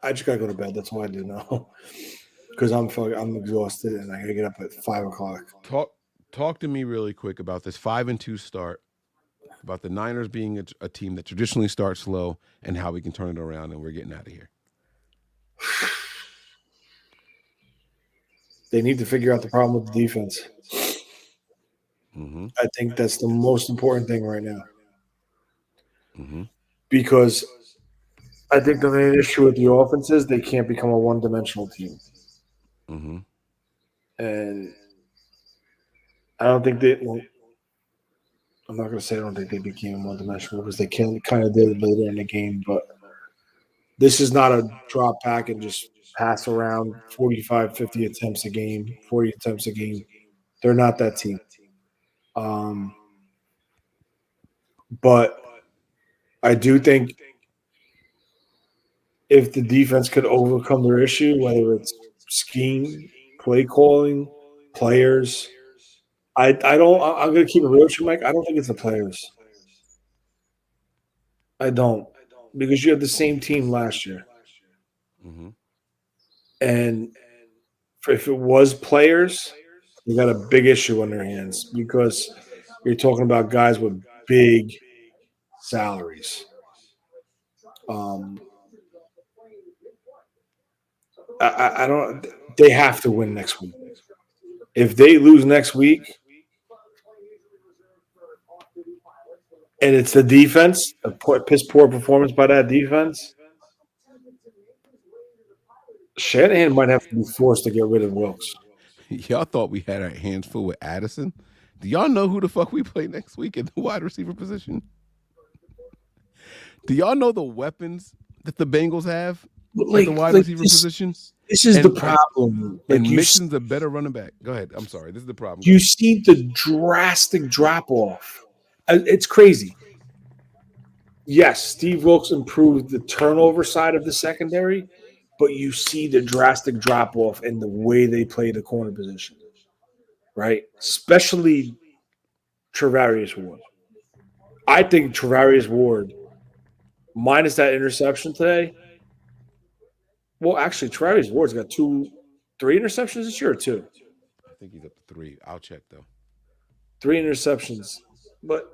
[SPEAKER 8] I just gotta go to bed. That's why I do know, because I'm exhausted and I gotta get up at 5 o'clock.
[SPEAKER 7] Talk to me really quick about this 5-2 start, about the Niners being a team that traditionally starts slow, and how we can turn it around, and we're getting out of here.
[SPEAKER 8] They need to figure out the problem with the defense.
[SPEAKER 7] Mm-hmm.
[SPEAKER 8] I think that's the most important thing right now.
[SPEAKER 7] Mm-hmm.
[SPEAKER 8] Because I think the main issue with the offense is they can't become a one-dimensional team.
[SPEAKER 7] Mm-hmm.
[SPEAKER 8] And I don't think I'm not going to say I don't think they became one-dimensional because they kind of did later in the game, but this is not a drop back and just pass around 45, 50 attempts a game, 40 attempts a game. They're not that team. But I do think if the defense could overcome their issue, whether it's scheme, play calling, players, I'm going to keep it real with you, Mike. I don't think it's the players. I don't. Because you had the same team last year.
[SPEAKER 7] Mm-hmm.
[SPEAKER 8] And if it was players, they got a big issue on their hands because you're talking about guys with big salaries. I don't. They have to win next week. If they lose next week, and it's the defense, a piss poor performance by that defense, Shanahan might have to be forced to get rid of Wilkes.
[SPEAKER 7] Y'all thought we had our hands full with Addison? Do y'all know who the fuck we play next week at the wide receiver position? Do y'all know the weapons that the Bengals have at the wide receiver position?
[SPEAKER 8] This is the problem.
[SPEAKER 7] And Mixon's a better running back. Go ahead. I'm sorry. This is the problem.
[SPEAKER 8] You see the drastic drop-off. It's crazy. Yes, Steve Wilkes improved the turnover side of the secondary, but you see the drastic drop-off in the way they play the corner position, right? Especially Travarius Ward. I think Travarius Ward, minus that interception today, well, actually, Travarius Ward's got 3 interceptions this year or 2?
[SPEAKER 7] I think he's up to 3. I'll check, though.
[SPEAKER 8] 3 interceptions. But,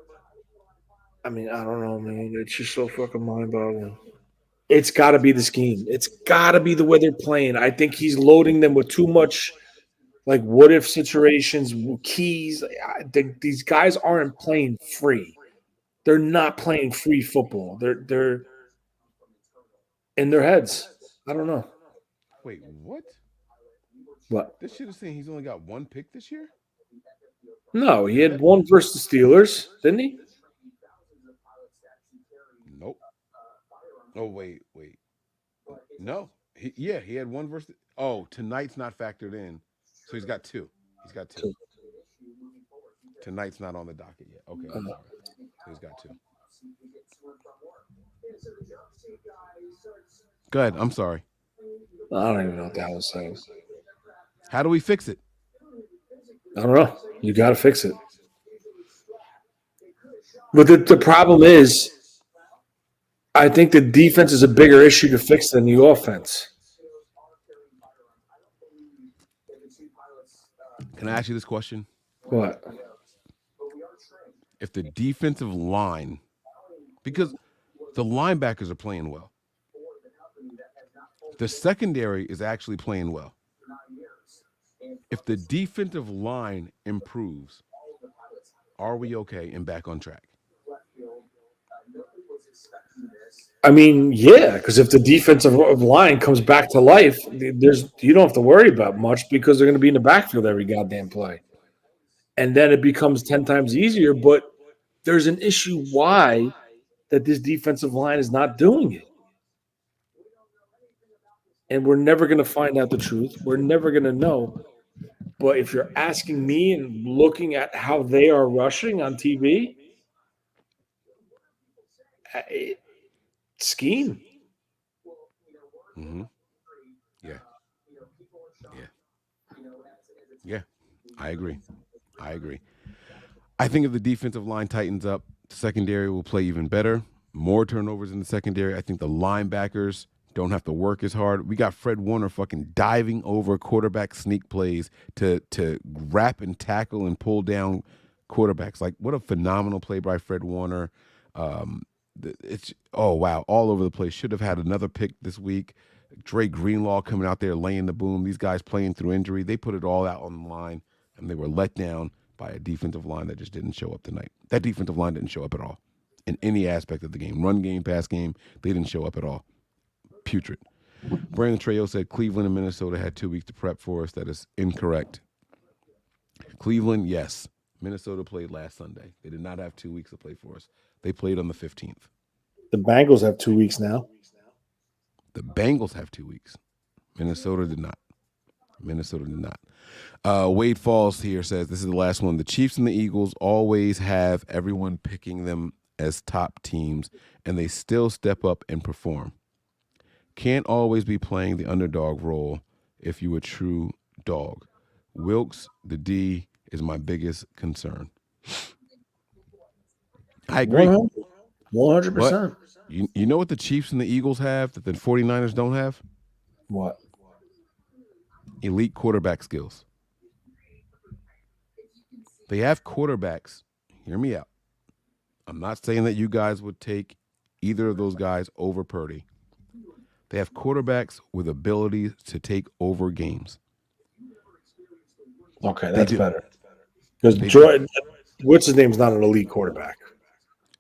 [SPEAKER 8] I mean, I don't know, man. It's just so fucking mind-boggling. It's got to be the scheme. It's got to be the way they're playing. I think he's loading them with too much, like, what-if situations, keys. I think these guys aren't playing free. They're not playing free football. They're in their heads. I don't know.
[SPEAKER 7] Wait, what?
[SPEAKER 8] What?
[SPEAKER 7] This shit is saying he's only got 1 pick this year?
[SPEAKER 8] No, he had 1 versus the Steelers, didn't he?
[SPEAKER 7] Nope. Oh, wait. No. He had 1 versus. Oh, tonight's not factored in. So he's got 2. He's got 2. Tonight's not on the docket yet. Okay. I'm sorry. So he's got 2. Go ahead. I'm sorry.
[SPEAKER 8] I don't even know what that was saying.
[SPEAKER 7] How do we fix it?
[SPEAKER 8] I don't know. You got to fix it. But the problem is, I think the defense is a bigger issue to fix than the offense.
[SPEAKER 7] Can I ask you this question?
[SPEAKER 8] What?
[SPEAKER 7] if the defensive line, because the linebackers are playing well, the secondary is actually playing well. If the defensive line improves, are we okay and back on track?
[SPEAKER 8] I mean, yeah, because if the defensive line comes back to life, you don't have to worry about much because they're going to be in the backfield every goddamn play. And then it becomes 10 times easier, but there's an issue why that this defensive line is not doing it. And we're never going to find out the truth. We're never going to know. But if you're asking me and looking at how they are rushing on TV, scheme.
[SPEAKER 7] Mm-hmm. Yeah, I agree. I think if the defensive line tightens up, the secondary will play even better. More turnovers in the secondary. I think the linebackers don't have to work as hard. We got Fred Warner fucking diving over quarterback sneak plays to wrap and tackle and pull down quarterbacks. Like, what a phenomenal play by Fred Warner. It's all over the place. Should have had another pick this week. Dre Greenlaw coming out there laying the boom. These guys playing through injury. They put it all out on the line, and they were let down by a defensive line that just didn't show up tonight. That defensive line didn't show up at all in any aspect of the game. Run game, pass game, they didn't show up at all. Putrid. Brandon Trejo said Cleveland and Minnesota had 2 weeks to prep for us. That is incorrect. Cleveland, yes. Minnesota played last Sunday. They did not have 2 weeks to play for us. They played on the 15th.
[SPEAKER 8] The Bengals have 2 weeks now.
[SPEAKER 7] The Bengals have 2 weeks. Minnesota did not. Wade Falls here says, this is the last one. The Chiefs and the Eagles always have everyone picking them as top teams, and they still step up and perform. Can't always be playing the underdog role if you a true dog. Wilkes, the D, is my biggest concern. I agree.
[SPEAKER 8] 100%.
[SPEAKER 7] You know what the Chiefs and the Eagles have that the 49ers don't have?
[SPEAKER 8] What?
[SPEAKER 7] Elite quarterback skills. They have quarterbacks. Hear me out. I'm not saying that you guys would take either of those guys over Purdy. They have quarterbacks with abilities to take over games.
[SPEAKER 8] Okay, that's better. Because what's his name's not an elite quarterback?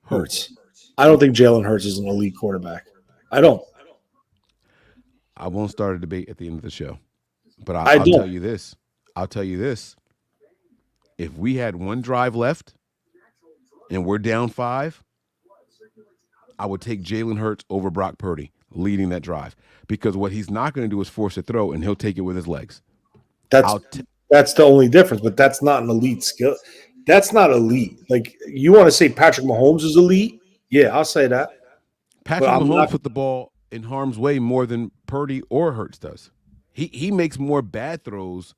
[SPEAKER 8] Hurts. I don't think Jalen Hurts is an elite quarterback. I don't.
[SPEAKER 7] I won't start a debate at the end of the show. But I'll tell you this. If we had one drive left and we're down 5, I would take Jalen Hurts over Brock Purdy leading that drive. Because what he's not going to do is force a throw, and he'll take it with his legs.
[SPEAKER 8] That's the only difference, but that's not an elite skill. That's not elite. Like, you want to say Patrick Mahomes is elite? Yeah, I'll say that.
[SPEAKER 7] Patrick Mahomes put the ball in harm's way more than Purdy or Hurts does. He makes more bad throws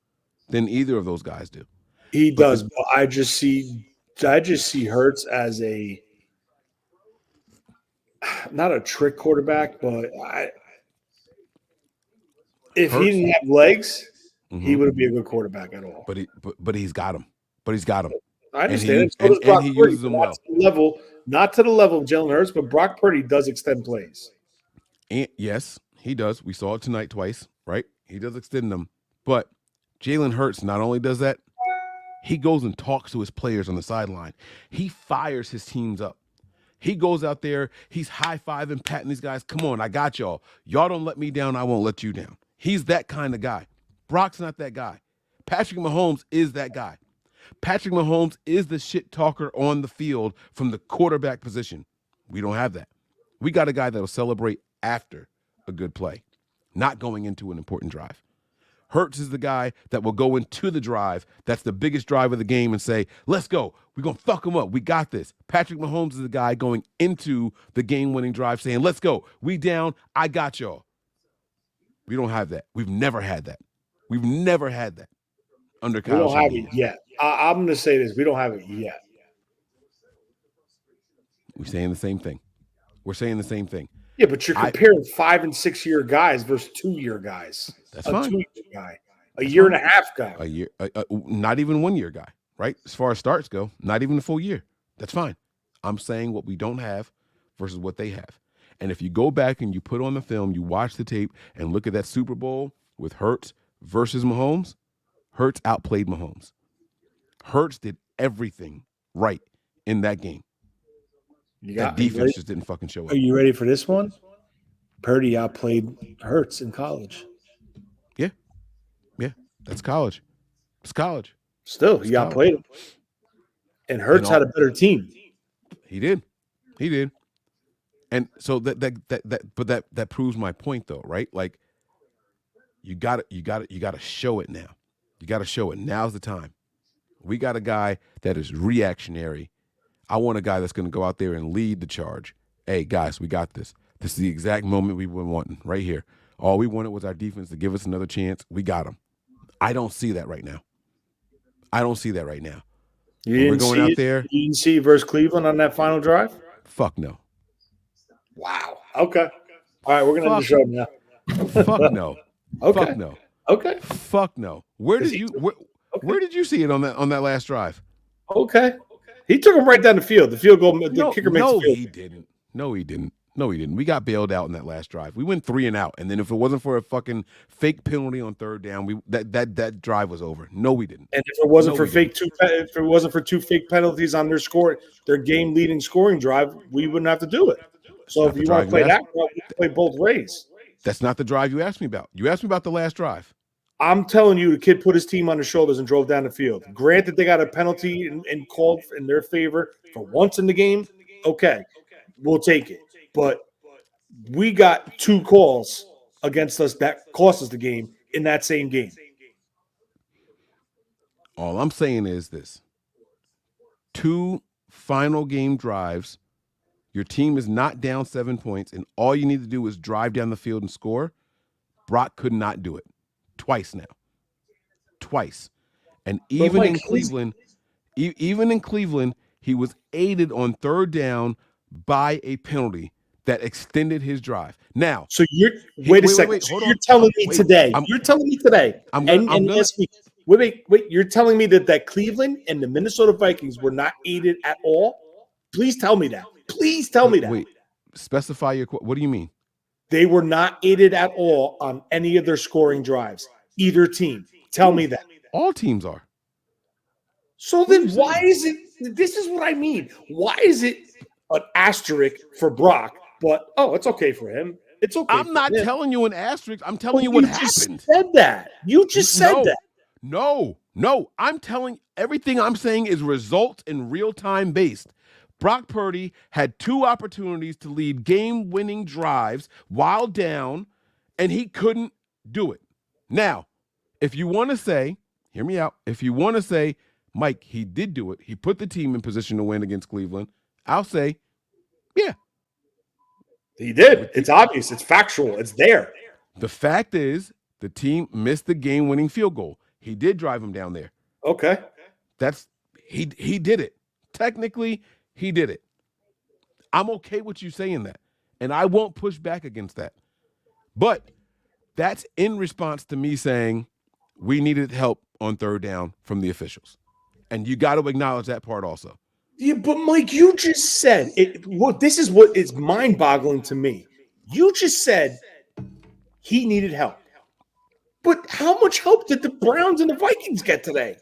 [SPEAKER 7] than either of those guys do.
[SPEAKER 8] He does, but I just see Hurts as not a trick quarterback, but if he didn't have legs, he wouldn't be a good quarterback at all.
[SPEAKER 7] But he's got him.
[SPEAKER 8] I understand. And he uses them well. Not to the level of Jalen Hurts, but Brock Purdy does extend plays.
[SPEAKER 7] And yes, he does. We saw it tonight twice, right? He does extend them. But Jalen Hurts not only does that, he goes and talks to his players on the sideline. He fires his teams up. He goes out there, he's high-fiving, patting these guys. Come on, I got y'all. Y'all don't let me down, I won't let you down. He's that kind of guy. Brock's not that guy. Patrick Mahomes is that guy. Patrick Mahomes is the shit talker on the field from the quarterback position. We don't have that. We got a guy that'll celebrate after a good play, not going into an important drive. Hurts is the guy that will go into the drive. That's the biggest drive of the game and say, let's go. We're going to fuck him up. We got this. Patrick Mahomes is the guy going into the game-winning drive saying, let's go. We down. I got y'all. We don't have that. We've never had that. Under Kyle
[SPEAKER 8] We don't have
[SPEAKER 7] Shanahan.
[SPEAKER 8] it yet. I'm going to say this. We don't have it yet.
[SPEAKER 7] We're saying the same thing.
[SPEAKER 8] Yeah, but you're comparing 5- and 6-year guys versus 2-year guys.
[SPEAKER 7] That's fine.
[SPEAKER 8] 2-year guy, a year and a half guy.
[SPEAKER 7] A year, not even 1 year guy, right? As far as starts go, not even a full year. That's fine. I'm saying what we don't have versus what they have. And if you go back and you put on the film, you watch the tape and look at that Super Bowl with Hurts versus Mahomes, Hurts outplayed Mahomes. Hurts did everything right in that game. That defense just didn't fucking show up.
[SPEAKER 8] Are you ready for this one? Purdy outplayed Hurts in college.
[SPEAKER 7] Yeah. Yeah. That's college. It's college.
[SPEAKER 8] Still, he outplayed him. And Hurts had a better team.
[SPEAKER 7] He did. He did. And so that proves my point though, right? Like you gotta show it now. You gotta show it. Now's the time. We got a guy that is reactionary. I want a guy that's gonna go out there and lead the charge. Hey guys, we got this. This is the exact moment we've been wanting right here. All we wanted was our defense to give us another chance. We got him. I don't see that right now.
[SPEAKER 8] We're going out there. You didn't see versus Cleveland on that final drive?
[SPEAKER 7] Fuck no.
[SPEAKER 8] Wow. Okay. All right, we're gonna end the show now.
[SPEAKER 7] Fuck no.
[SPEAKER 8] Okay.
[SPEAKER 7] Fuck no.
[SPEAKER 8] Okay.
[SPEAKER 7] Fuck no. Where did you see it on that last drive?
[SPEAKER 8] Okay. He took him right down the field. The field goal. The kicker makes the field.
[SPEAKER 7] He didn't. No, he didn't. We got bailed out in that last drive. We went 3 and out, and then if it wasn't for a fucking fake penalty on third down, that drive was over. No, we didn't.
[SPEAKER 8] And if it wasn't for two fake penalties on their game leading scoring drive, we wouldn't have to do it. So if you want to play that, we play both ways.
[SPEAKER 7] That's not the drive you asked me about. You asked me about the last drive.
[SPEAKER 8] I'm telling you, the kid put his team on his shoulders and drove down the field. Granted, they got a penalty and called in their favor for once in the game. Okay, we'll take it. But we got 2 calls against us that cost us the game in that same game.
[SPEAKER 7] All I'm saying is this. 2 final game drives. Your team is not down 7 points, and all you need to do is drive down the field and score. Brock could not do it. Twice now. Twice. And even in Cleveland, he was aided on third down by a penalty that extended his drive. Now,
[SPEAKER 8] so wait a second. You're telling me today. You're telling me today. You're telling me that Cleveland and the Minnesota Vikings were not aided at all? Please tell me that. Please tell me that.
[SPEAKER 7] Wait, specify your. What do you mean?
[SPEAKER 8] They were not aided at all on any of their scoring drives. Either team. Tell me that.
[SPEAKER 7] All teams are.
[SPEAKER 8] So then why is it? This is what I mean. Why is it an asterisk for Brock? But it's okay for him. It's okay.
[SPEAKER 7] I'm not telling you an asterisk. I'm telling you what happened.
[SPEAKER 8] Said that. You just said that.
[SPEAKER 7] No. I'm telling everything I'm saying is results in real time based. Brock Purdy had 2 opportunities to lead game-winning drives while down, and he couldn't do it. Now, if you want to say, hear me out, if you want to say, Mike, he did do it, he put the team in position to win against Cleveland, I'll say, yeah.
[SPEAKER 8] He did. It's obvious. It's factual. It's there.
[SPEAKER 7] The fact is the team missed the game-winning field goal. He did drive him down there.
[SPEAKER 8] Okay.
[SPEAKER 7] He did it. Technically, he did it. I'm okay with you saying that, and I won't push back against that. But that's in response to me saying we needed help on third down from the officials. And you got to acknowledge that part also.
[SPEAKER 8] Yeah, but Mike, you just said it. This is what is mind-boggling to me. You just said he needed help. But how much help did the Browns and the Vikings get today?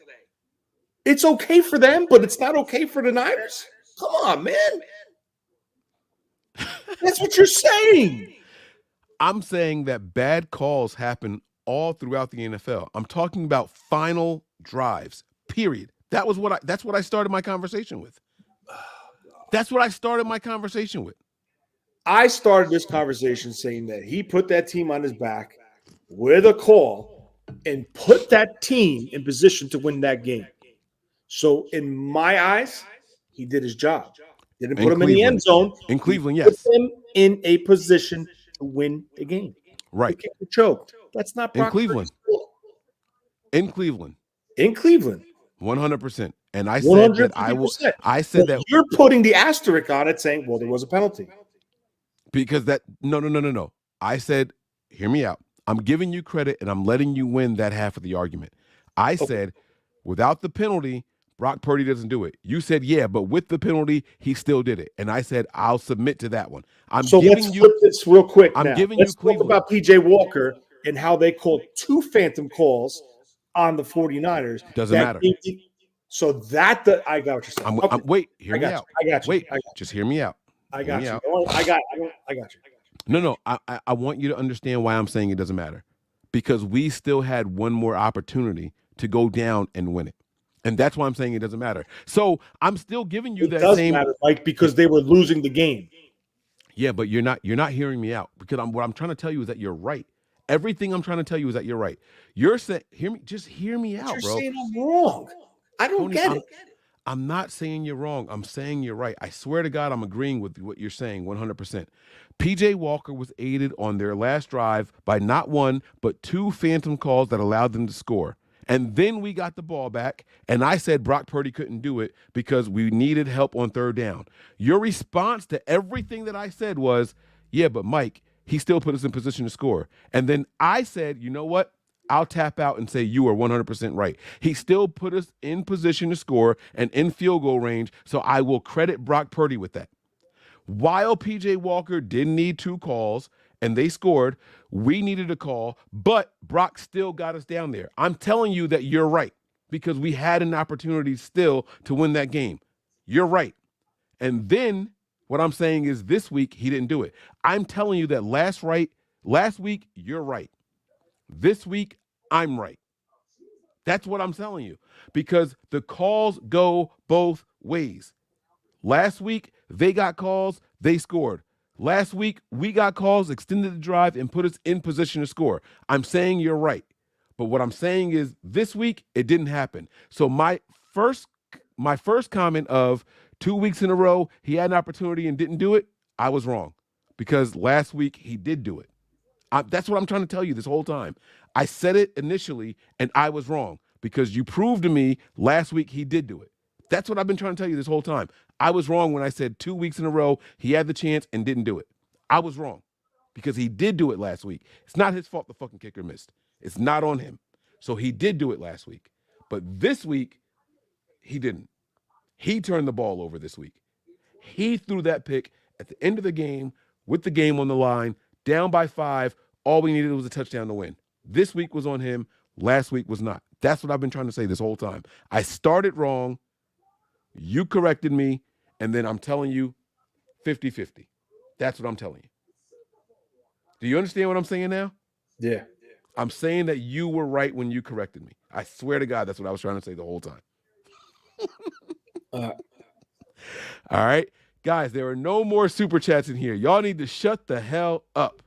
[SPEAKER 8] It's okay for them, but it's not okay for the Niners? Come on, man. That's what you're saying.
[SPEAKER 7] I'm saying that bad calls happen all throughout the NFL. I'm talking about final drives, period. That's what I started my conversation with. That's what I started my conversation with.
[SPEAKER 8] I started this conversation saying that he put that team on his back with a call and put that team in position to win that game. So in my eyes, he did his job. Didn't put him in the end zone.
[SPEAKER 7] In Cleveland, yes.
[SPEAKER 8] Put him in a position to win the game.
[SPEAKER 7] Right.
[SPEAKER 8] He choked. That's not
[SPEAKER 7] in Cleveland. In Cleveland. 100%. And I said 150%. That I said that
[SPEAKER 8] you're putting the asterisk on it saying, well, there was a penalty.
[SPEAKER 7] Because no. I said, hear me out. I'm giving you credit and I'm letting you win that half of the argument. I said, without the penalty, Brock Purdy doesn't do it. You said, yeah, but with the penalty, he still did it. And I said, I'll submit to that one.
[SPEAKER 8] So let's flip this real quick
[SPEAKER 7] I'm
[SPEAKER 8] now.
[SPEAKER 7] giving
[SPEAKER 8] Let's
[SPEAKER 7] you Cleveland.
[SPEAKER 8] talk about P.J. Walker and how they called 2 phantom calls on the 49ers.
[SPEAKER 7] Doesn't matter.
[SPEAKER 8] So I got what you're saying.
[SPEAKER 7] Wait, hear me out.
[SPEAKER 8] I got you.
[SPEAKER 7] Wait, just hear me out.
[SPEAKER 8] I got you. I got you.
[SPEAKER 7] No. I want you to understand why I'm saying it doesn't matter. Because we still had one more opportunity to go down and win it. And that's why I'm saying it doesn't matter. So I'm still giving you that same. It does
[SPEAKER 8] matter, Mike, because they were losing the game.
[SPEAKER 7] Yeah, but you're not hearing me out, because what I'm trying to tell you is that you're right. Everything I'm trying to tell you is that you're right. You're saying, just hear me out,
[SPEAKER 8] you're
[SPEAKER 7] bro.
[SPEAKER 8] Saying I'm wrong. I don't get it.
[SPEAKER 7] I'm not saying you're wrong. I'm saying you're right. I swear to God, I'm agreeing with what you're saying 100%. P.J. Walker was aided on their last drive by not one, but 2 phantom calls that allowed them to score. And then we got the ball back, and I said Brock Purdy couldn't do it because we needed help on 3rd down. Your response to everything that I said was, yeah, but Mike, he still put us in position to score. And then I said, you know what? I'll tap out and say you are 100% right. He still put us in position to score and in field goal range, so I will credit Brock Purdy with that. While P.J. Walker didn't need 2 calls and they scored, we needed a call, but Brock still got us down there. I'm telling you that you're right, because we had an opportunity still to win that game. You're right. And then what I'm saying is this week he didn't do it. I'm telling you that last week you're right. This week I'm right. That's what I'm telling you, because the calls go both ways. Last week, they got calls, they scored. Last week, we got calls, extended the drive, and put us in position to score. I'm saying you're right. But what I'm saying is this week, it didn't happen. So my first comment of 2 weeks in a row, he had an opportunity and didn't do it, I was wrong. Because last week, he did do it. That's what I'm trying to tell you this whole time. I said it initially, and I was wrong. Because you proved to me last week he did do it. That's what I've been trying to tell you this whole time. I was wrong when I said 2 weeks in a row he had the chance and didn't do it. I was wrong, because he did do it last week. It's not his fault the fucking kicker missed. It's not on him. So he did do it last week. But this week, he didn't. He turned the ball over this week. He threw that pick at the end of the game with the game on the line, down by 5. All we needed was a touchdown to win. This week was on him. Last week was not. That's what I've been trying to say this whole time. I started wrong. You corrected me, and then I'm telling you 50-50. That's what I'm telling you. Do you understand what I'm saying now?
[SPEAKER 8] Yeah.
[SPEAKER 7] I'm saying that you were right when you corrected me. I swear to God, that's what I was trying to say the whole time. All right. Guys, there are no more super chats in here. Y'all need to shut the hell up.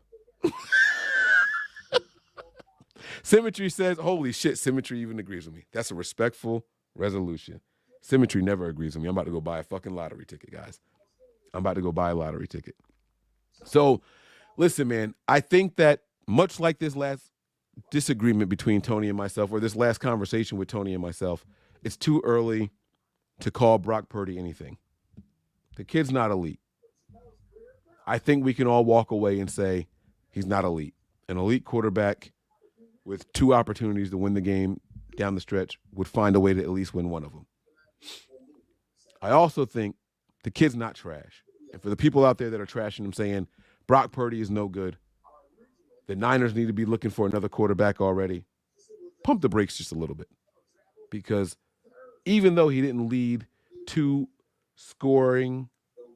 [SPEAKER 7] Symmetry says, holy shit, Symmetry even agrees with me. That's a respectful resolution. Symmetry never agrees with me. I'm about to go buy a fucking lottery ticket, guys. I'm about to go buy a lottery ticket. So, listen, man, I think that much like this last disagreement between Tony and myself, or this last conversation with Tony and myself, it's too early to call Brock Purdy anything. The kid's not elite. I think we can all walk away and say he's not elite. An elite quarterback with 2 opportunities to win the game down the stretch would find a way to at least win one of them. I also think the kid's not trash. And for the people out there that are trashing him, saying Brock Purdy is no good, the Niners need to be looking for another quarterback already, pump the brakes just a little bit. Because even though he didn't lead 2 scoring,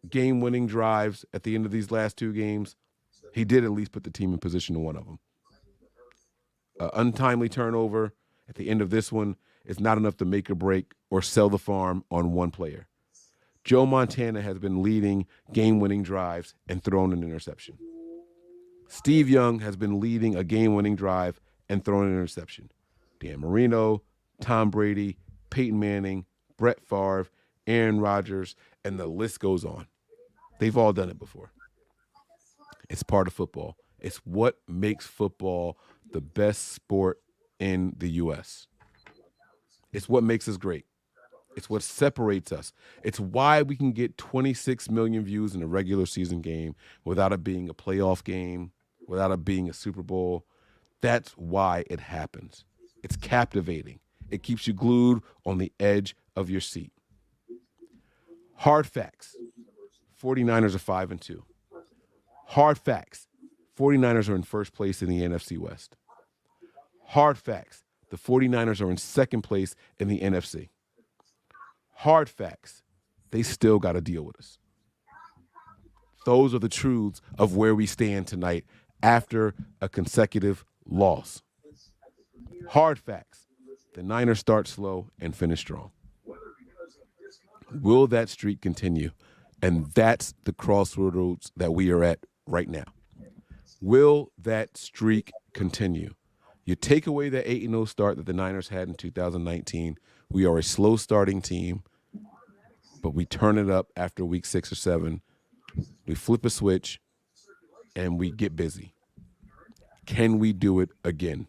[SPEAKER 7] game-winning drives at the end of these last 2 games, he did at least put the team in position to one of them. Untimely turnover at the end of this one is not enough to make or break or sell the farm on one player. Joe Montana has been leading game-winning drives and thrown an interception. Steve Young has been leading a game-winning drive and thrown an interception. Dan Marino, Tom Brady, Peyton Manning, Brett Favre, Aaron Rodgers, and the list goes on. They've all done it before. It's part of football. It's what makes football the best sport in the U.S. It's what makes us great. It's what separates us. It's why we can get 26 million views in a regular season game without it being a playoff game, without it being a Super Bowl. That's why it happens. It's captivating. It keeps you glued on the edge of your seat. Hard facts. 49ers are 5-2. Hard facts. 49ers are in first place in the NFC West. Hard facts. The 49ers are in second place in the NFC. Hard facts. They still got to deal with us. Those are the truths of where we stand tonight after a consecutive loss. Hard facts. The Niners start slow and finish strong. Will that streak continue? And that's the crossroads that we are at right now. Will that streak continue? You take away that 8-0 start that the Niners had in 2019. We are a slow starting team, but we turn it up after week 6 or 7. We flip a switch, and we get busy. Can we do it again?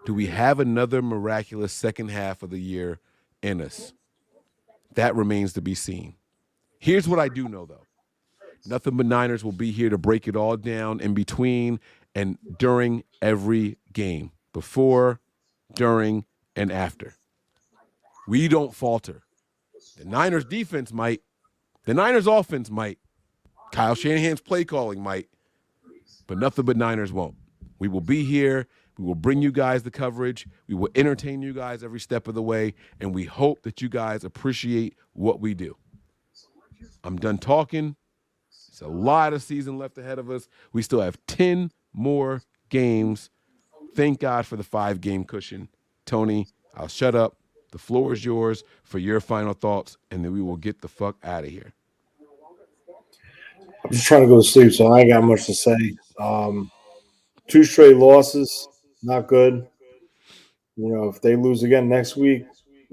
[SPEAKER 7] Do we have another miraculous second half of the year in us? That remains to be seen. Here's what I do know, though. Nothing but Niners will be here to break it all down in between and during every game, before, during, and after. We don't falter. The Niners defense might. The Niners offense might. Kyle Shanahan's play calling might. But nothing but Niners won't. We will be here. We will bring you guys the coverage. We will entertain you guys every step of the way. And we hope that you guys appreciate what we do. I'm done talking. There's a lot of season left ahead of us. We still have 10 more games. Thank God for the 5-game cushion. Tony, I'll shut up. The floor is yours for your final thoughts, and then we will get the fuck out of here.
[SPEAKER 8] I'm just trying to go to sleep, so I ain't got much to say. 2 straight losses, not good. You know, if they lose again next week,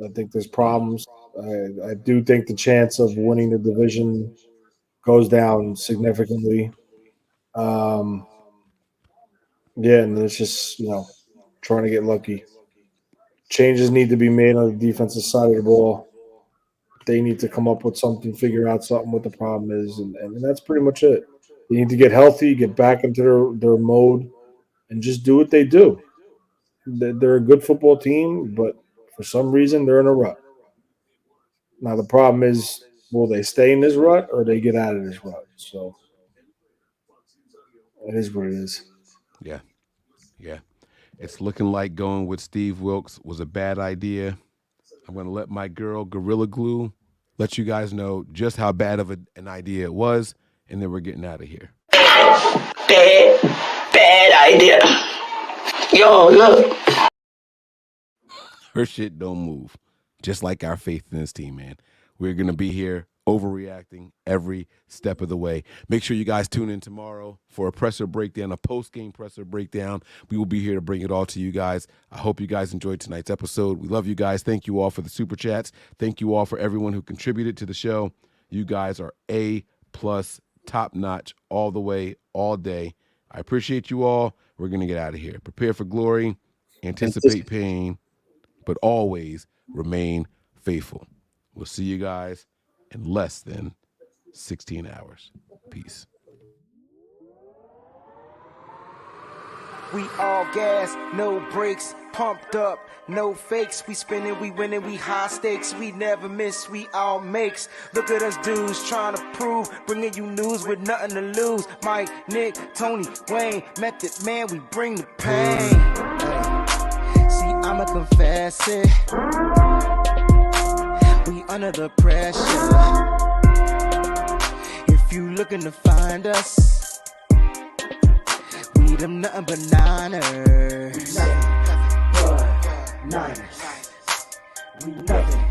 [SPEAKER 8] I think there's problems. I do think the chance of winning the division goes down significantly. Yeah, and it's just, trying to get lucky. Changes need to be made on the defensive side of the ball. They need to come up with something, figure out something what the problem is, and that's pretty much it. They need to get healthy, get back into their mode, and just do what they do. They're a good football team, but for some reason they're in a rut. Now the problem is, will they stay in this rut or they get out of this rut? So it is what it is.
[SPEAKER 7] Yeah. It's looking like going with Steve Wilks was a bad idea. I'm going to let my girl, Gorilla Glue, let you guys know just how bad of an idea it was, and then we're getting out of here.
[SPEAKER 9] Bad idea. Yo, look.
[SPEAKER 7] Her shit don't move, just like our faith in this team, man. We're going to be here overreacting every step of the way. Make sure you guys tune in tomorrow for a presser breakdown, a post-game presser breakdown. We will be here to bring it all to you guys. I hope you guys enjoyed tonight's episode. We love you guys. Thank you all for the super chats. Thank you all for everyone who contributed to the show. You guys are A+, top-notch, all the way, all day. I appreciate you all. We're going to get out of here. Prepare for glory, anticipate pain, but always remain faithful. We'll see you guys in less than 16 hours. Peace.
[SPEAKER 10] We all gas, no brakes, pumped up, no fakes. We spinning, we winning, we high stakes. We never miss, we all makes. Look at us dudes trying to prove, bringing you news with nothing to lose. Mike, Nick, Tony, Wayne, Method Man, we bring the pain. See, I'ma confess it. We under the pressure. If you looking to find us, we them nothing but Niners. Nothing but Niners. We nothing